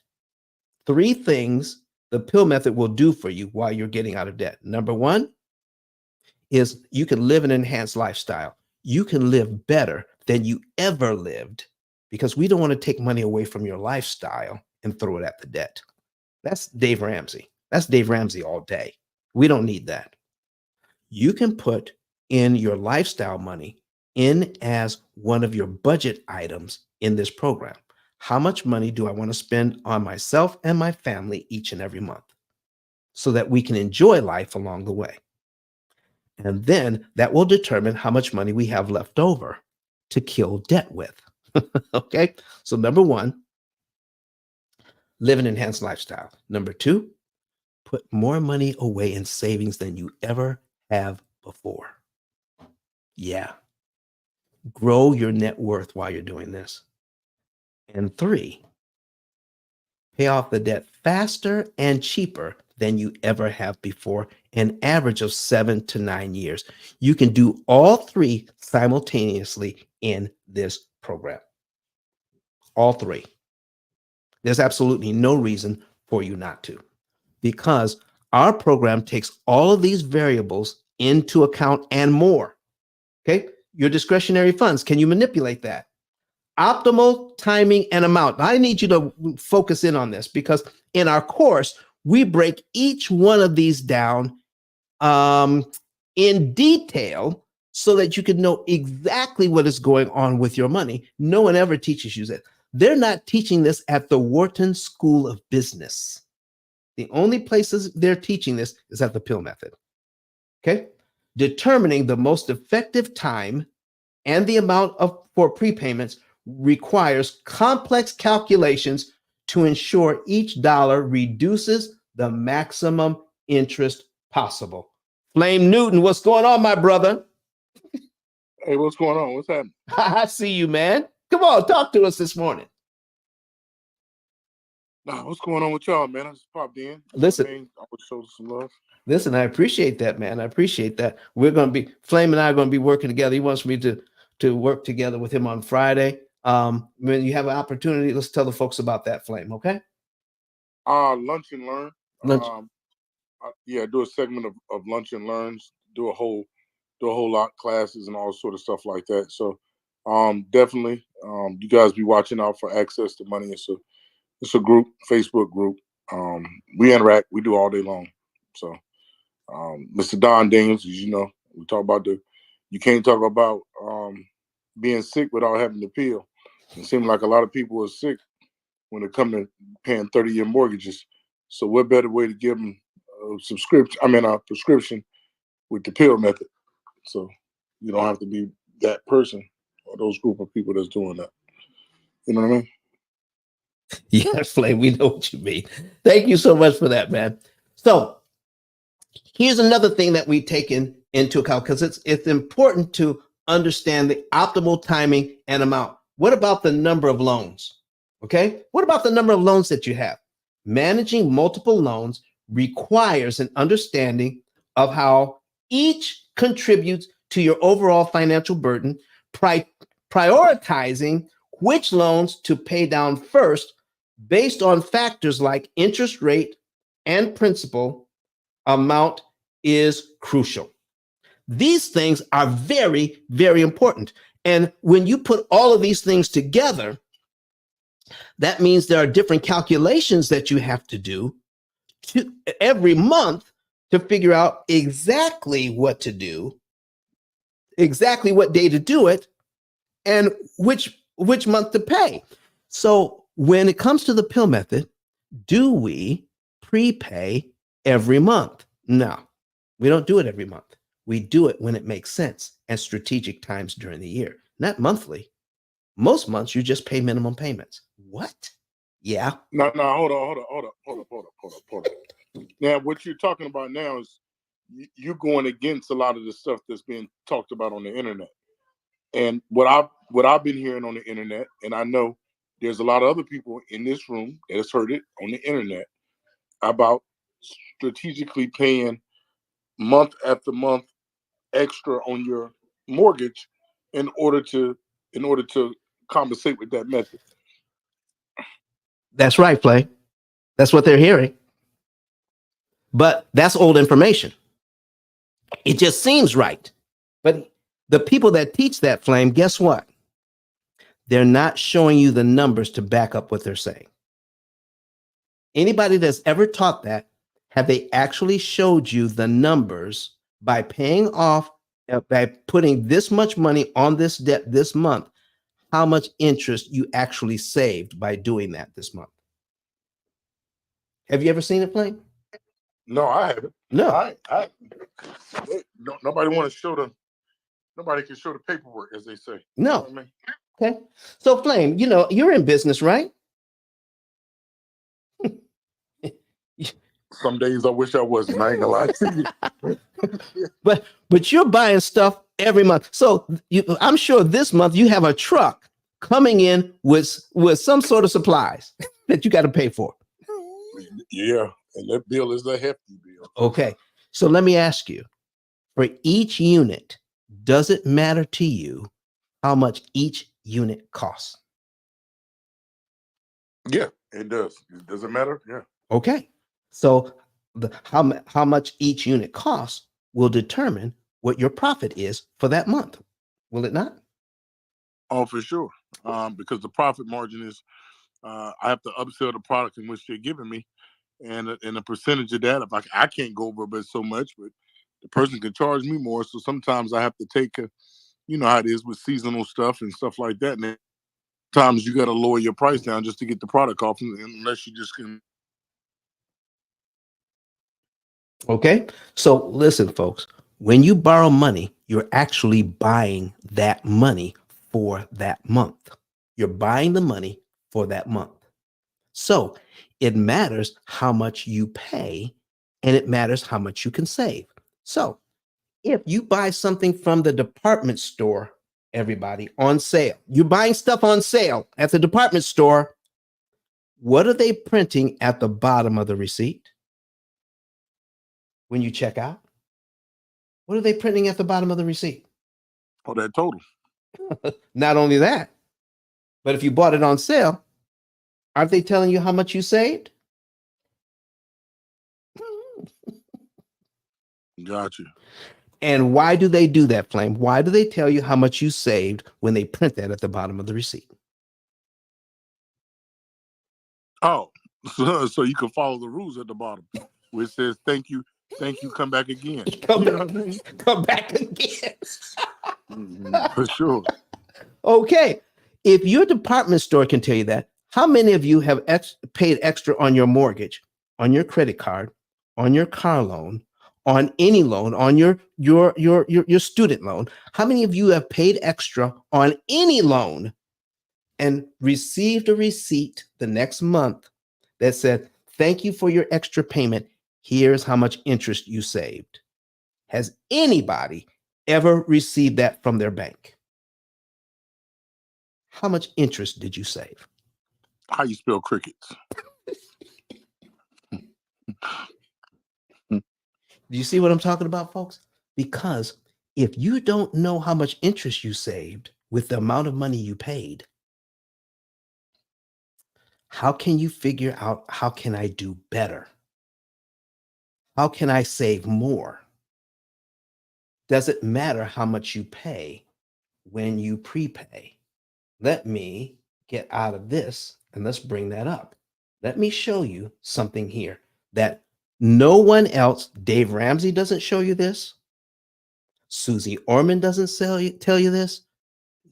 3 things the P.I.L.L. method will do for you while you're getting out of debt. Number 1 is you can live an enhanced lifestyle. You can live better than you ever lived because we don't want to take money away from your lifestyle and throw it at the debt. That's Dave Ramsey. That's Dave Ramsey all day. We don't need that. You can put in your lifestyle money in as one of your budget items in this program. How much money do I want to spend on myself and my family each and every month so that we can enjoy life along the way? And then that will determine how much money we have left over to kill debt with. Okay. So number 1, live an enhanced lifestyle. Number 2, put more money away in savings than you ever have before. Yeah. Grow your net worth while you're doing this. And 3, pay off the debt faster and cheaper than you ever have before, an average of 7 to 9 years. You can do all 3 simultaneously in this program. All 3. There's absolutely no reason for you not to, because our program takes all of these variables into account and more. Okay. Your discretionary funds, can you manipulate that? Optimal timing and amount. I need you to focus in on this because in our course, we break each one of these down in detail so that you can know exactly what is going on with your money. No one ever teaches you that. They're not teaching this at the Wharton School of Business. The only places they're teaching this is at the P.I.L.L. method. Okay. Determining the most effective time and the amount for prepayments requires complex calculations to ensure each dollar reduces the maximum interest possible. Flame Newton, what's going on, my brother? Hey, what's going on? What's happening? I see you, man. Come on, talk to us this morning. Nah, what's going on with y'all, man? I just popped in. Listen, I would show some love. Listen, I appreciate that, man. I appreciate that. We're going to be, Flame and I are going to be working together. He wants me to work together with him on Friday. When you have an opportunity, let's tell the folks about that, Flame, okay? Lunch and learn. Lunch. Yeah, do a segment of lunch and learns. Do a whole lot of classes and all sort of stuff like that. So, definitely, you guys be watching out for Access to Money. It's a group, Facebook group. We interact. We do all day long. So, Mr. Don Daniels, as you know, we talk about you can't talk about being sick without having the pill. It seems like a lot of people are sick when it comes to paying 30-year mortgages. So what better way to give them a prescription with the P.I.L.L. method? So you don't have to be that person or those group of people that's doing that. You know what I mean? Yes, Flame, we know what you mean. Thank you so much for that, man. So here's another thing that we take into account because it's important to understand the optimal timing and amount. What about the number of loans? Okay. What about the number of loans that you have? Managing multiple loans requires an understanding of how each contributes to your overall financial burden, prioritizing which loans to pay down first based on factors like interest rate and principal amount is crucial. These things are very, very important. And when you put all of these things together, that means there are different calculations that you have to do every month to figure out exactly what to do, exactly what day to do it, and which month to pay. So when it comes to the P.I.L.L. method, do we prepay every month? No, we don't do it every month. We do it when it makes sense and strategic times during the year, not monthly. Most months you just pay minimum payments. What? Yeah. No, hold on. Now, what you're talking about now is you're going against a lot of the stuff that's being talked about on the internet. And what I've been hearing on the internet, and I know there's a lot of other people in this room that has heard it on the internet about strategically paying month after month extra on your mortgage in order to compensate with that method. That's right, Play. That's what they're hearing. But that's old information. It just seems right. But the people that teach that, Flame, guess what? They're not showing you the numbers to back up what they're saying. Anybody that's ever taught that, have they actually showed you the numbers by paying off, by putting this much money on this debt this month, how much interest you actually saved by doing that this month? Have you ever seen it, Flame? No, I haven't. No. Nobody want to show the. Nobody can show the paperwork, as they say. No. You know what I mean? Okay. So, Flame, you know, you're in business, right? Some days I wish I wasn't. I ain't gonna lie to you. But you're buying stuff every month. So I'm sure this month you have a truck coming in with some sort of supplies that you got to pay for. Yeah, and that bill is a hefty bill. Okay. So let me ask you, for each unit, does it matter to you how much each unit costs? Yeah, it does. Does it matter? Yeah. Okay. So how much each unit costs will determine what your profit is for that month. Will it not? Oh, for sure. Because the profit margin is, I have to upsell the product in which they're giving me, and a percentage of that, if I can't go over but so much, but the person can charge me more. So sometimes I have to take you know how it is with seasonal stuff and stuff like that. And then sometimes you got to lower your price down just to get the product off, unless you just can. Okay. So listen, folks, when you borrow money, you're actually buying that money for that month. You're buying the money for that month. So it matters how much you pay and it matters how much you can save. So if you buy something from the department store, everybody, on sale, you're buying stuff on sale at the department store, what are they printing at the bottom of the receipt? When you check out, what are they printing at the bottom of the receipt? Oh, that total. Not only that, but if you bought it on sale, aren't they telling you how much you saved? Gotcha. And why do they do that, Flame? Why do they tell you how much you saved when they print that at the bottom of the receipt? Oh, so you can follow the rules at the bottom, which says thank you, come back again. Come You back, know what I mean? come back again. For sure. Okay. If your department store can tell you that, how many of you have paid extra on your mortgage, on your credit card, on your car loan, on any loan, on your student loan? How many of you have paid extra on any loan and received a receipt the next month that said, thank you for your extra payment. Here's how much interest you saved? Has anybody ever received that from their bank? How much interest did you save? How you spell crickets? Do you see what I'm talking about, folks? Because if you don't know how much interest you saved with the amount of money you paid, How can you figure out how can I do better? How can I save more? Does it matter how much you pay when you prepay? Let me get out of this and let's bring that up. Let me show you something here that no one else, Dave Ramsey doesn't show you this. Susie Orman doesn't tell you this.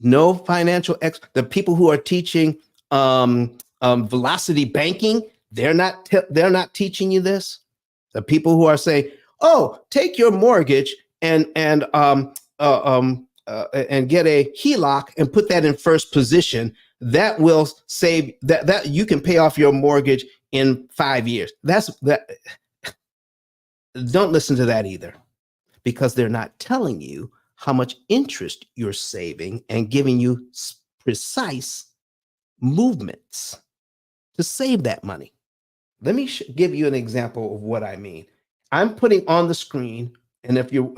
No financial the people who are teaching velocity banking, they're not teaching you this. The people who are saying, "Oh, take your mortgage and get a HELOC and put that in first position. That will save that you can pay off your mortgage in 5 years." That's that. Don't listen to that either, because they're not telling you how much interest you're saving and giving you precise movements to save that money. Let me give you an example of what I mean. I'm putting on the screen, and if you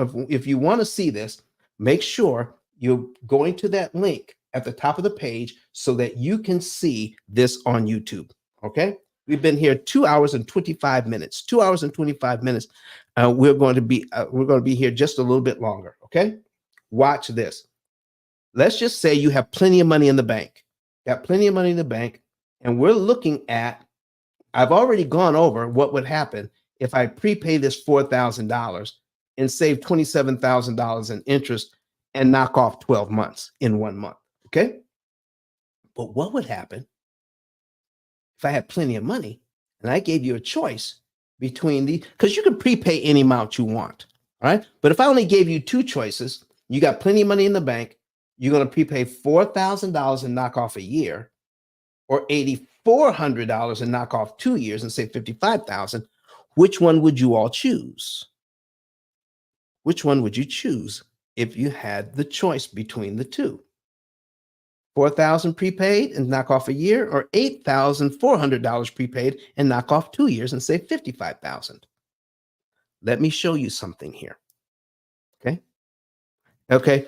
want to see this, make sure you're going to that link at the top of the page so that you can see this on YouTube. Okay? We've been here 2 hours and 25 minutes. 2 hours and 25 minutes. We're going to be here just a little bit longer. Okay? Watch this. Let's just say you have plenty of money in the bank. Got plenty of money in the bank, and we're looking at, I've already gone over what would happen if I prepay this $4,000 and save $27,000 in interest and knock off 12 months in 1 month. Okay? But what would happen if I had plenty of money and I gave you a choice between because you can prepay any amount you want. All right. But if I only gave you two choices, you got plenty of money in the bank, you're going to prepay $4,000 and knock off a year, or $8,400 and knock off 2 years and save $55,000. Which one would you all choose? Which one would you choose if you had the choice between the two? 4,000 prepaid and knock off a year, or $8,400 prepaid and knock off 2 years and save 55,000. Let me show you something here. Okay.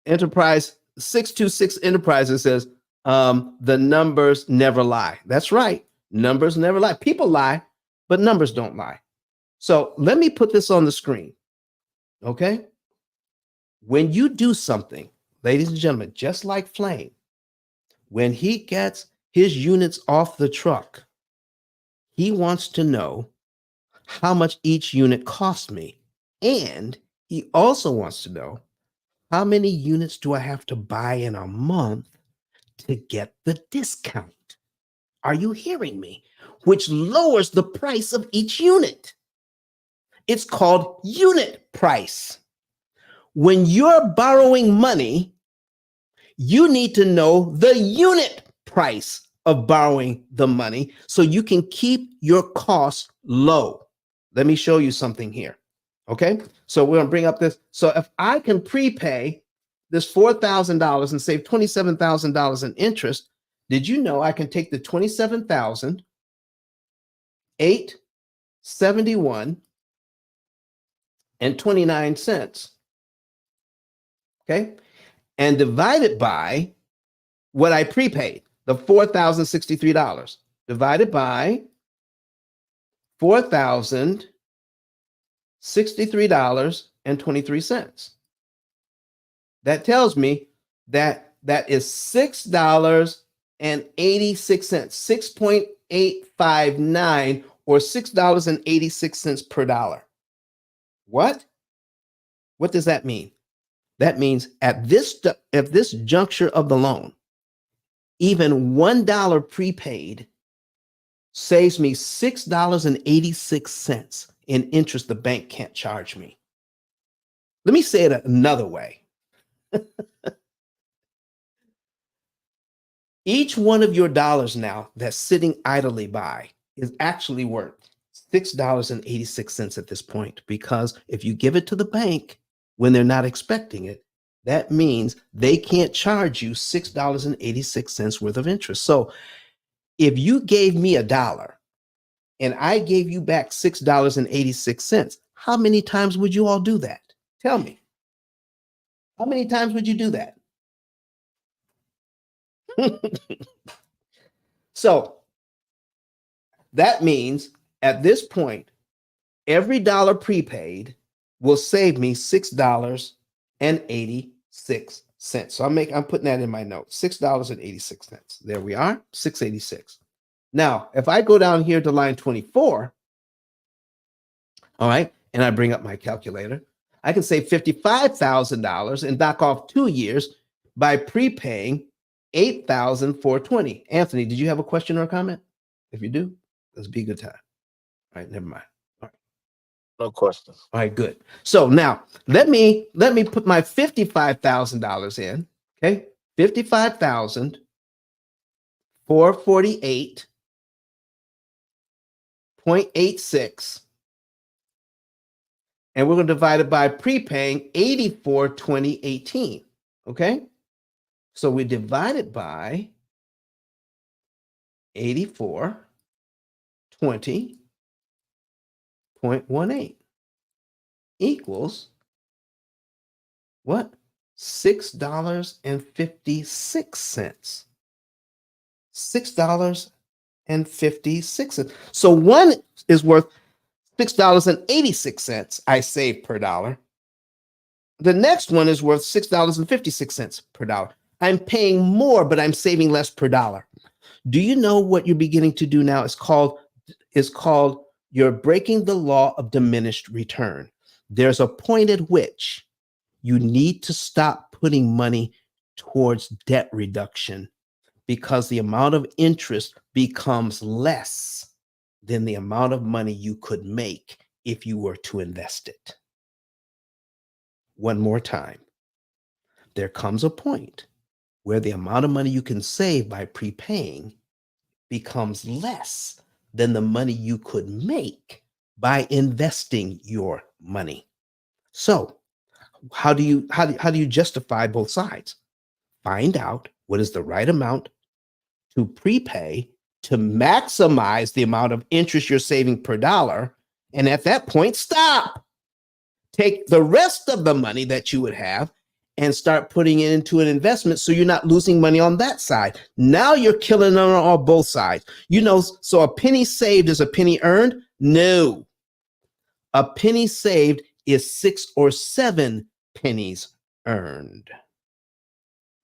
Enterprise 626 Enterprises says the numbers never lie. That's right. Numbers never lie. People lie, but numbers don't lie. So let me put this on the screen. Okay. When you do something, ladies and gentlemen, just like Flame, when he gets his units off the truck, he wants to know how much each unit cost me. And he also wants to know how many units do I have to buy in a month to get the discount. Are you hearing me? Which lowers the price of each unit. It's called unit price. When you're borrowing money, you need to know the unit price of borrowing the money so you can keep your costs low. Let me show you something here. Okay, so we're gonna bring up this. So if I can prepay this $4,000 and save $27,000 in interest, did you know I can take the $27,871 and 29 cents, okay, and divide it by what I prepaid, the $4,063, divided by $4,063.23. That tells me that is $6.86, 6.859, or $6.86 per dollar. What? What does that mean? That means at this juncture of the loan, even $1 prepaid saves me $6.86 in interest the bank can't charge me. Let me say it another way. Each one of your dollars now that's sitting idly by is actually worth $6.86 at this point, because if you give it to the bank when they're not expecting it, that means they can't charge you $6.86 worth of interest. So if you gave me $1 and I gave you back $6.86, how many times would you all do that? Tell me. How many times would you do that? So that means at this point, every dollar prepaid will save me $6.86. So I'm putting that in my notes. $6.86. There we are, 686. Now, if I go down here to line 24, all right, and I bring up my calculator, I can save $55,000 and knock off 2 years by prepaying $8,420. Anthony, did you have a question or a comment? If you do, let's be a good time. All right, never mind. All right. No questions. All right, good. So now let me put my $55,000 in. Okay, 55,448.86, and we're going to divide it by prepaying 84,2018. Okay, so we divide it by 84,20.18 equals what? $6.56. $6.56. So one is worth $6.86 I save per dollar. The next one is worth $6.56 per dollar. I'm paying more, but I'm saving less per dollar. Do you know what you're beginning to do now? It's called you're breaking the law of diminished return. There's a point at which you need to stop putting money towards debt reduction because the amount of interest becomes less than the amount of money you could make if you were to invest it. One more time. There comes a point where the amount of money you can save by prepaying becomes less than the money you could make by investing your money. So, how do you justify both sides? Find out what is the right amount to prepay to maximize the amount of interest you're saving per dollar, and at that point, stop. Take the rest of the money that you would have and start putting it into an investment so you're not losing money on that side. Now you're killing on both sides. So a penny saved is a penny earned? No. A penny saved is 6 or 7 pennies earned.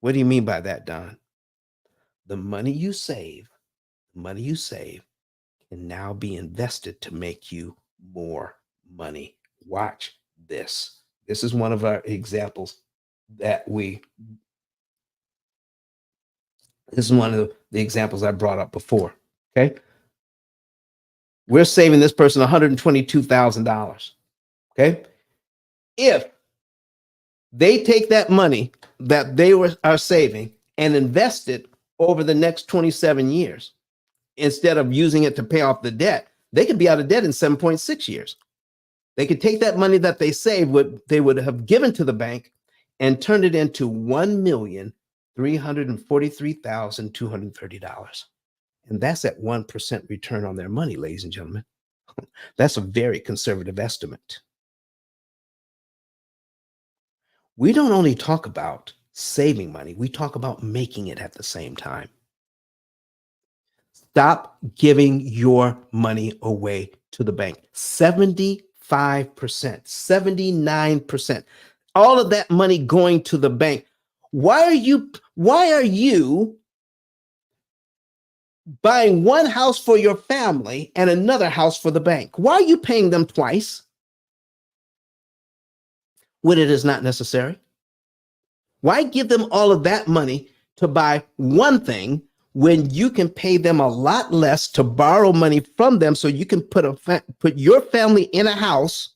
What do you mean by that, Don? The money you save can now be invested to make you more money. Watch this. This is one of our examples this is one of the examples I brought up before. Okay. We're saving this person $122,000. Okay. If they take that money that they are saving and invest it over the next 27 years, instead of using it to pay off the debt, they could be out of debt in 7.6 years. They could take that money that they saved, what they would have given to the bank, and turn it into $1,343,230. And that's at 1% return on their money, ladies and gentlemen. That's a very conservative estimate. We don't only talk about saving money, we talk about making it at the same time. Stop giving your money away to the bank. 75%, 79%. All of that money going to the bank. Why are you buying one house for your family and another house for the bank? Why are you paying them twice when it is not necessary? Why give them all of that money to buy one thing when you can pay them a lot less to borrow money from them so you can put your family in a house,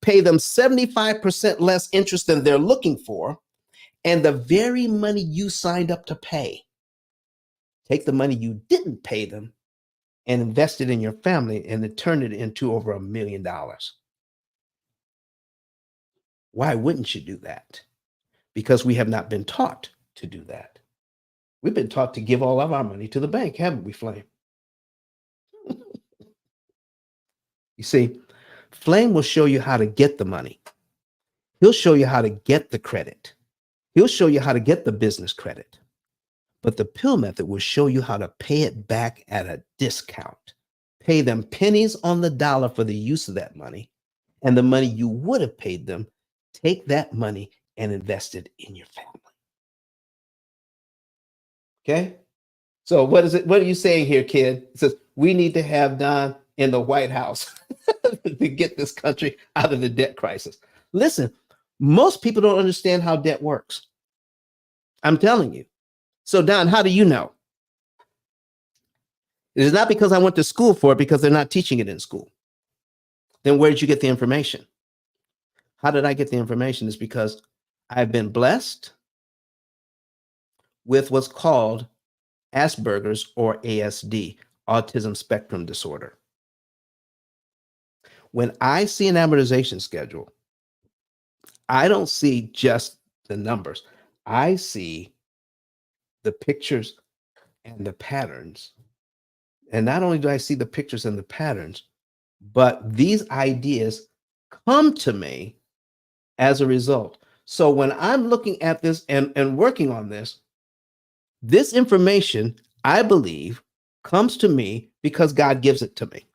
pay them 75% less interest than they're looking for, and the very money you signed up to pay, take the money you didn't pay them and invest it in your family and then turn it into over $1 million. Why wouldn't you do that? Because we have not been taught to do that. We've been taught to give all of our money to the bank, haven't we, Flame? You see, Flame will show you how to get the money. He'll show you how to get the credit. He'll show you how to get the business credit. But the P.I.L.L. method will show you how to pay it back at a discount. Pay them pennies on the dollar for the use of that money. And the money you would have paid them, take that money and invest it in your family. Okay? So what is it? What are you saying here, kid? It says we need to have Don in the White House to get this country out of the debt crisis. Listen, most people don't understand how debt works. I'm telling you. So Don, how do you know? It is not because I went to school for it, because they're not teaching it in school. Then where did you get the information? How did I get the information? Is because I've been blessed with what's called Asperger's or ASD, autism spectrum disorder. When I see an amortization schedule, I don't see just the numbers. I see the pictures and the patterns. And not only do I see the pictures and the patterns, but these ideas come to me as a result. So when I'm looking at this and working on this information, I believe, comes to me because God gives it to me.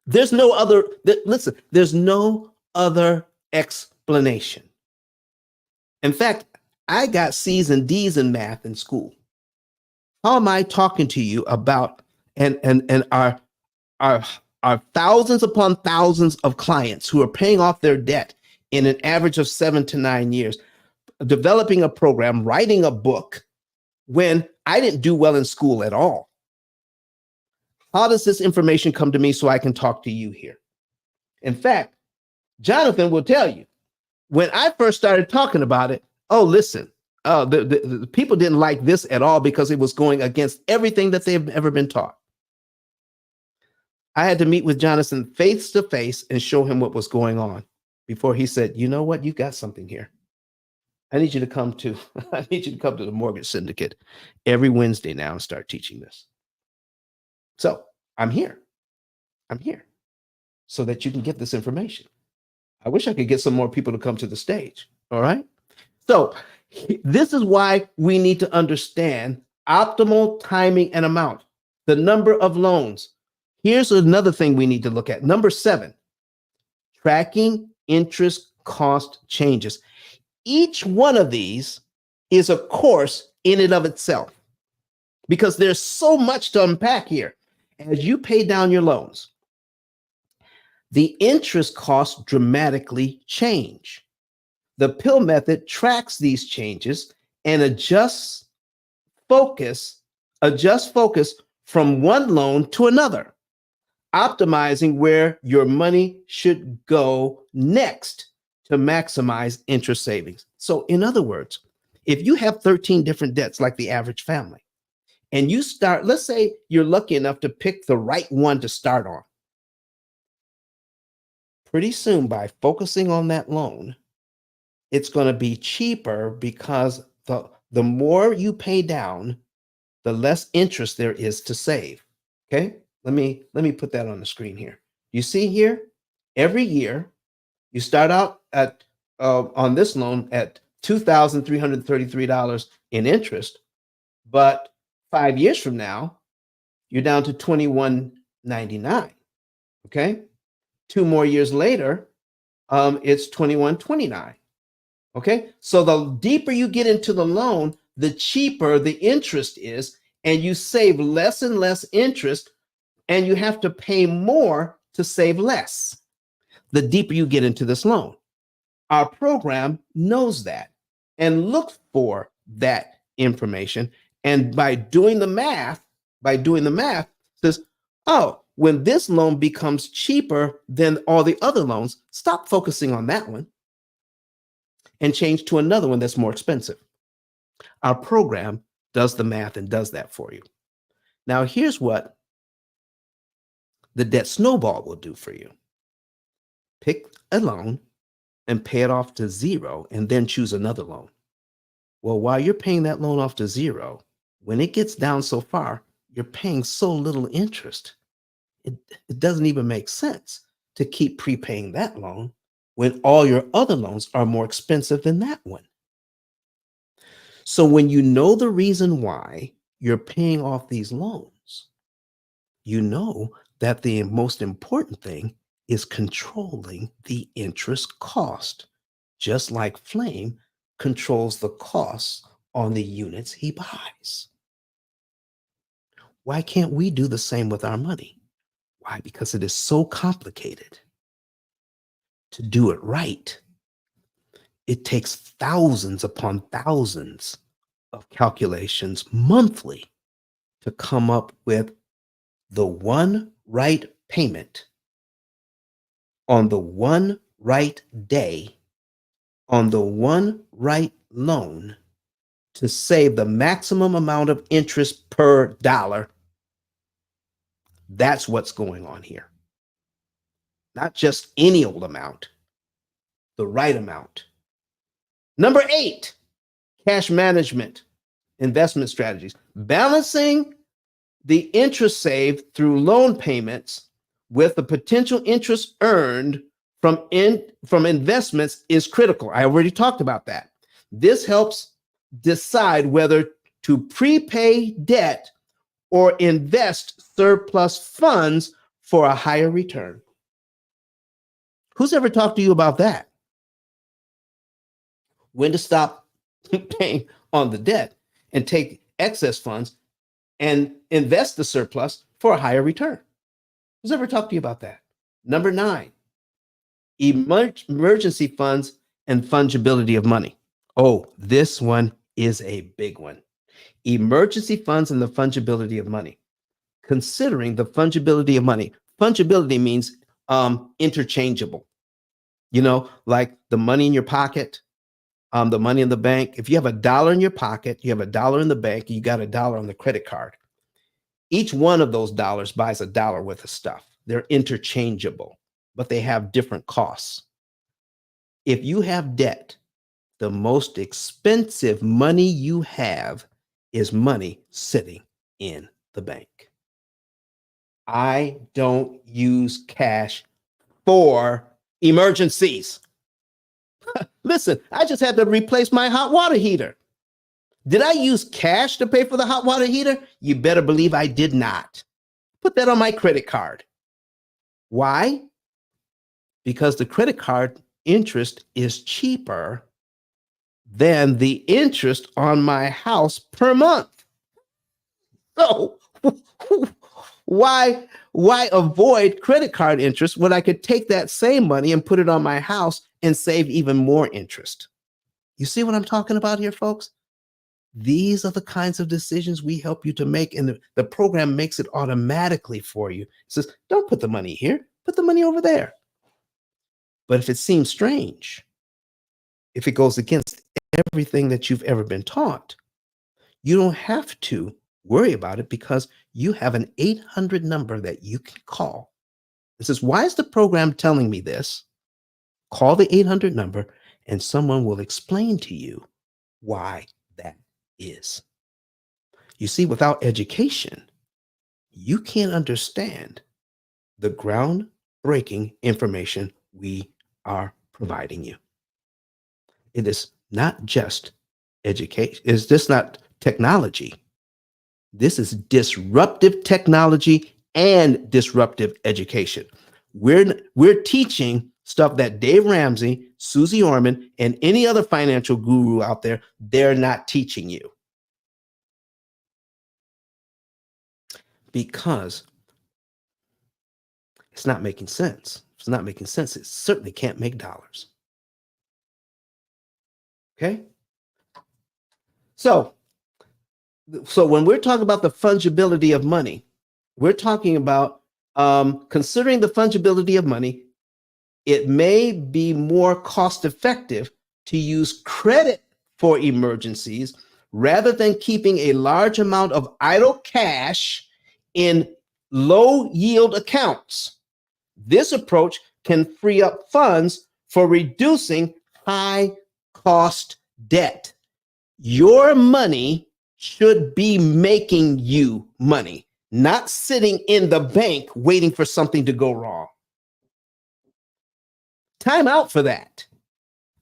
There's no other, listen, there's no other explanation. In fact, I got C's and D's in math in school. How am I talking to you about and our thousands upon thousands of clients who are paying off their debt in an average of 7 to 9 years, developing a program, writing a book, when I didn't do well in school at all? How does this information come to me so I can talk to you here? In fact, Jonathan will tell you, when I first started talking about it, oh, listen, the people didn't like this at all because it was going against everything that they've ever been taught. I had to meet with Jonathan face to face and show him what was going on before he said, you know what, you got something here. I need you to come to the mortgage syndicate every Wednesday now and start teaching this. So I'm here so that you can get this information. I wish I could get some more people to come to the stage. All right. So this is why we need to understand optimal timing and amount, the number of loans. Here's another thing we need to look at. Number 7, tracking interest cost changes. Each one of these is a course in and of itself because there's so much to unpack here. As you pay down your loans, the interest costs dramatically change. The P.I.L.L. method tracks these changes and adjusts focus from one loan to another, optimizing where your money should go next to maximize interest savings. So in other words, if you have 13 different debts like the average family, and you start, let's say you're lucky enough to pick the right one to start on, pretty soon by focusing on that loan, it's going to be cheaper because the more you pay down, the less interest there is to save. Okay, let me put that on the screen here. You see here, every year you start out at on this loan at $2,333 in interest, but 5 years from now you're down to $2,199. Okay, 2 more years later, it's $2,129. Okay, so the deeper you get into the loan, the cheaper the interest is, and you save less and less interest, and you have to pay more to save less the deeper you get into this loan. Our program knows that and looks for that information. And by doing the math, says, oh, when this loan becomes cheaper than all the other loans, stop focusing on that one and change to another one that's more expensive. Our program does the math and does that for you. Now, here's what the debt snowball will do for you. Pick a loan and pay it off to 0 and then choose another loan. Well, while you're paying that loan off to 0, when it gets down so far, you're paying so little interest. It doesn't even make sense to keep prepaying that loan when all your other loans are more expensive than that one. So when you know the reason why you're paying off these loans, you know that the most important thing is controlling the interest cost, just like Flame controls the costs on the units he buys. Why can't we do the same with our money? Why? Because it is so complicated to do it right. It takes thousands upon thousands of calculations monthly to come up with the one right payment on the one right day on the one right loan to save the maximum amount of interest per dollar. That's what's going on here. Not just any old amount, the right amount. Number 8, cash management, investment strategies. Balancing the interest saved through loan payments with the potential interest earned from investments is critical. I already talked about that. This helps decide whether to prepay debt or invest surplus funds for a higher return. Who's ever talked to you about that? When to stop paying on the debt and take excess funds and invest the surplus for a higher return. Who's ever talked to you about that? Number 9, emergency funds and fungibility of money. Oh, this one is a big one. Emergency funds and the fungibility of money. Considering the fungibility of money. Fungibility means interchangeable. You know, like the money in your pocket, the money in the bank. If you have $1 in your pocket, you have $1 in the bank, you got $1 on the credit card. Each one of those dollars buys $1 worth of stuff. They're interchangeable, but they have different costs. If you have debt, the most expensive money you have is money sitting in the bank. I don't use cash for emergencies. Listen, I just had to replace my hot water heater. Did I use cash to pay for the hot water heater? You better believe I did not. Put that on my credit card. Why? Because the credit card interest is cheaper than the interest on my house per month. So why avoid credit card interest when I could take that same money and put it on my house and save even more interest? You see what I'm talking about here, folks? These are the kinds of decisions we help you to make, and the program makes it automatically for you. It says, don't put the money here, put the money over there. But if it seems strange, if it goes against everything that you've ever been taught, you don't have to worry about it because you have an 800 number that you can call. It says, why is the program telling me this? Call the 800 number and someone will explain to you why that is. You see, without education, you can't understand the groundbreaking information we are providing you. It is not just education. It's just not technology. This is disruptive technology and disruptive education. We're teaching stuff that Dave Ramsey, Susie Orman, and any other financial guru out there, they're not teaching you. Because it's not making sense. If it's not making sense, it certainly can't make dollars. Okay? So when we're talking about the fungibility of money, we're talking about considering the fungibility of money, it may be more cost effective to use credit for emergencies rather than keeping a large amount of idle cash in low yield accounts. This approach can free up funds for reducing high cost debt. Your money should be making you money, not sitting in the bank waiting for something to go wrong. Time out for that.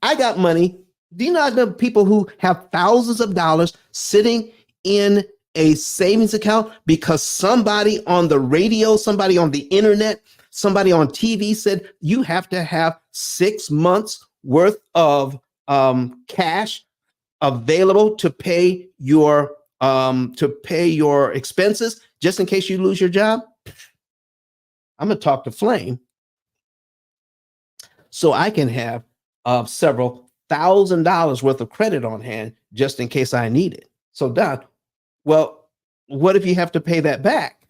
I got money Do you not know people who have thousands of dollars sitting in a savings account because somebody on the radio, somebody on the internet, somebody on TV said you have to have 6 months worth of cash available to pay your expenses just in case you lose your job? I'm gonna talk to Flame so I can have several $1,000s worth of credit on hand just in case I need it. So Don, well, what if you have to pay that back?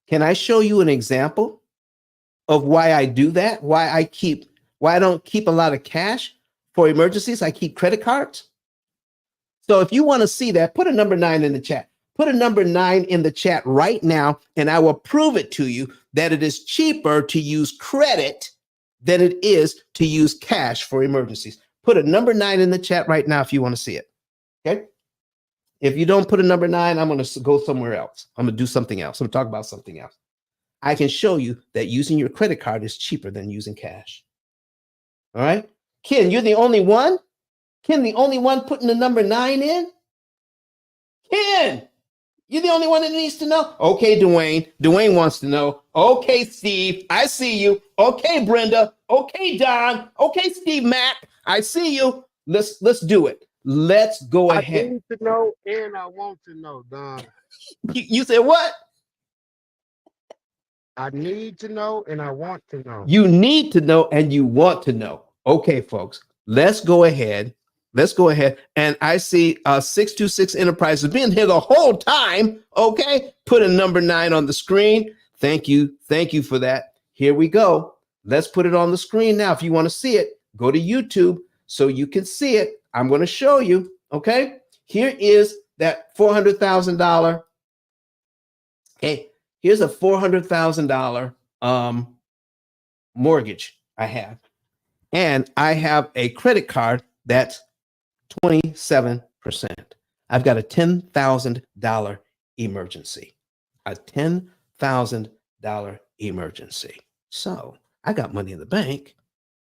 Can I show you an example of why I do that? Why I don't keep a lot of cash for emergencies? I keep credit cards. So if you want to see that, put a number 9 in the chat. Put a number 9 in the chat right now, and I will prove it to you that it is cheaper to use credit than it is to use cash for emergencies. Put a number 9 in the chat right now if you want to see it. Okay. If you don't put a number 9, I'm going to go somewhere else. I'm going to do something else. I'm going to talk about something else. I can show you that using your credit card is cheaper than using cash. All right. Ken, you're the only one? Ken, the only one putting the number 9 in? Ken, you're the only one that needs to know? Okay, Dwayne. Dwayne wants to know. Okay, Steve, I see you. Okay, Brenda. Okay, Don. Okay, Steve Mack, I see you. Let's do it. Let's go ahead. I need to know and I want to know, Don. You said what? I need to know and I want to know. You need to know and you want to know. Okay, folks, let's go ahead. Let's go ahead. And I see 626 Enterprises been here the whole time. Okay, put a number 9 on the screen. Thank you. Thank you for that. Here we go. Let's put it on the screen now. If you want to see it, go to YouTube so you can see it. I'm going to show you. Okay, here is that $400,000. Okay, here's a $400,000 mortgage I have. And I have a credit card that's 27%. I've got a $10,000 emergency. A $10,000 emergency. So I got money in the bank.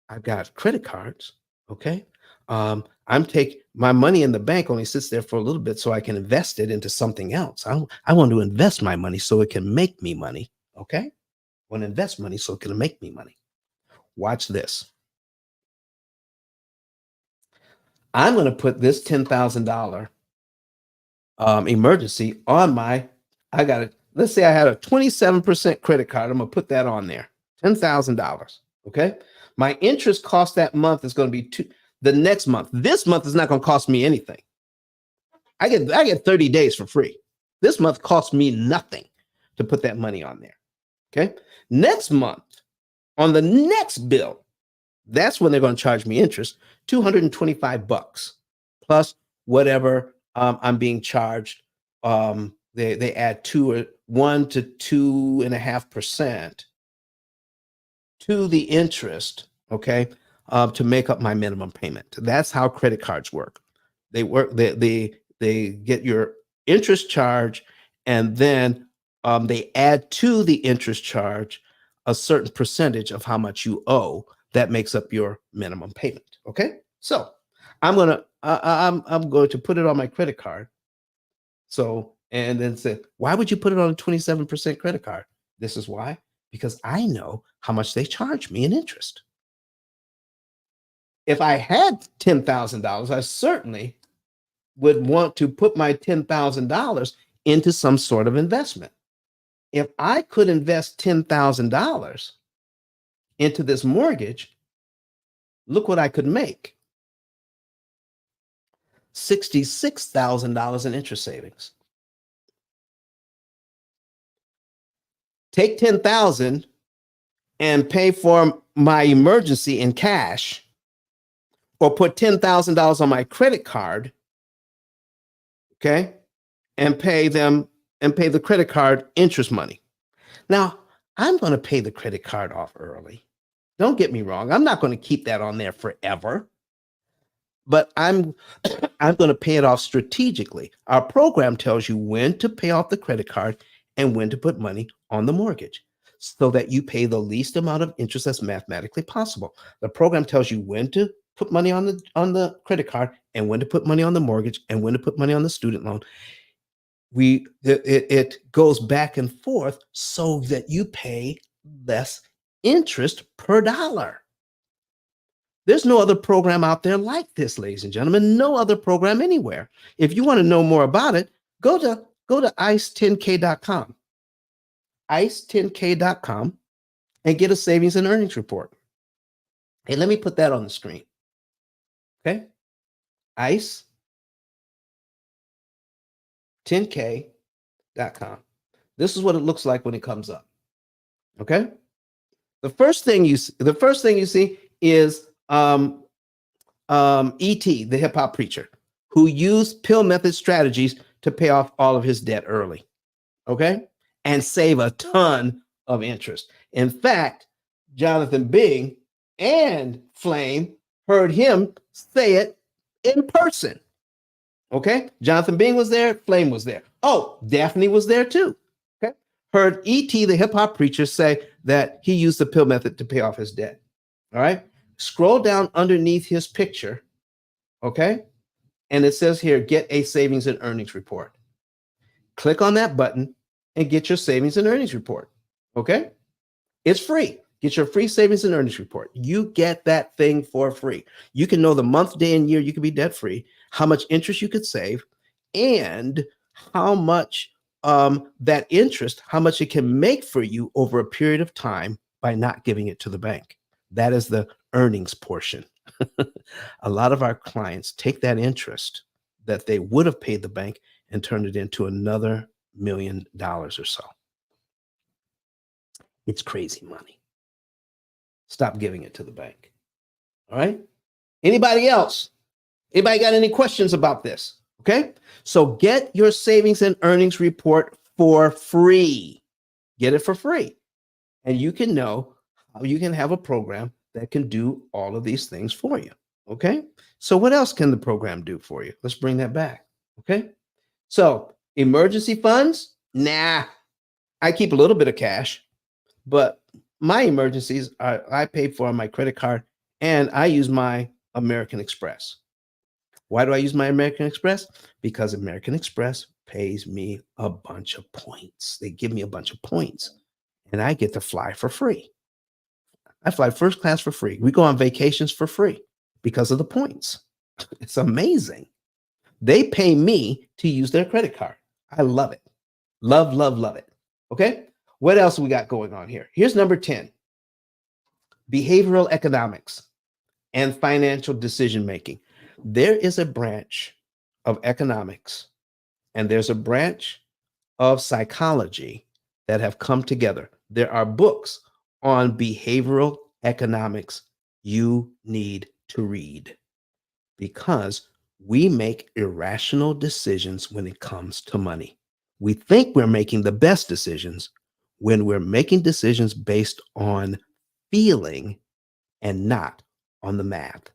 I've got credit cards. Okay. I'm taking my money in the bank only sits there for a little bit so I can invest it into something else. I want to invest my money so it can make me money. Okay. I want to invest money so it can make me money. Watch this. I'm going to put this $10,000 emergency on let's say I had a 27% credit card. I'm going to put that on there, $10,000. Okay. My interest cost that month is going to be the next month. This month is not going to cost me anything. I get 30 days for free. This month costs me nothing to put that money on there. Okay. Next month, on the next bill, that's when they're going to charge me interest, $225 plus whatever I'm being charged. They add 1 to 2.5% to the interest, okay, to make up my minimum payment. That's how credit cards work. They work. They get your interest charge, and then they add to the interest charge a certain percentage of how much you owe. That makes up your minimum payment. Okay, so I'm going to put it on my credit card. So, and then say, why would you put it on a 27% credit card? This is why, because I know how much they charge me in interest. If I had $10,000, I certainly would want to put my $10,000 into some sort of investment. If I could invest $10,000 into this mortgage, look what I could make. $66,000 in interest savings. Take $10,000 and pay for my emergency in cash, or put $10,000 on my credit card, okay, and pay the credit card interest money. Now, I'm going to pay the credit card off early. Don't get me wrong. I'm not going to keep that on there forever, but I'm going to pay it off strategically. Our program tells you when to pay off the credit card and when to put money on the mortgage so that you pay the least amount of interest that's mathematically possible. The program tells you when to put money on the credit card and when to put money on the mortgage and when to put money on the student loan. It goes back and forth so that you pay less interest per dollar. There's no other program out there like this, ladies and gentlemen. No other program anywhere. If you want to know more about it, go to ice10k.com. ice10k.com and get a savings and earnings report. Hey, let me put that on the screen. Okay? ice10k.com. This is what it looks like when it comes up. Okay? The first thing you see is E.T., the hip hop preacher, who used pill method strategies to pay off all of his debt early. Okay? And save a ton of interest. In fact, Jonathan Bing and Flame heard him say it in person. Okay? Jonathan Bing was there, Flame was there. Oh, Daphne was there too. Okay? Heard E.T., the hip hop preacher, say that he used the pill method to pay off his debt. All right? Scroll down underneath his picture. Okay? And it says here, get a savings and earnings report. Click on that button and get your savings and earnings report. Okay? It's free. Get your free savings and earnings report. You get that thing for free. You can know the month, day, and year you could be debt free, how much interest you could save, and how much that interest, how much it can make for you over a period of time by not giving it to the bank. That is the earnings portion. A lot of our clients take that interest that they would have paid the bank and turn it into another $1 million or so. It's crazy money. Stop giving it to the bank. All right. Anybody else? Anybody got any questions about this? Okay. So get your savings and earnings report for free. Get it for free. And you can know how you can have a program that can do all of these things for you. Okay. So what else can the program do for you? Let's bring that back. Okay. So emergency funds? Nah, I keep a little bit of cash, but my emergencies I pay for on my credit card and I use my American Express. Why do I use my American Express? Because American Express pays me a bunch of points. They give me a bunch of points and I get to fly for free. I fly first class for free. We go on vacations for free because of the points. It's amazing. They pay me to use their credit card. I love it. Love, love, love it. Okay. What else we got going on here? Here's number 10. Behavioral economics and financial decision making. There is a branch of economics and there's a branch of psychology that have come together. There are books on behavioral economics you need to read because we make irrational decisions when it comes to money. We think we're making the best decisions when we're making decisions based on feeling and not on the math.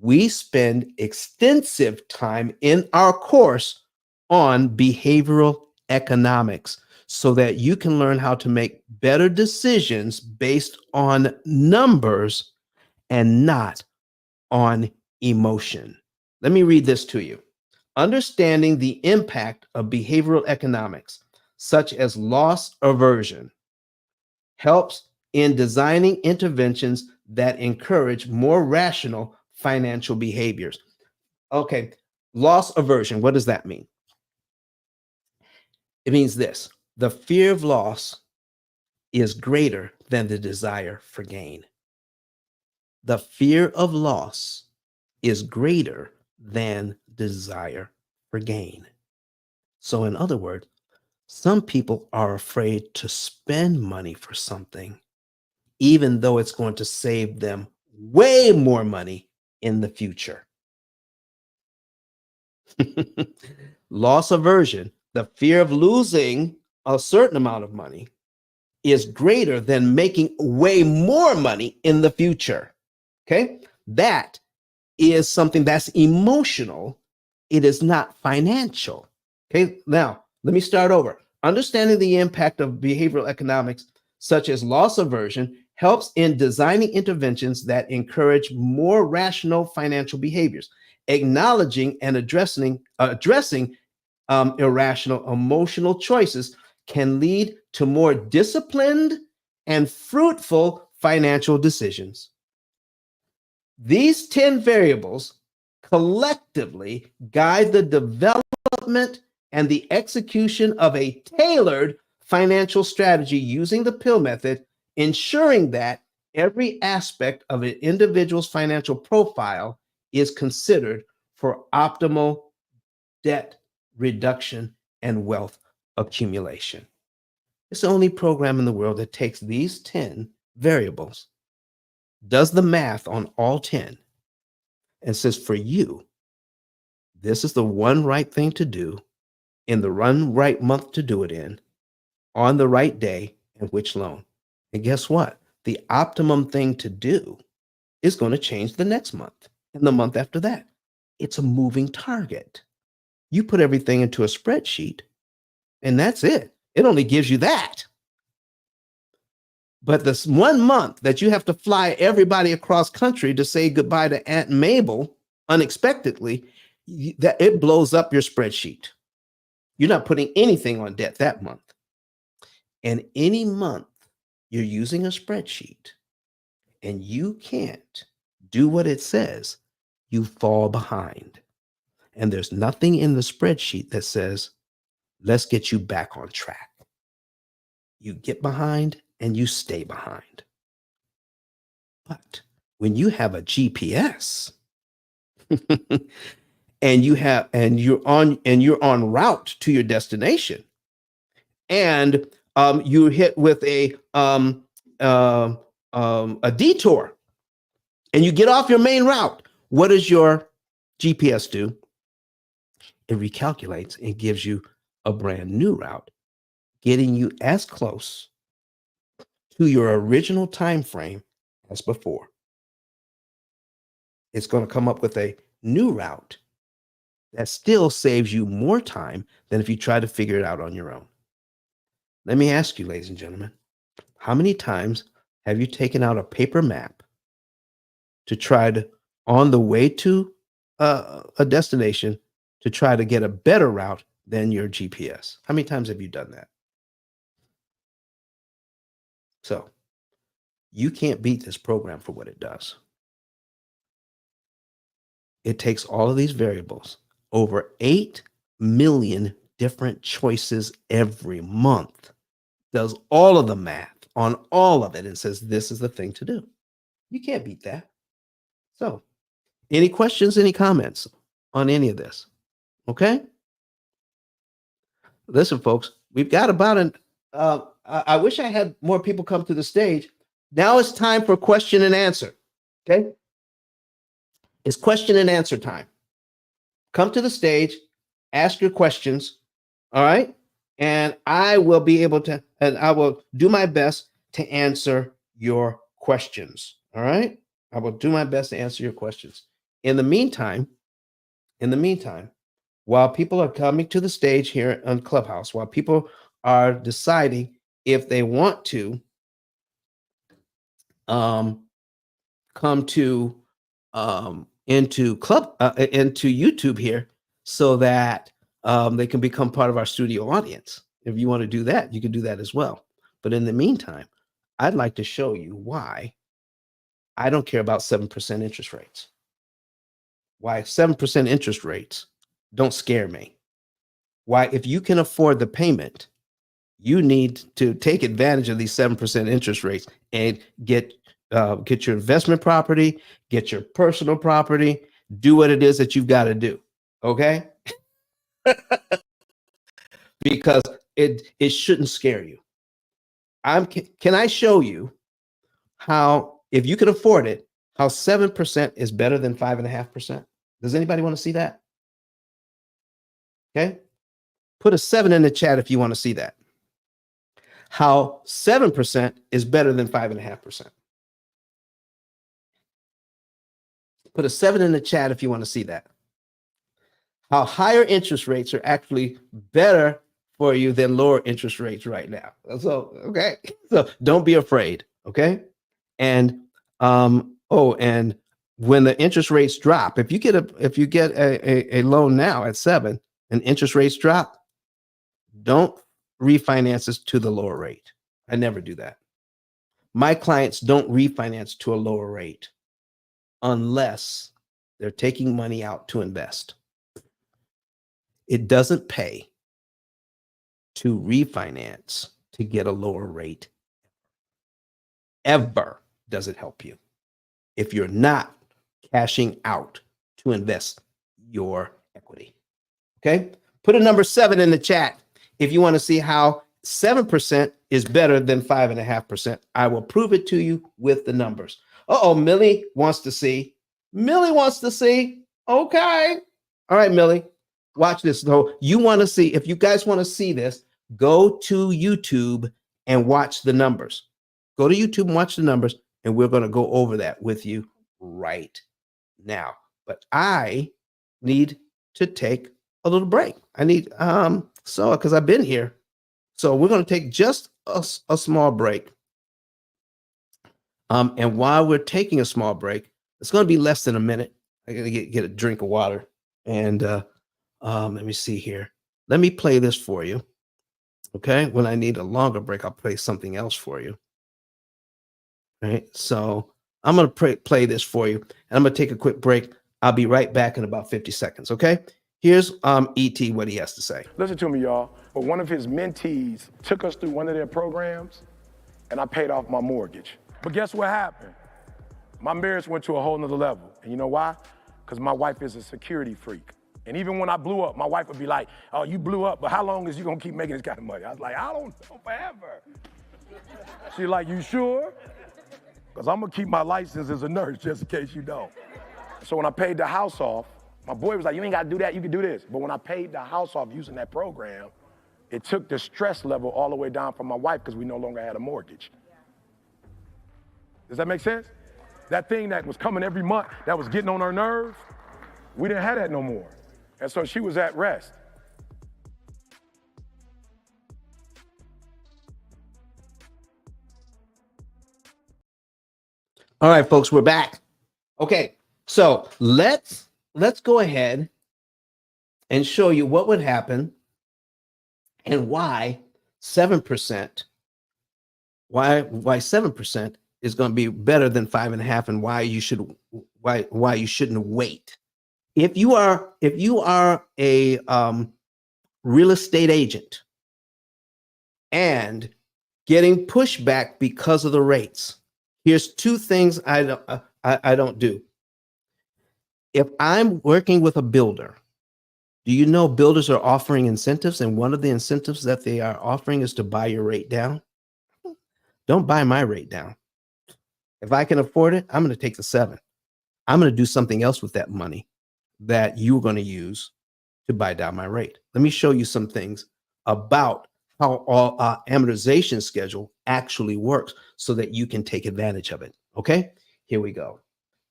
We spend extensive time in our course on behavioral economics so that you can learn how to make better decisions based on numbers and not on emotion. Let me read this to you. Understanding the impact of behavioral economics, such as loss aversion, helps in designing interventions that encourage more rational financial behaviors. Okay, loss aversion, what does that mean? It means this: the fear of loss is greater than the desire for gain. The fear of loss is greater than desire for gain. So, in other words, some people are afraid to spend money for something, even though it's going to save them way more money in the future. Loss aversion, the fear of losing a certain amount of money, is greater than making way more money in the future. Okay? That is something that's emotional. It is not financial. Okay? Now, let me start over. Understanding the impact of behavioral economics, such as loss aversion, helps in designing interventions that encourage more rational financial behaviors, acknowledging and addressing irrational emotional choices can lead to more disciplined and fruitful financial decisions. These 10 variables collectively guide the development and the execution of a tailored financial strategy using the P.I.L.L. method, ensuring that every aspect of an individual's financial profile is considered for optimal debt reduction and wealth accumulation. It's the only program in the world that takes these 10 variables, does the math on all 10, and says, for you, this is the one right thing to do in the one right month to do it in, on the right day, and which loan. And guess what? The optimum thing to do is going to change the next month and the month after that. It's a moving target. You put everything into a spreadsheet, and that's it. It only gives you that. But this 1 month that you have to fly everybody across country to say goodbye to Aunt Mabel unexpectedly, that it blows up your spreadsheet. You're not putting anything on debt that month. And any month you're using a spreadsheet and you can't do what it says, you fall behind. And there's nothing in the spreadsheet that says, let's get you back on track. You get behind and you stay behind. But when you have a GPS and you're on route to your destination, and you're hit with a detour, and you get off your main route, what does your GPS do? It recalculates and gives you a brand new route, getting you as close to your original time frame as before. It's going to come up with a new route that still saves you more time than if you try to figure it out on your own. Let me ask you, ladies and gentlemen, how many times have you taken out a paper map to try to, on the way to a destination, to try to get a better route than your GPS? How many times have you done that? So you can't beat this program for what it does. It takes all of these variables, over 8 million different choices every month, does all of the math on all of it, and says, this is the thing to do. You can't beat that. So, any questions, any comments on any of this? Okay. Listen, folks, we've got about I wish I had more people come to the stage. Now it's time for question and answer. Okay. It's question and answer time. Come to the stage, ask your questions. All right. And I will do my best to answer your questions. All right. I will do my best to answer your questions. In the meantime, while people are coming to the stage here on Clubhouse, while people are deciding if they want to come to into YouTube here, so that they can become part of our studio audience. If you want to do that, you can do that as well. But in the meantime, I'd like to show you why I don't care about 7% interest rates. Why 7% interest rates don't scare me. Why, if you can afford the payment, you need to take advantage of these 7% interest rates and get your investment property, get your personal property, do what it is that you've got to do. Okay? Because it shouldn't scare you. Can I show you how, if you can afford it, how 7% is better than 5.5%? Does anybody want to see that? Okay. Put a 7 in the chat if you want to see that. How 7% is better than 5.5%. Put a 7 in the chat if you want to see that. How higher interest rates are actually better for you than lower interest rates right now. So, okay. So don't be afraid. Okay. And and when the interest rates drop, if you get a loan now at 7 and interest rates drop, don't refinance this to the lower rate. I never do that. My clients don't refinance to a lower rate unless they're taking money out to invest. It doesn't pay to refinance to get a lower rate. Ever does it help you if you're not cashing out to invest your equity. Okay? Put a number 7 in the chat if you want to see how 7% is better than 5.5%. I will prove it to you with the numbers. Millie wants to see. Millie wants to see. Okay. All right, Millie, watch this. So you want to see, if you guys want to see this, go to YouTube and watch the numbers. Go to YouTube and watch the numbers, and we're going to go over that with you right now. But I need to take a little break. I need, because I've been here. So we're going to take just a small break. And while we're taking a small break, it's going to be less than a minute. I got to get a drink of water. And let me see here. Let me play this for you. Okay. When I need a longer break, I'll play something else for you. All right. So I'm going to play this for you. And I'm going to take a quick break. I'll be right back in about 50 seconds. Okay. Here's E.T. what he has to say. Listen to me, y'all. But one of his mentees took us through one of their programs, and I paid off my mortgage. But guess what happened? My marriage went to a whole nother level. And you know why? Because my wife is a security freak. And even when I blew up, my wife would be like, oh, you blew up, but how long is you gonna keep making this kind of money? I was like, I don't know, forever. She's like, you sure? Because I'm gonna keep my license as a nurse just in case you don't. So when I paid the house off, my boy was like, you ain't gotta do that, you can do this. But when I paid the house off using that program, it took the stress level all the way down for my wife because we no longer had a mortgage. Does that make sense? That thing that was coming every month, that was getting on her nerves, we didn't have that no more. And so she was at rest. All right, folks, we're back. Okay, so let's go ahead and show you what would happen and why 7%, why 7% is going to be better than 5.5%, and why you shouldn't wait. If you are a real estate agent and getting pushback because of the rates, here's 2 things I don't do. If I'm working with a builder, do you know builders are offering incentives? And one of the incentives that they are offering is to buy your rate down. Don't buy my rate down. If I can afford it, I'm going to take the 7. I'm going to do something else with that money that you're going to use to buy down my rate. Let me show you some things about how our amortization schedule actually works so that you can take advantage of it. Okay, here we go.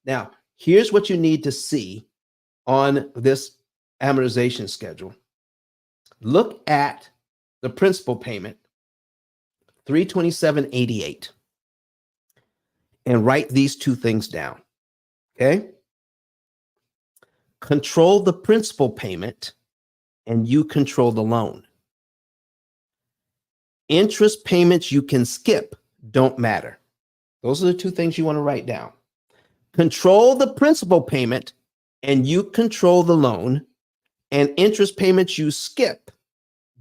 Now, here's what you need to see on this amortization schedule. Look at the principal payment, $327.88, and write these 2 things down. Okay. Control the principal payment and you control the loan. Interest payments you can skip don't matter. Those are the 2 things you want to write down. Control the principal payment and you control the loan, and interest payments you skip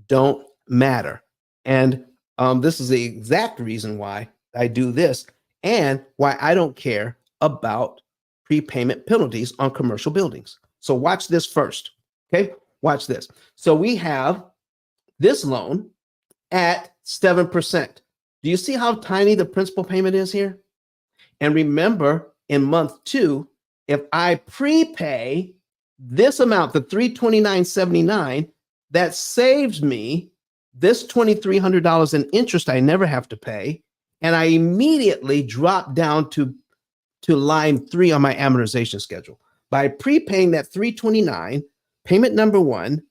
don't matter. And this is the exact reason why I do this and why I don't care about prepayment penalties on commercial buildings. So watch this first. Okay, watch this. So we have this loan at 7%. Do you see how tiny the principal payment is here? And remember, in month 2, if I prepay this amount, the $329.79, that saves me this $2,300 in interest I never have to pay, and I immediately drop down to line 3 on my amortization schedule. By prepaying that $329, payment number 1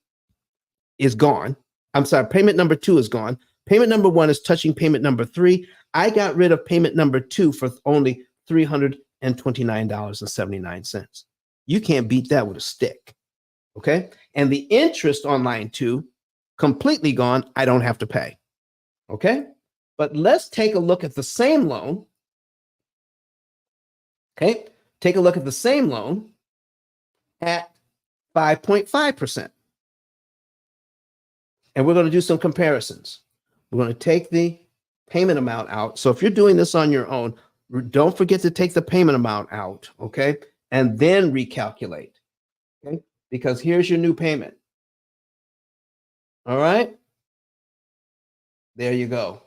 is gone. I'm sorry, payment number 2 is gone. Payment number 1 is touching payment number 3. I got rid of payment number 2 for only $329.79. You can't beat that with a stick. Okay. And the interest on line 2, completely gone. I don't have to pay. Okay. But let's take a look at the same loan. Okay. Take a look at the same loan at 5.5%. And we're going to do some comparisons. We're going to take the payment amount out. So if you're doing this on your own, don't forget to take the payment amount out, okay? And then recalculate, okay? Because here's your new payment. All right? There you go.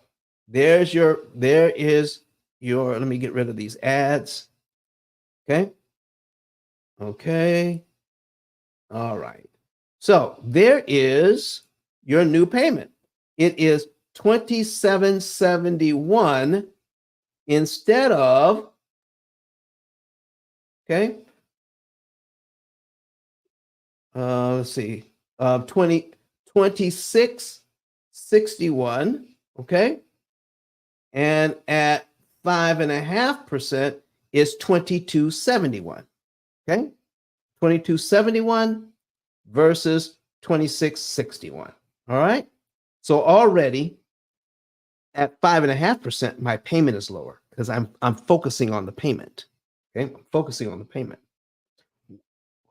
There is your, let me get rid of these ads. Okay? Okay. All right. So there is your new payment. It is $27.71 instead of, okay, let's see, 26.61, okay, and at 5.5% is 22.71, okay, 22.71 versus 26.61. All right. So already at 5.5%, my payment is lower because I'm focusing on the payment. Okay, I'm focusing on the payment.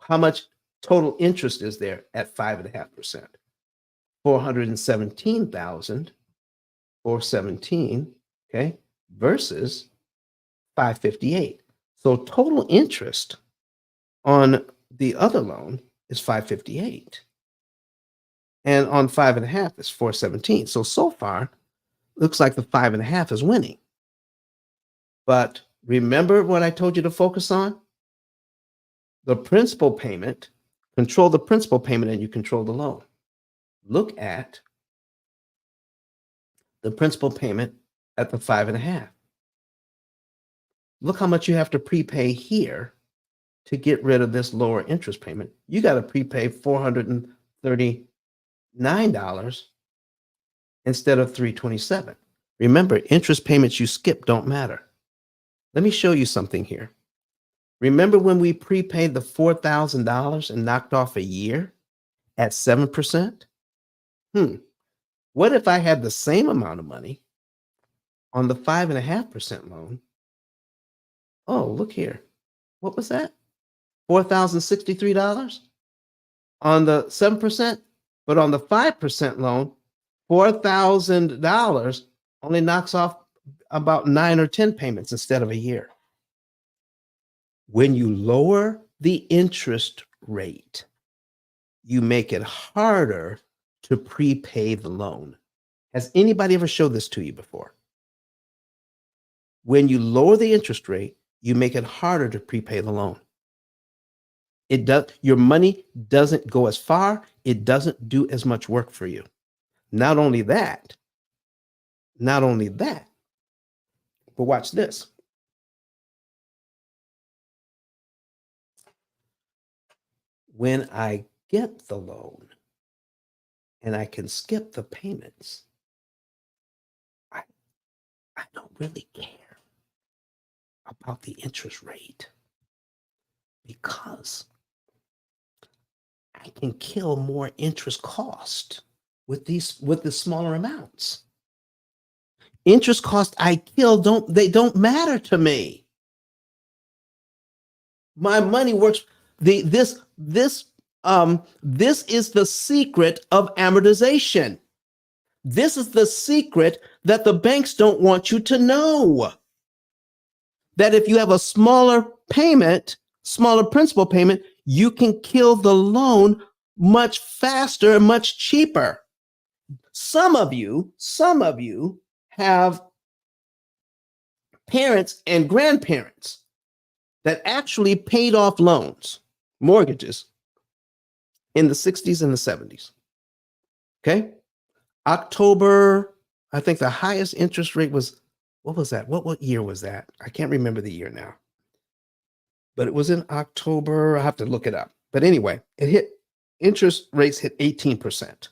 How much total interest is there at 5.5%? 417,417. Okay, versus 558. So total interest on the other loan is 558. And on 5.5 is 417. So far, looks like the 5.5 is winning. But remember what I told you to focus on? The principal payment. Control the principal payment and you control the loan. Look at the principal payment at the 5.5. Look how much you have to prepay here to get rid of this lower interest payment. You got to prepay $439 instead of $327. Remember, interest payments you skip don't matter. Let me show you something here. Remember when we prepaid the $4,000 and knocked off a year at 7%? What if I had the same amount of money on the 5.5% loan? Oh, look here. What was that? $4,063 on the 7%, but on the 5% loan, $4,000 only knocks off about 9 or 10 payments instead of a year. When you lower the interest rate, you make it harder to prepay the loan. Has anybody ever showed this to you before? When you lower the interest rate, you make it harder to prepay the loan. Your money doesn't go as far. It doesn't do as much work for you. Not only that, but watch this. When I get the loan and I can skip the payments, I don't really care about the interest rate because I can kill more interest cost with the smaller amounts. Interest cost I kill don't matter to me. My money works. This is the secret of amortization. This is the secret that the banks don't want you to know. That if you have a smaller principal payment, you can kill the loan much faster and much cheaper. Some of you have parents and grandparents that actually paid off loans, mortgages, in the 60s and the 70s. Okay? October, I think the highest interest rate was, what was that? What year was that? I can't remember the year now. But it was in October. I have to look it up. But anyway, interest rates hit 18%.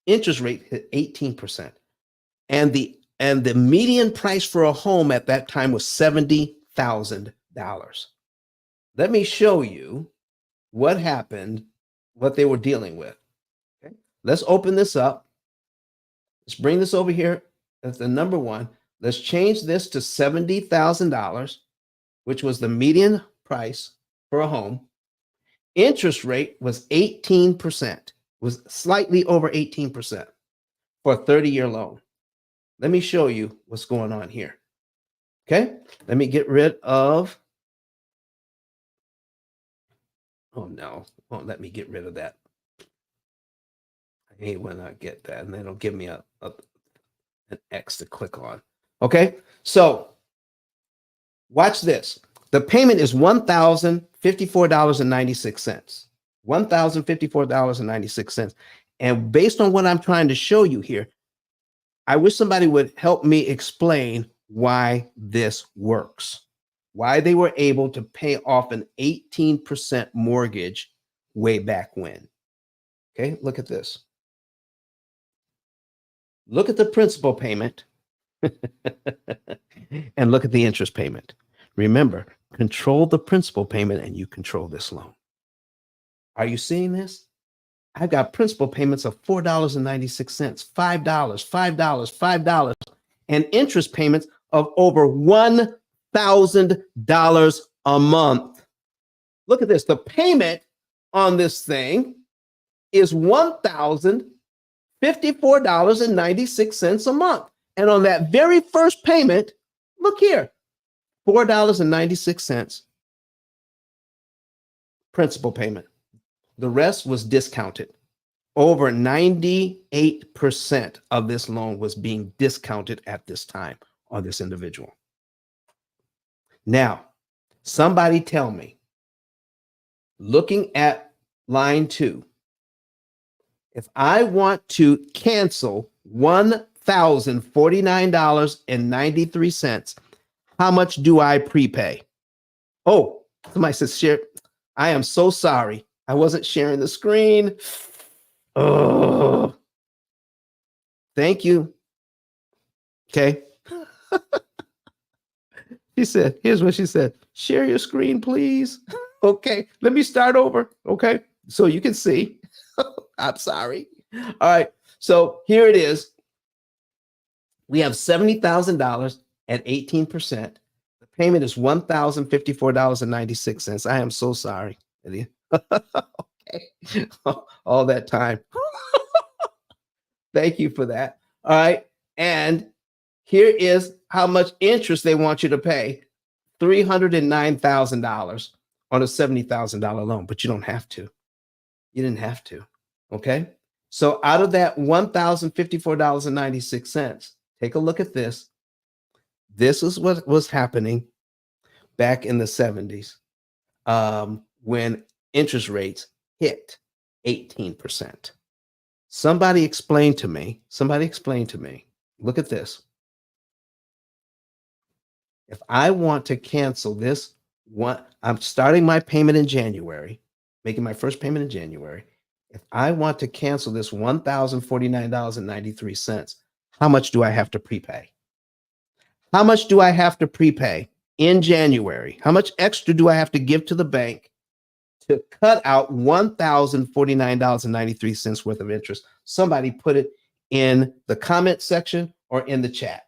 interest rate hit 18%. And the median price for a home at that time was $70,000. Let me show you what happened, what they were dealing with. Okay. Let's open this up. Let's bring this over here. That's the number one. Let's change this to $70,000, which was the median price for a home. Interest rate was 18%, was slightly over 18% for a 30-year loan. Let me show you what's going on here. Okay, let me get rid of, oh no, won't let me get rid of that. I hate when I get that and they don't give me an X to click on. Okay, so watch this. The payment is $1,054.96. $1,054.96. And based on what I'm trying to show you here, I wish somebody would help me explain why this works, why they were able to pay off an 18% mortgage way back when. Okay, look at this. Look at the principal payment and look at the interest payment. Remember, control the principal payment and you control this loan. Are you seeing this? I've got principal payments of $4.96, $5, $5, $5, and interest payments of over $1,000 a month. Look at this. The payment on this thing is $1,054.96 a month. And on that very first payment, look here, $4.96 principal payment. The rest was discounted. Over 98% of this loan was being discounted at this time on this individual. Now, somebody tell me, looking at line 2, if I want to cancel $1,049.93, how much do I prepay? Oh, somebody says, share. I am so sorry. I wasn't sharing the screen. Oh, thank you. Okay. She said, here's what she said. Share your screen, please. Okay. Let me start over. Okay. So you can see. I'm sorry. All right. So here it is. We have $70,000 at 18%. The payment is $1,054.96. I am so sorry. Okay. All that time. Thank you for that. All right. And here is how much interest they want you to pay. $309,000 on a $70,000 loan, but you don't have to. You didn't have to. Okay. So out of that $1,054.96, take a look at this. This is what was happening back in the 70s when interest rates hit 18%. Somebody explain to me, look at this. If I want to cancel this one, I'm starting my payment in January, making my first payment in January. If I want to cancel this $1,049.93, how much do I have to prepay? How much do I have to prepay in January? How much extra do I have to give to the bank to cut out $1,049.93 worth of interest? Somebody put it in the comment section or in the chat.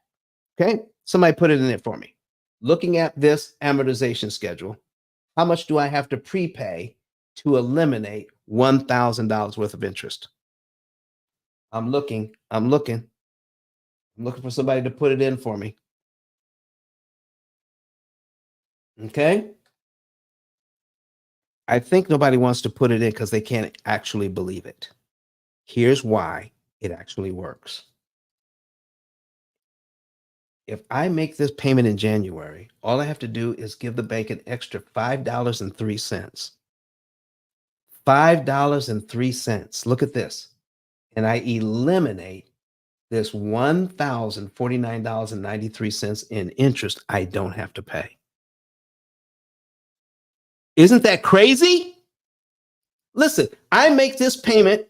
Okay, somebody put it in there for me. Looking at this amortization schedule, how much do I have to prepay to eliminate $1,000 worth of interest? I'm looking for somebody to put it in for me. Okay. I think nobody wants to put it in because they can't actually believe it. Here's why it actually works. If I make this payment in January, all I have to do is give the bank an extra $5.03. $5.03. Look at this. And I eliminate this $1,049.93 in interest I don't have to pay. Isn't that crazy? Listen, I make this payment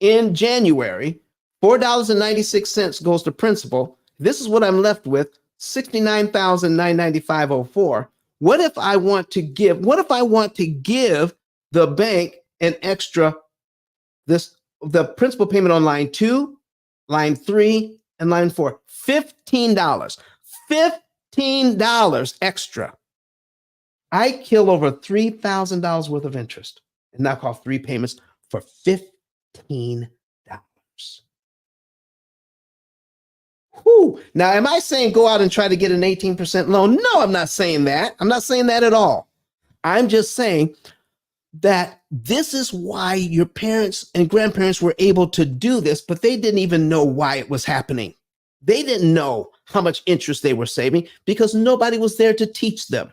in January $4.96 goes to principal. This is what I'm left with, $69,995.04. What if I want to give the bank an extra the principal payment on line 2, line 3, and line 4? $15. $15 extra. I kill over $3,000 worth of interest and knock off 3 payments for $15. Whew. Now, am I saying go out and try to get an 18% loan? No, I'm not saying that. I'm not saying that at all. I'm just saying that this is why your parents and grandparents were able to do this, but they didn't even know why it was happening. They didn't know how much interest they were saving because nobody was there to teach them.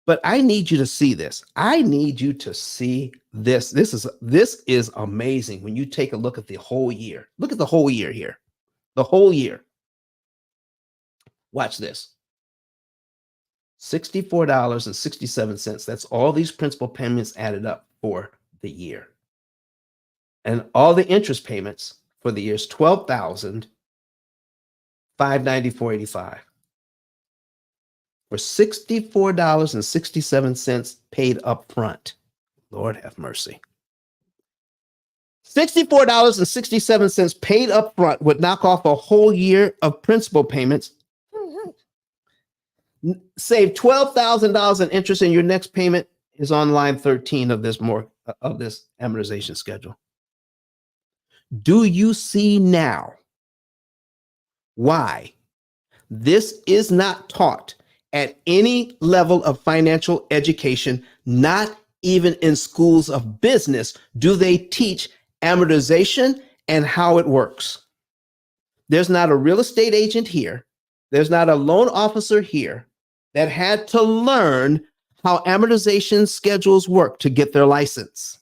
But I need you to see this. I need you to see this. This is amazing when you take a look at the whole year. Look at the whole year here. The whole year. Watch this. $64.67. That's all these principal payments added up for the year. And all the interest payments for the year is $12,594.85. For $64.67 paid up front. Lord have mercy. $64.67 paid up front would knock off a whole year of principal payments. Save $12,000 in interest, and your next payment is on line 13 of this amortization schedule. Do you see now why this is not taught at any level of financial education? Not even in schools of business do they teach amortization and how it works. There's not a real estate agent here. There's not a loan officer here that had to learn how amortization schedules work to get their license.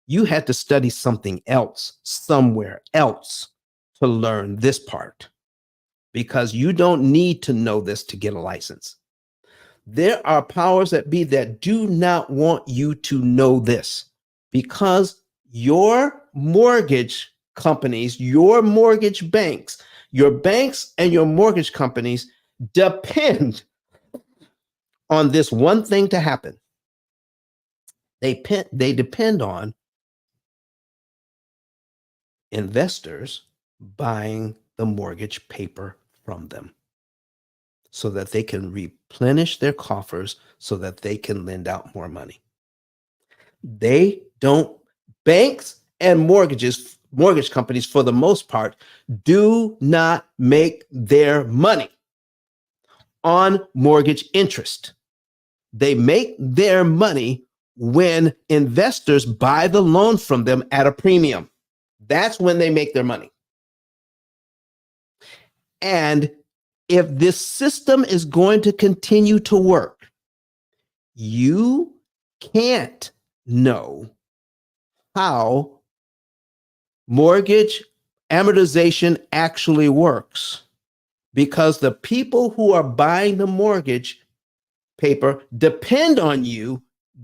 You had to study something else, somewhere else, to learn this part, because you don't need to know this to get a license. There are powers that be that do not want you to know this, because your mortgage companies, your mortgage banks, your banks and your mortgage companies depend on this one thing to happen. They depend on investors buying the mortgage paper from them so that they can replenish their coffers so that they can lend out more money. Banks and mortgage companies, for the most part, do not make their money on mortgage interest. They make their money when investors buy the loan from them at a premium. That's when they make their money. And if this system is going to continue to work, you can't know how mortgage amortization actually works, because the people who are buying the mortgage paper depend on you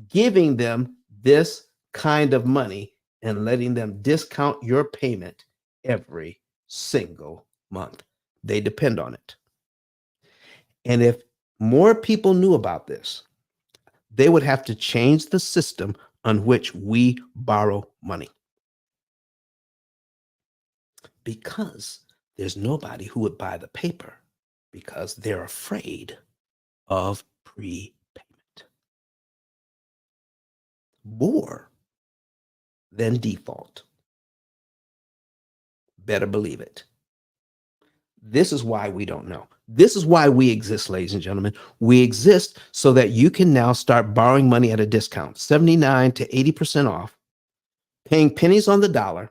giving them this kind of money and letting them discount your payment every single month. They depend on it. And if more people knew about this, they would have to change the system on which we borrow money. Because there's nobody who would buy the paper, because they're afraid of prepayment. More than default. Better believe it. This is why we don't know. This is why we exist, ladies and gentlemen. We exist so that you can now start borrowing money at a discount, 79 to 80% off, paying pennies on the dollar,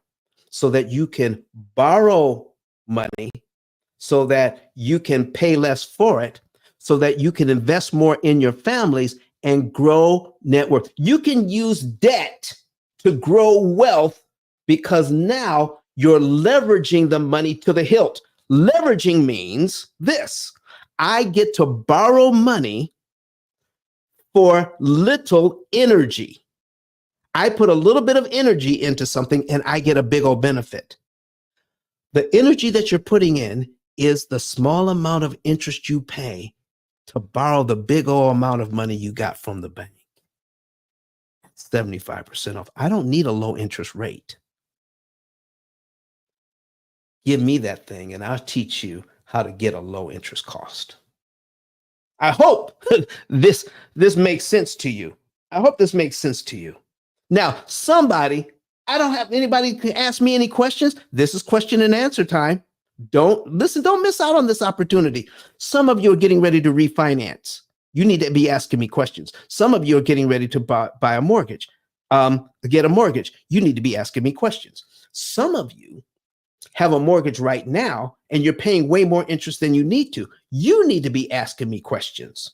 so that you can borrow money, so that you can pay less for it, so that you can invest more in your families and grow net worth. You can use debt to grow wealth, because now you're leveraging the money to the hilt. Leveraging means this: I get to borrow money for little energy. I put a little bit of energy into something and I get a big old benefit. The energy that you're putting in is the small amount of interest you pay to borrow the big old amount of money you got from the bank. 75% off. I don't need a low interest rate. Give me that thing and I'll teach you how to get a low interest cost. I hope this makes sense to you. I hope this makes sense to you. Now, I don't have anybody to ask me any questions. This is question and answer time. Don't miss out on this opportunity. Some of you are getting ready to refinance. You need to be asking me questions. Some of you are getting ready to buy a mortgage, get a mortgage. You need to be asking me questions. Some of you have a mortgage right now and you're paying way more interest than you need to. You need to be asking me questions.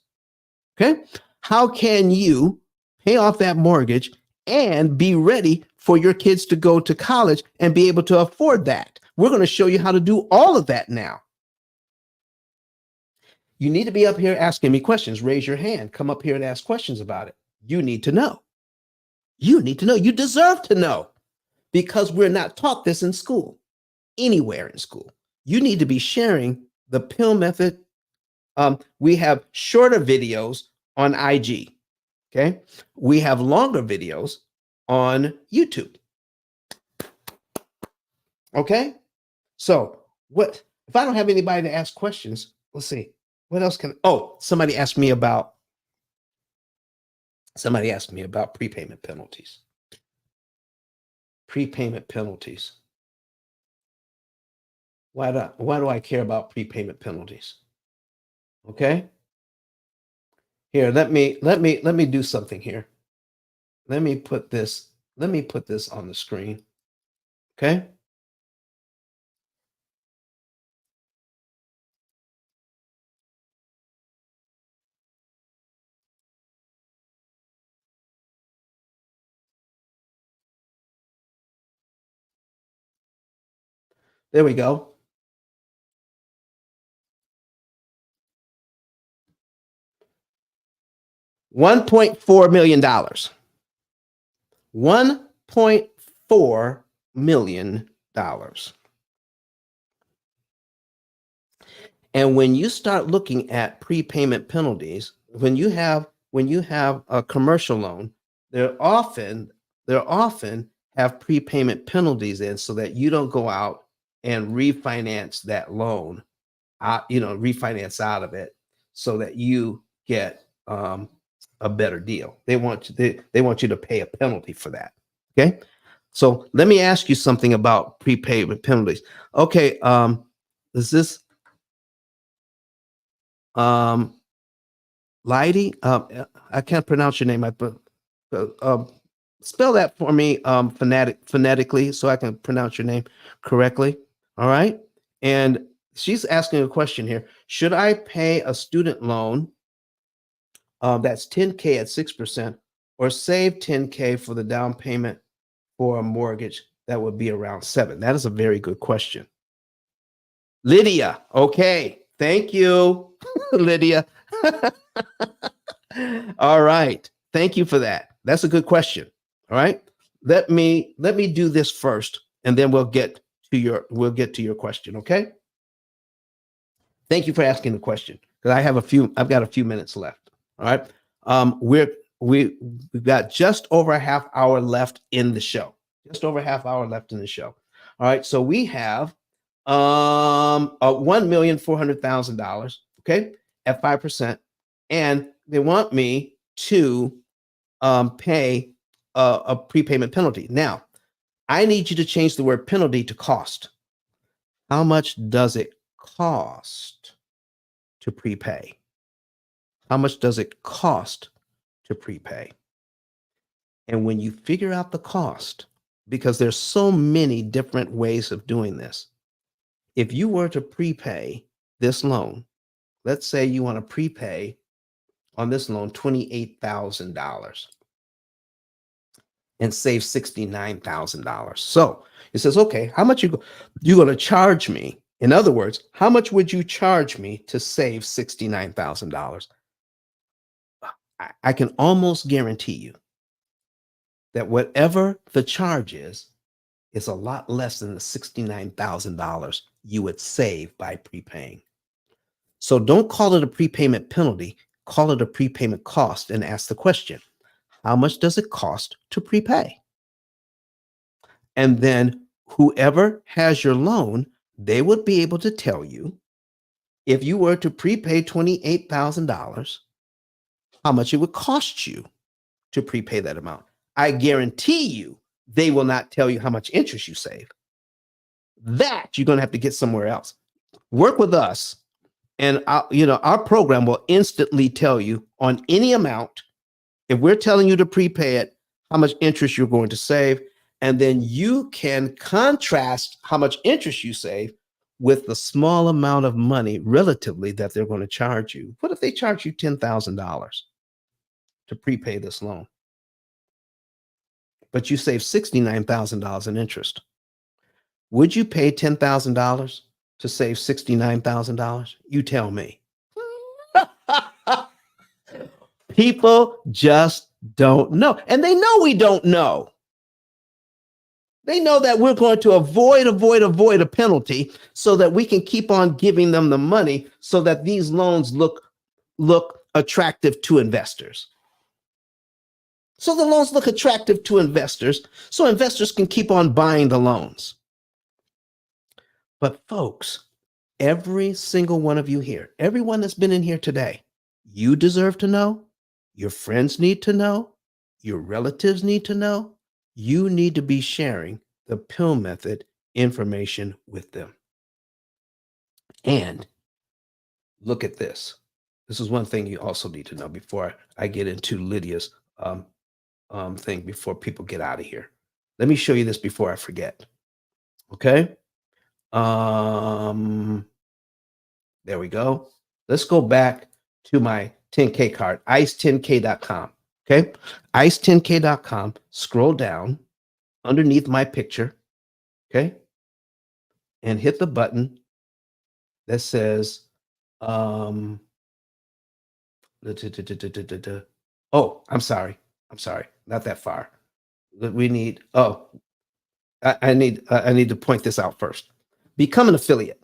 Okay? How can you pay off that mortgage and be ready for your kids to go to college and be able to afford that? We're going to show you how to do all of that now. You need to be up here asking me questions. Raise your hand. Come up here and ask questions about it. You need to know. You need to know. You deserve to know because we're not taught this in school, anywhere in school. You need to be sharing the P.I.L.L. method. We have shorter videos on IG. Okay. We have longer videos on YouTube. Okay. So what if I don't have anybody to ask questions? Let's see. What else somebody asked me about prepayment penalties. Prepayment penalties. Why do I care about prepayment penalties? Okay. Here, let me do something here. Let me put this on the screen. Okay. There we go. $1.4 million. $1.4 million. And when you start looking at prepayment penalties, when you have a commercial loan, they're often have prepayment penalties in so that you don't go out and refinance that loan, refinance out of it so that you get a better deal. They want you to pay a penalty for that. Okay. So let me ask you something about prepayment penalties. Okay. Is this Leidy? I can't pronounce your name. Spell that for me phonetically so I can pronounce your name correctly. All right. And she's asking a question here. Should I pay a student loan that's 10K at 6% or save 10K for the down payment for a mortgage that would be around 7%? That is a very good question. Lydia. Okay. Thank you, Lydia. All right. Thank you for that. That's a good question. All right. Let me do this first and then we'll get to your question. Okay. Thank you for asking the question because I've got a few minutes left. All right. We've got just over a half hour left in the show. All right. So we have $1,400,000. Okay. At 5%. And they want me to pay a prepayment penalty. Now, I need you to change the word penalty to cost. How much does it cost to prepay? How much does it cost to prepay? And when you figure out the cost, because there's so many different ways of doing this, if you were to prepay this loan, let's say you want to prepay on this loan $28,000 and save $69,000. So it says, okay, how much you going to charge me? In other words, how much would you charge me to save $69,000? I can almost guarantee you that whatever the charge is a lot less than the $69,000 you would save by prepaying. So don't call it a prepayment penalty, call it a prepayment cost and ask the question, how much does it cost to prepay? And then whoever has your loan, they would be able to tell you if you were to prepay $28,000, how much it would cost you to prepay that amount. I guarantee you, they will not tell you how much interest you save. That you're going to have to get somewhere else. Work with us, and our program will instantly tell you on any amount, if we're telling you to prepay it, how much interest you're going to save. And then you can contrast how much interest you save with the small amount of money relatively that they're going to charge you. What if they charge you $10,000 to prepay this loan, but you save $69,000 in interest? Would you pay $10,000 to save $69,000? You tell me. People just don't know. And they know we don't know. They know that we're going to avoid a penalty so that we can keep on giving them the money so that these loans look attractive to investors. So the loans look attractive to investors so investors can keep on buying the loans. But folks, every single one of you here, everyone that's been in here today, you deserve to know. Your friends need to know. Your relatives need to know. You need to be sharing the P.I.L.L. method information with them. And look at this. This is one thing you also need to know before I get into Lydia's thing, before people get out of here. Let me show you this before I forget. Okay. There we go. Let's go back to my 10K card, ice10k.com. Okay. ice10k.com. Scroll down underneath my picture. Okay. And hit the button that says, oh, I'm sorry. Not that far. We need, I need to point this out first. Become an affiliate.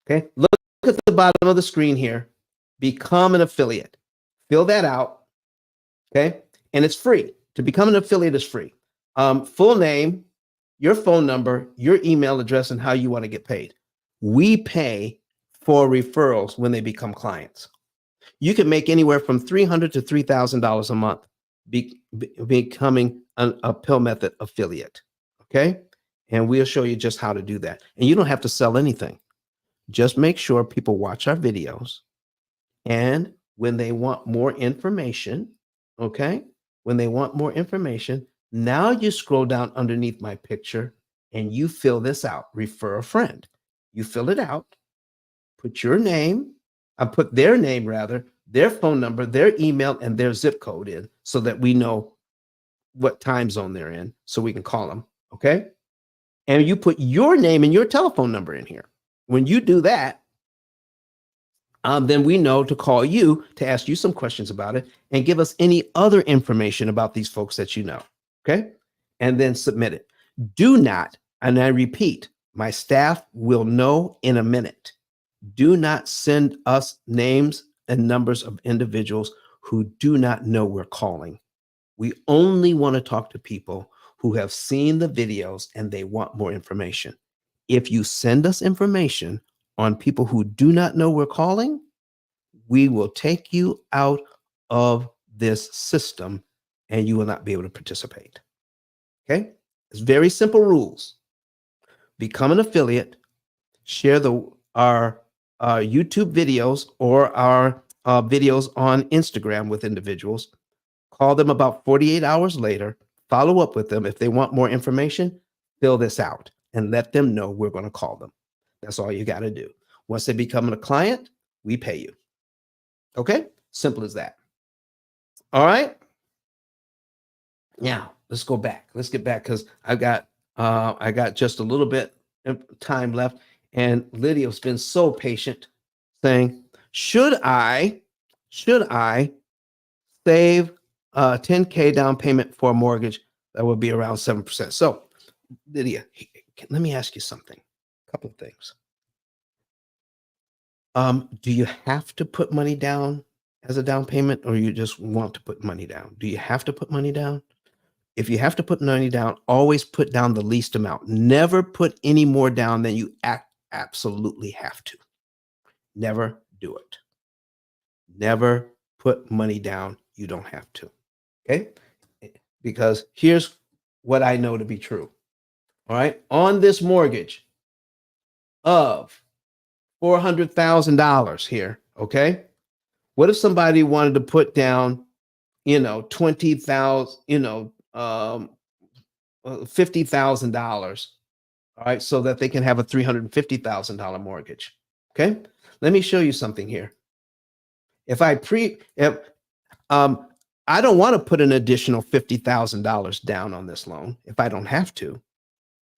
Okay. Look at the bottom of the screen here. Become an affiliate. Fill that out. Okay. And it's free. To become an affiliate is free. Full name, your phone number, your email address, and how you want to get paid. We pay for referrals when they become clients. You can make anywhere from $300 to $3,000 a month becoming a P.I.L.L. method affiliate. Okay. And we'll show you just how to do that. And you don't have to sell anything. Just make sure people watch our videos. And when they want more information, okay, when they want more information, now you scroll down underneath my picture and you fill this out. Refer a friend. You fill it out, put your name, put their name rather, their phone number, their email, and their zip code in so that we know what time zone they're in so we can call them. Okay. And you put your name and your telephone number in here. When you do that, then we know to call you to ask you some questions about it and give us any other information about these folks that you know. Okay. And then submit it. Do not, and I repeat, my staff will know in a minute. Do not send us names and numbers of individuals who do not know we're calling. We only want to talk to people who have seen the videos and they want more information. If you send us information on people who do not know we're calling, we will take you out of this system and you will not be able to participate. Okay? It's very simple rules. Become an affiliate, share our YouTube videos or our videos on Instagram with individuals, call them about 48 hours later, follow up with them. If they want more information, fill this out and let them know we're going to call them. That's all you got to do. Once they become a client, we pay you. Okay? Simple as that. All right. Now let's go back. Let's get back because I got just a little bit of time left. And Lydia's been so patient saying, should I save 10K down payment for a mortgage That would be around 7%. So, Lydia, let me ask you something. A couple of things. Do you have to put money down as a down payment, or you just want to put money down? Do you have to put money down? If you have to put money down, always put down the least amount. Never put any more down than you absolutely have to. Never do it. Never put money down you don't have to. Okay? Because here's what I know to be true. All right. On this mortgage of $400,000 here. Okay. What if somebody wanted to put down, 20,000, $50,000. All right. So that they can have a $350,000 mortgage. Okay. Let me show you something here. If I I don't want to put an additional $50,000 down on this loan if I don't have to.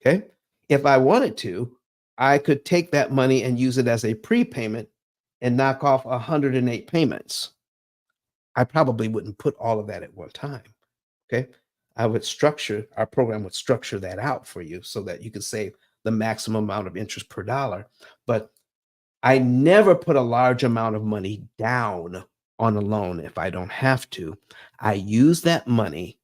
Okay. If I wanted to, I could take that money and use it as a prepayment and knock off 108 payments. I probably wouldn't put all of that at one time. Okay. Our program would structure that out for you so that you could save the maximum amount of interest per dollar. But I never put a large amount of money down on a loan if I don't have to. I use that money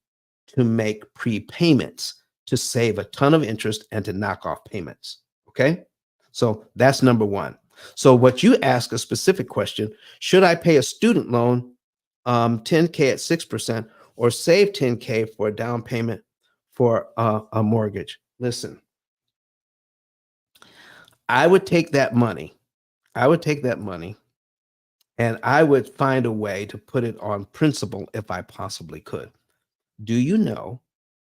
to make prepayments to save a ton of interest and to knock off payments. Okay. So that's number one. So what you ask a specific question, should I pay a student loan 10K at 6% or save 10K for a down payment for a mortgage? Listen, I would take that money and I would find a way to put it on principal if I possibly could. Do you know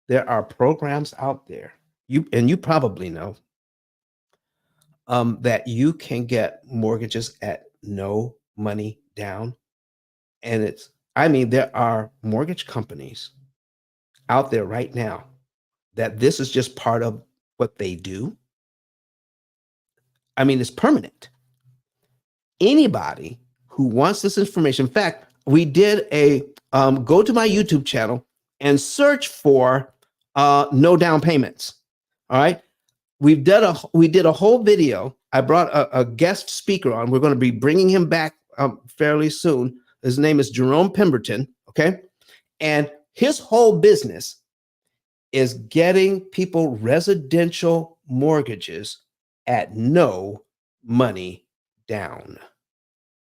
there are programs out there, you probably know, that you can get mortgages at no money down? And there are mortgage companies out there right now that this is just part of what they do. It's permanent. Anybody who wants this information, in fact, we did go to my YouTube channel and search for no down payments. All right. We did a whole video. I brought a guest speaker on. We're going to be bringing him back fairly soon. His name is Jerome Pemberton. Okay. And his whole business is getting people residential mortgages at no money down.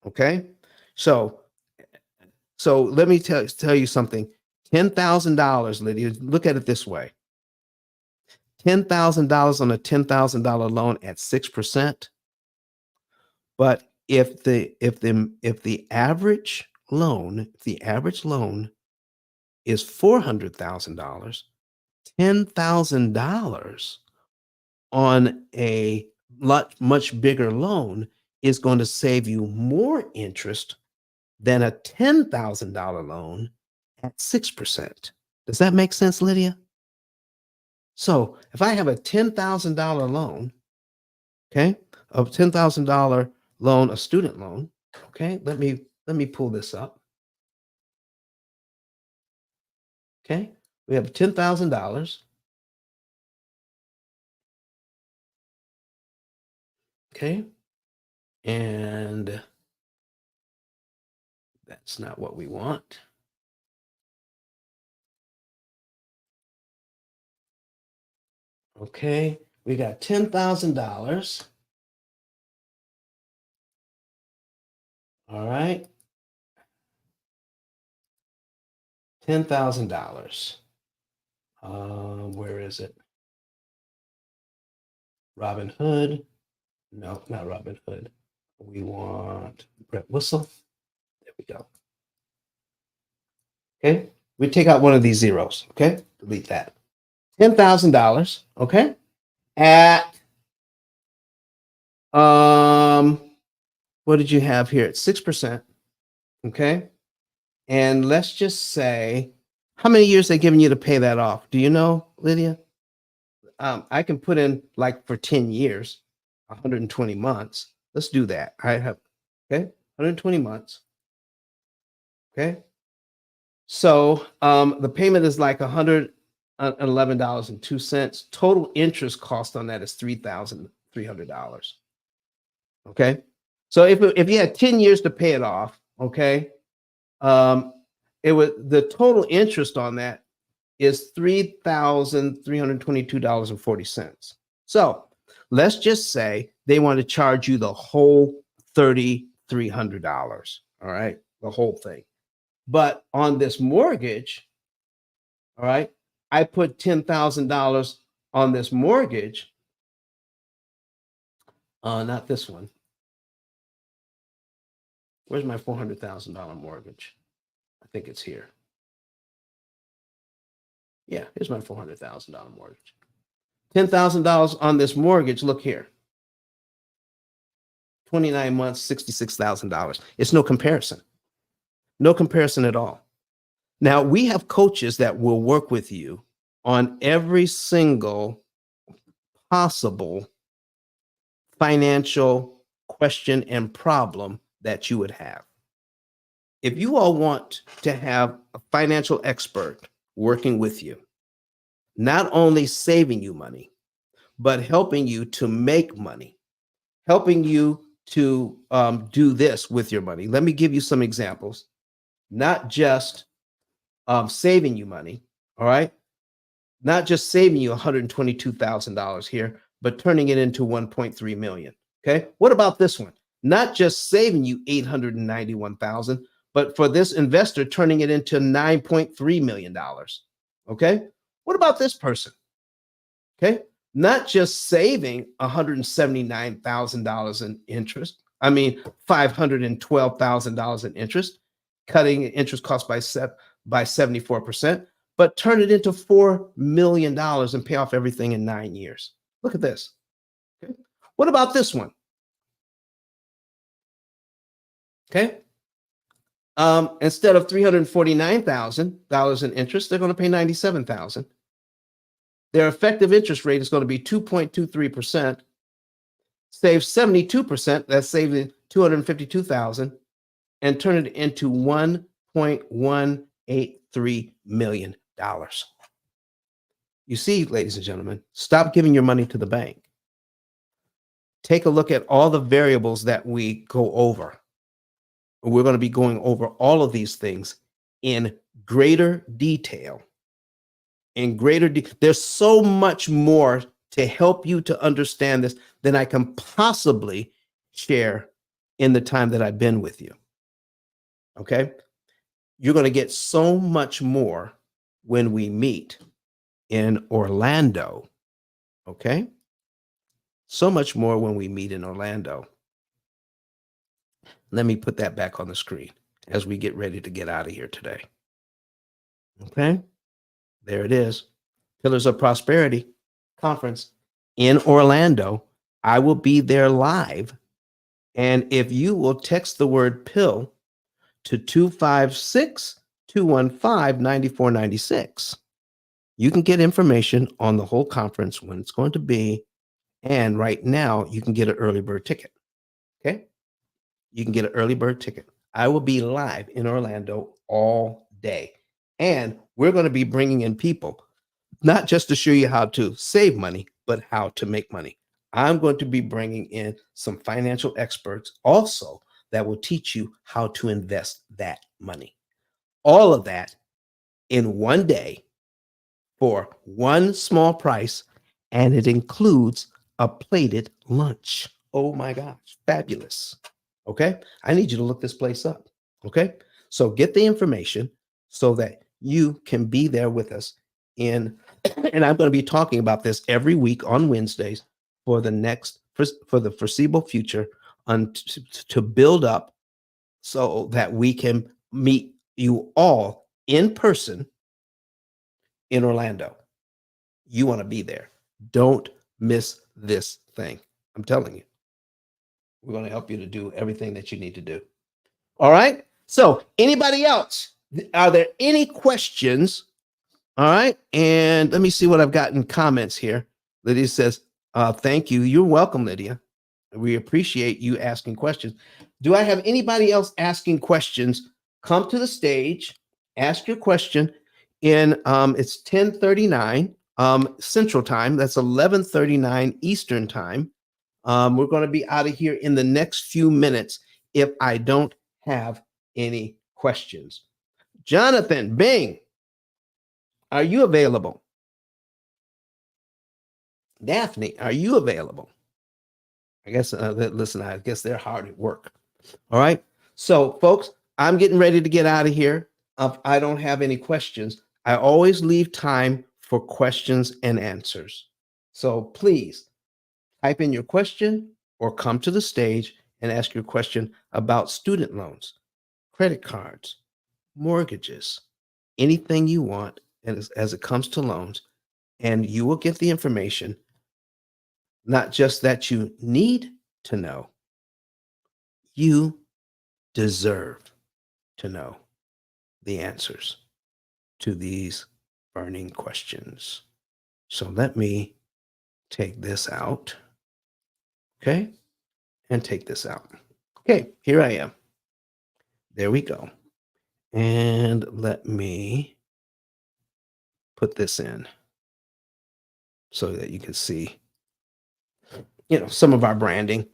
Okay. So let me tell you something. $10,000, Lydia, look at it this way. $10,000 on a $10,000 loan at 6%. But if the average loan is $400,000, $10,000 on a much bigger loan is going to save you more interest than a $10,000 loan at 6%. Does that make sense, Lydia? So if I have a $10,000 loan, okay, a $10,000 loan, a student loan, okay, let me pull this up. Okay, we have $10,000. Okay, and that's not what we want. Okay, we got $10,000. All right. $10,000. Where is it? Robin Hood. No, not Robin Hood. We want Brett Whistle. There we go. Okay. We take out one of these zeros. Okay. Delete that. $10,000. Okay. At what did you have here? At 6%. Okay. And let's just say, how many years they giving you to pay that off? Do you know, Lydia? I can put in like for 10 years, 120 months. Let's do that. I have, okay, 120 months. Okay. So the payment is like 100, $11.02. Total interest cost on that is $3,300. Okay. So if you had 10 years to pay it off, okay, it would, the total interest on that is $3,322.40. So let's just say they want to charge you the whole $3,300. All right, the whole thing. But on this mortgage, all right, I put $10,000 on this mortgage. Not this one. Where's my $400,000 mortgage? I think it's here. Yeah, here's my $400,000 mortgage. $10,000 on this mortgage. Look here. 29 months, $66,000. It's no comparison. No comparison at all. Now, we have coaches that will work with you on every single possible financial question and problem that you would have. If you all want to have a financial expert working with you, not only saving you money, but helping you to make money, helping you to do this with your money. Let me give you some examples. Not just saving you money, all right? Not just saving you $122,000 here, but turning it into 1.3 million. Okay. What about this one? Not just saving you 891,000, but for this investor, turning it into $9.3 million. Okay. What about this person? Okay. Not just saving $179,000 in interest. I mean, $512,000 in interest, cutting interest costs by 74%, but turn it into $4 million and pay off everything in 9 years. Look at this. Okay. What about this one? Okay. Instead of $349,000 in interest, they're going to pay $97,000. Their effective interest rate is going to be 2.23%. Save 72%. That's saving $252,000, and turn it into $1.183 million. You see, ladies and gentlemen, stop giving your money to the bank. Take a look at all the variables that we go over. We're going to be going over all of these things in greater detail. There's so much more to help you to understand this than I can possibly share in the time that I've been with you. Okay? You're going to get so much more when we meet in Orlando. Okay? So much more when we meet in Orlando. Let me put that back on the screen as we get ready to get out of here today. Okay? There it is. P.I.L.Lars of Prosperity Conference in Orlando. I will be there live. And if you will text the word PILL to 256-215-9496, you can get information on the whole conference, when it's going to be. And right now, you can get an early bird ticket. Okay? You can get an early bird ticket. I will be live in Orlando all day. And we're going to be bringing in people, not just to show you how to save money, but how to make money. I'm going to be bringing in some financial experts also that will teach you how to invest that money. All of that in one day for one small price, and it includes a plated lunch. Oh my gosh, fabulous. Okay, I need you to look this place up. Okay, so get the information so that you can be there with us and I'm going to be talking about this every week on Wednesdays for the foreseeable future, to build up so that we can meet you all in person in Orlando. You want to be there. Don't miss this thing. I'm telling you. We're going to help you to do everything that you need to do. All right. So anybody else? Are there any questions? All right. And let me see what I've got in comments here. Lydia says, thank you. You're welcome, Lydia. We appreciate you asking questions. Do I have anybody else asking questions? Come to the stage, ask your question. It's 10:39 Central Time. That's 11:39 Eastern Time. We're going to be out of here in the next few minutes if I don't have any questions. Jonathan Bing, are you available? Daphne, are you available? I guess, listen, I guess they're hard at work. All right. So, folks, I'm getting ready to get out of here. I don't have any questions. I always leave time for questions and answers. So please type in your question or come to the stage and ask your question about student loans, credit cards, mortgages, anything you want as it comes to loans, and you will get the information, not just that you need to know, you deserve to know the answers to these burning questions. So let me take this out, okay? And take this out. Okay, here I am. There we go. And let me put this in so that you can see, some of our branding.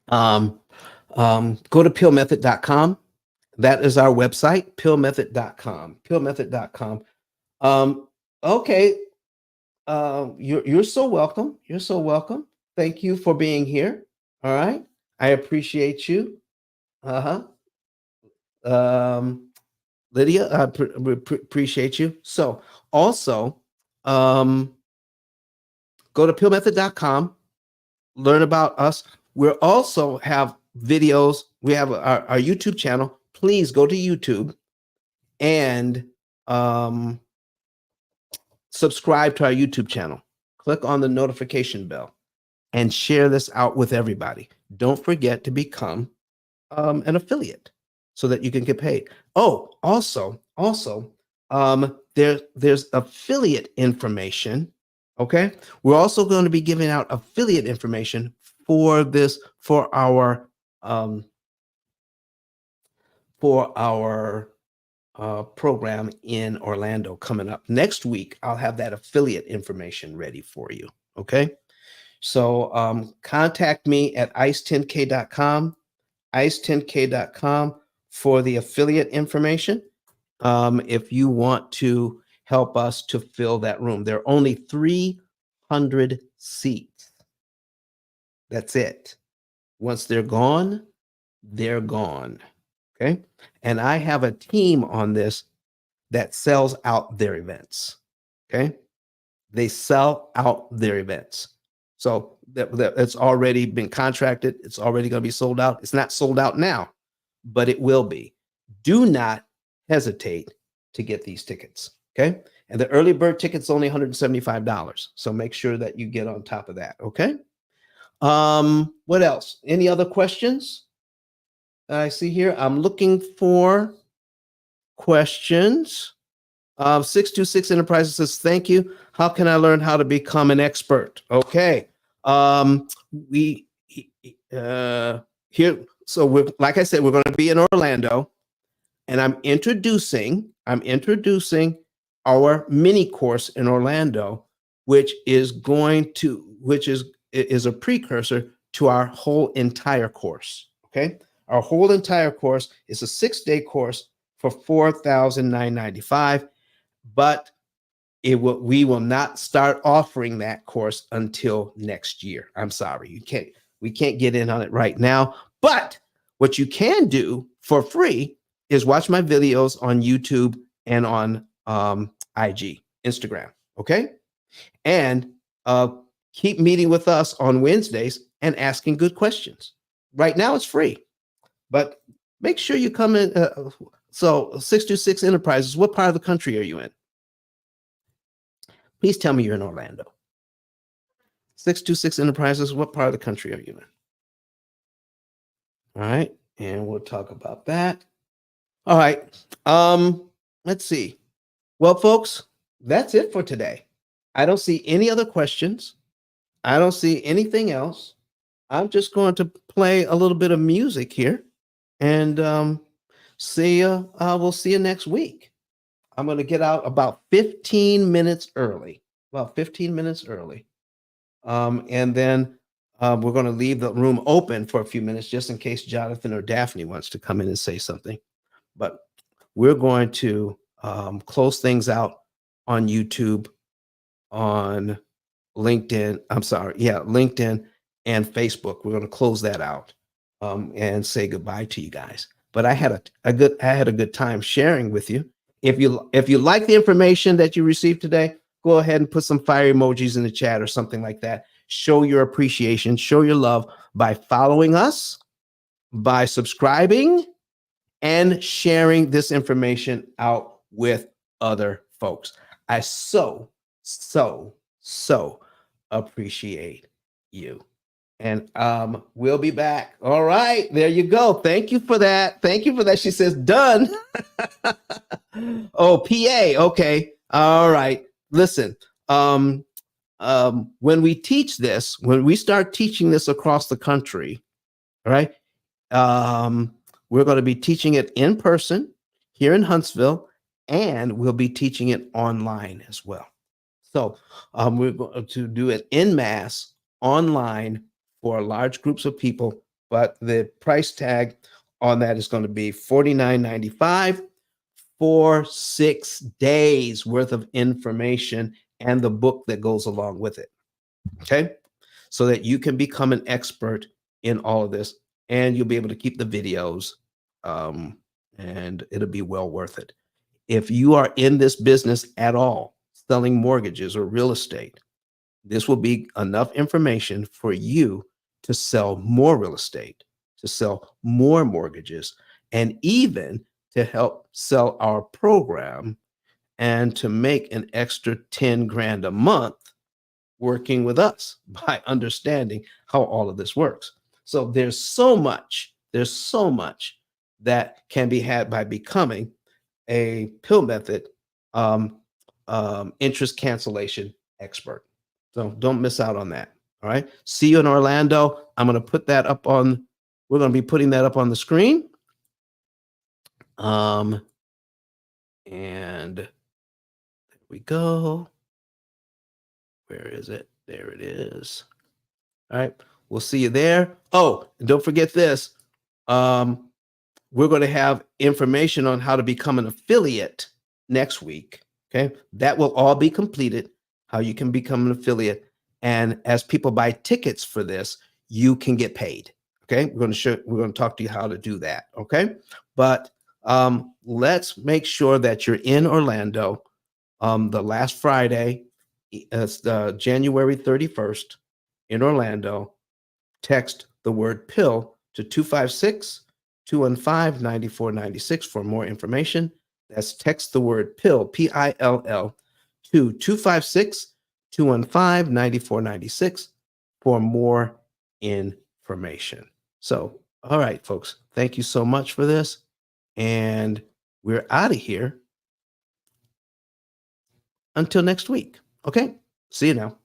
Go to pillmethod.com. That is our website, pillmethod.com. Pillmethod.com. Okay. You're so welcome. You're so welcome. Thank you for being here. All right. I appreciate you. Uh-huh. Lydia, I appreciate you. So also, go to pillmethod.com, learn about us. We also have videos. We have our YouTube channel. Please go to YouTube and subscribe to our YouTube channel. Click on the notification bell and share this out with everybody. Don't forget to become an affiliate so that you can get paid. Oh, also, there's affiliate information. Okay, we're also going to be giving out affiliate information for our program in Orlando coming up next week. I'll have that affiliate information ready for you. Okay, so contact me at ice10k.com. ice10k.com for the affiliate information. If you want to help us to fill that room, there are only 300 seats. That's it. Once they're gone, they're gone. Okay. And I have a team on this that sells out their events. Okay. They sell out their events. So it's already been contracted. It's already going to be sold out. It's not sold out now, but it will be. Do not hesitate to get these tickets. Okay. And the early bird ticket's only $175. So make sure that you get on top of that. Okay. What else? Any other questions? I see here. I'm looking for questions. 626 Enterprises says, thank you. How can I learn how to become an expert? Okay. We here. So like I said, we're going to be in Orlando, and I'm introducing our mini course in Orlando, which is a precursor to our whole entire course. Okay. Our whole entire course is a 6-day course for $4,995, but we will not start offering that course until next year. I'm sorry, we can't get in on it right now. But what you can do for free is watch my videos on YouTube and on IG, Instagram. Okay, and keep meeting with us on Wednesdays and asking good questions. Right now, it's free, but make sure you come in. So 626 Enterprises, what part of the country are you in? Please tell me you're in Orlando. 626 Enterprises, what part of the country are you in? All right, and we'll talk about that. All right, let's see. Well, folks, that's it for today. I don't see any other questions. I don't see anything else. I'm just going to play a little bit of music here and we'll see you next week. I'm going to get out about 15 minutes early, and then we're going to leave the room open for a few minutes just in case Jonathan or Daphne wants to come in and say something. But we're going to close things out on YouTube, on LinkedIn. LinkedIn and Facebook. We're going to close that out and say goodbye to you guys. But I had a good time sharing with you. If you like the information that you received today, go ahead and put some fire emojis in the chat or something like that. Show your appreciation, show your love by following us, by subscribing, and sharing this information out with other folks. I so appreciate you. And we'll be back. All right, there you go. Thank you for that. She says done. Oh, PA. Okay. All right. Listen, when we teach this, when we start teaching this across the country, all right, we're going to be teaching it in person here in Huntsville, and we'll be teaching it online as well. So we're going to do it en masse online for large groups of people, but the price tag on that is going to be $49.95 for 6 days worth of information and the book that goes along with it. Okay, so that you can become an expert in all of this, and you'll be able to keep the videos, and it'll be well worth it. If you are in this business at all, selling mortgages or real estate, this will be enough information for you to sell more real estate, to sell more mortgages, and even to help sell our program and to make an extra 10 grand a month working with us by understanding how all of this works. So there's so much that can be had by becoming a P.I.L.L. method interest cancellation expert. So don't miss out on that. All right. See you in Orlando. We're going to be putting that up on the screen. And there we go. Where is it? There it is. All right. We'll see you there. Oh, and don't forget this. We're going to have information on how to become an affiliate next week. Okay. That will all be completed, how you can become an affiliate. And as people buy tickets for this, you can get paid. Okay. We're going to talk to you how to do that. Okay. But let's make sure that you're in Orlando the last Friday. It's January 31st in Orlando. Text the word P.I.L.L. to 256-215-9496 for more information. That's text the word P.I.L.L. P-I-L-L to 256-215-9496 for more information. So, all right, folks, thank you so much for this. And we're out of here until next week. Okay, see you now.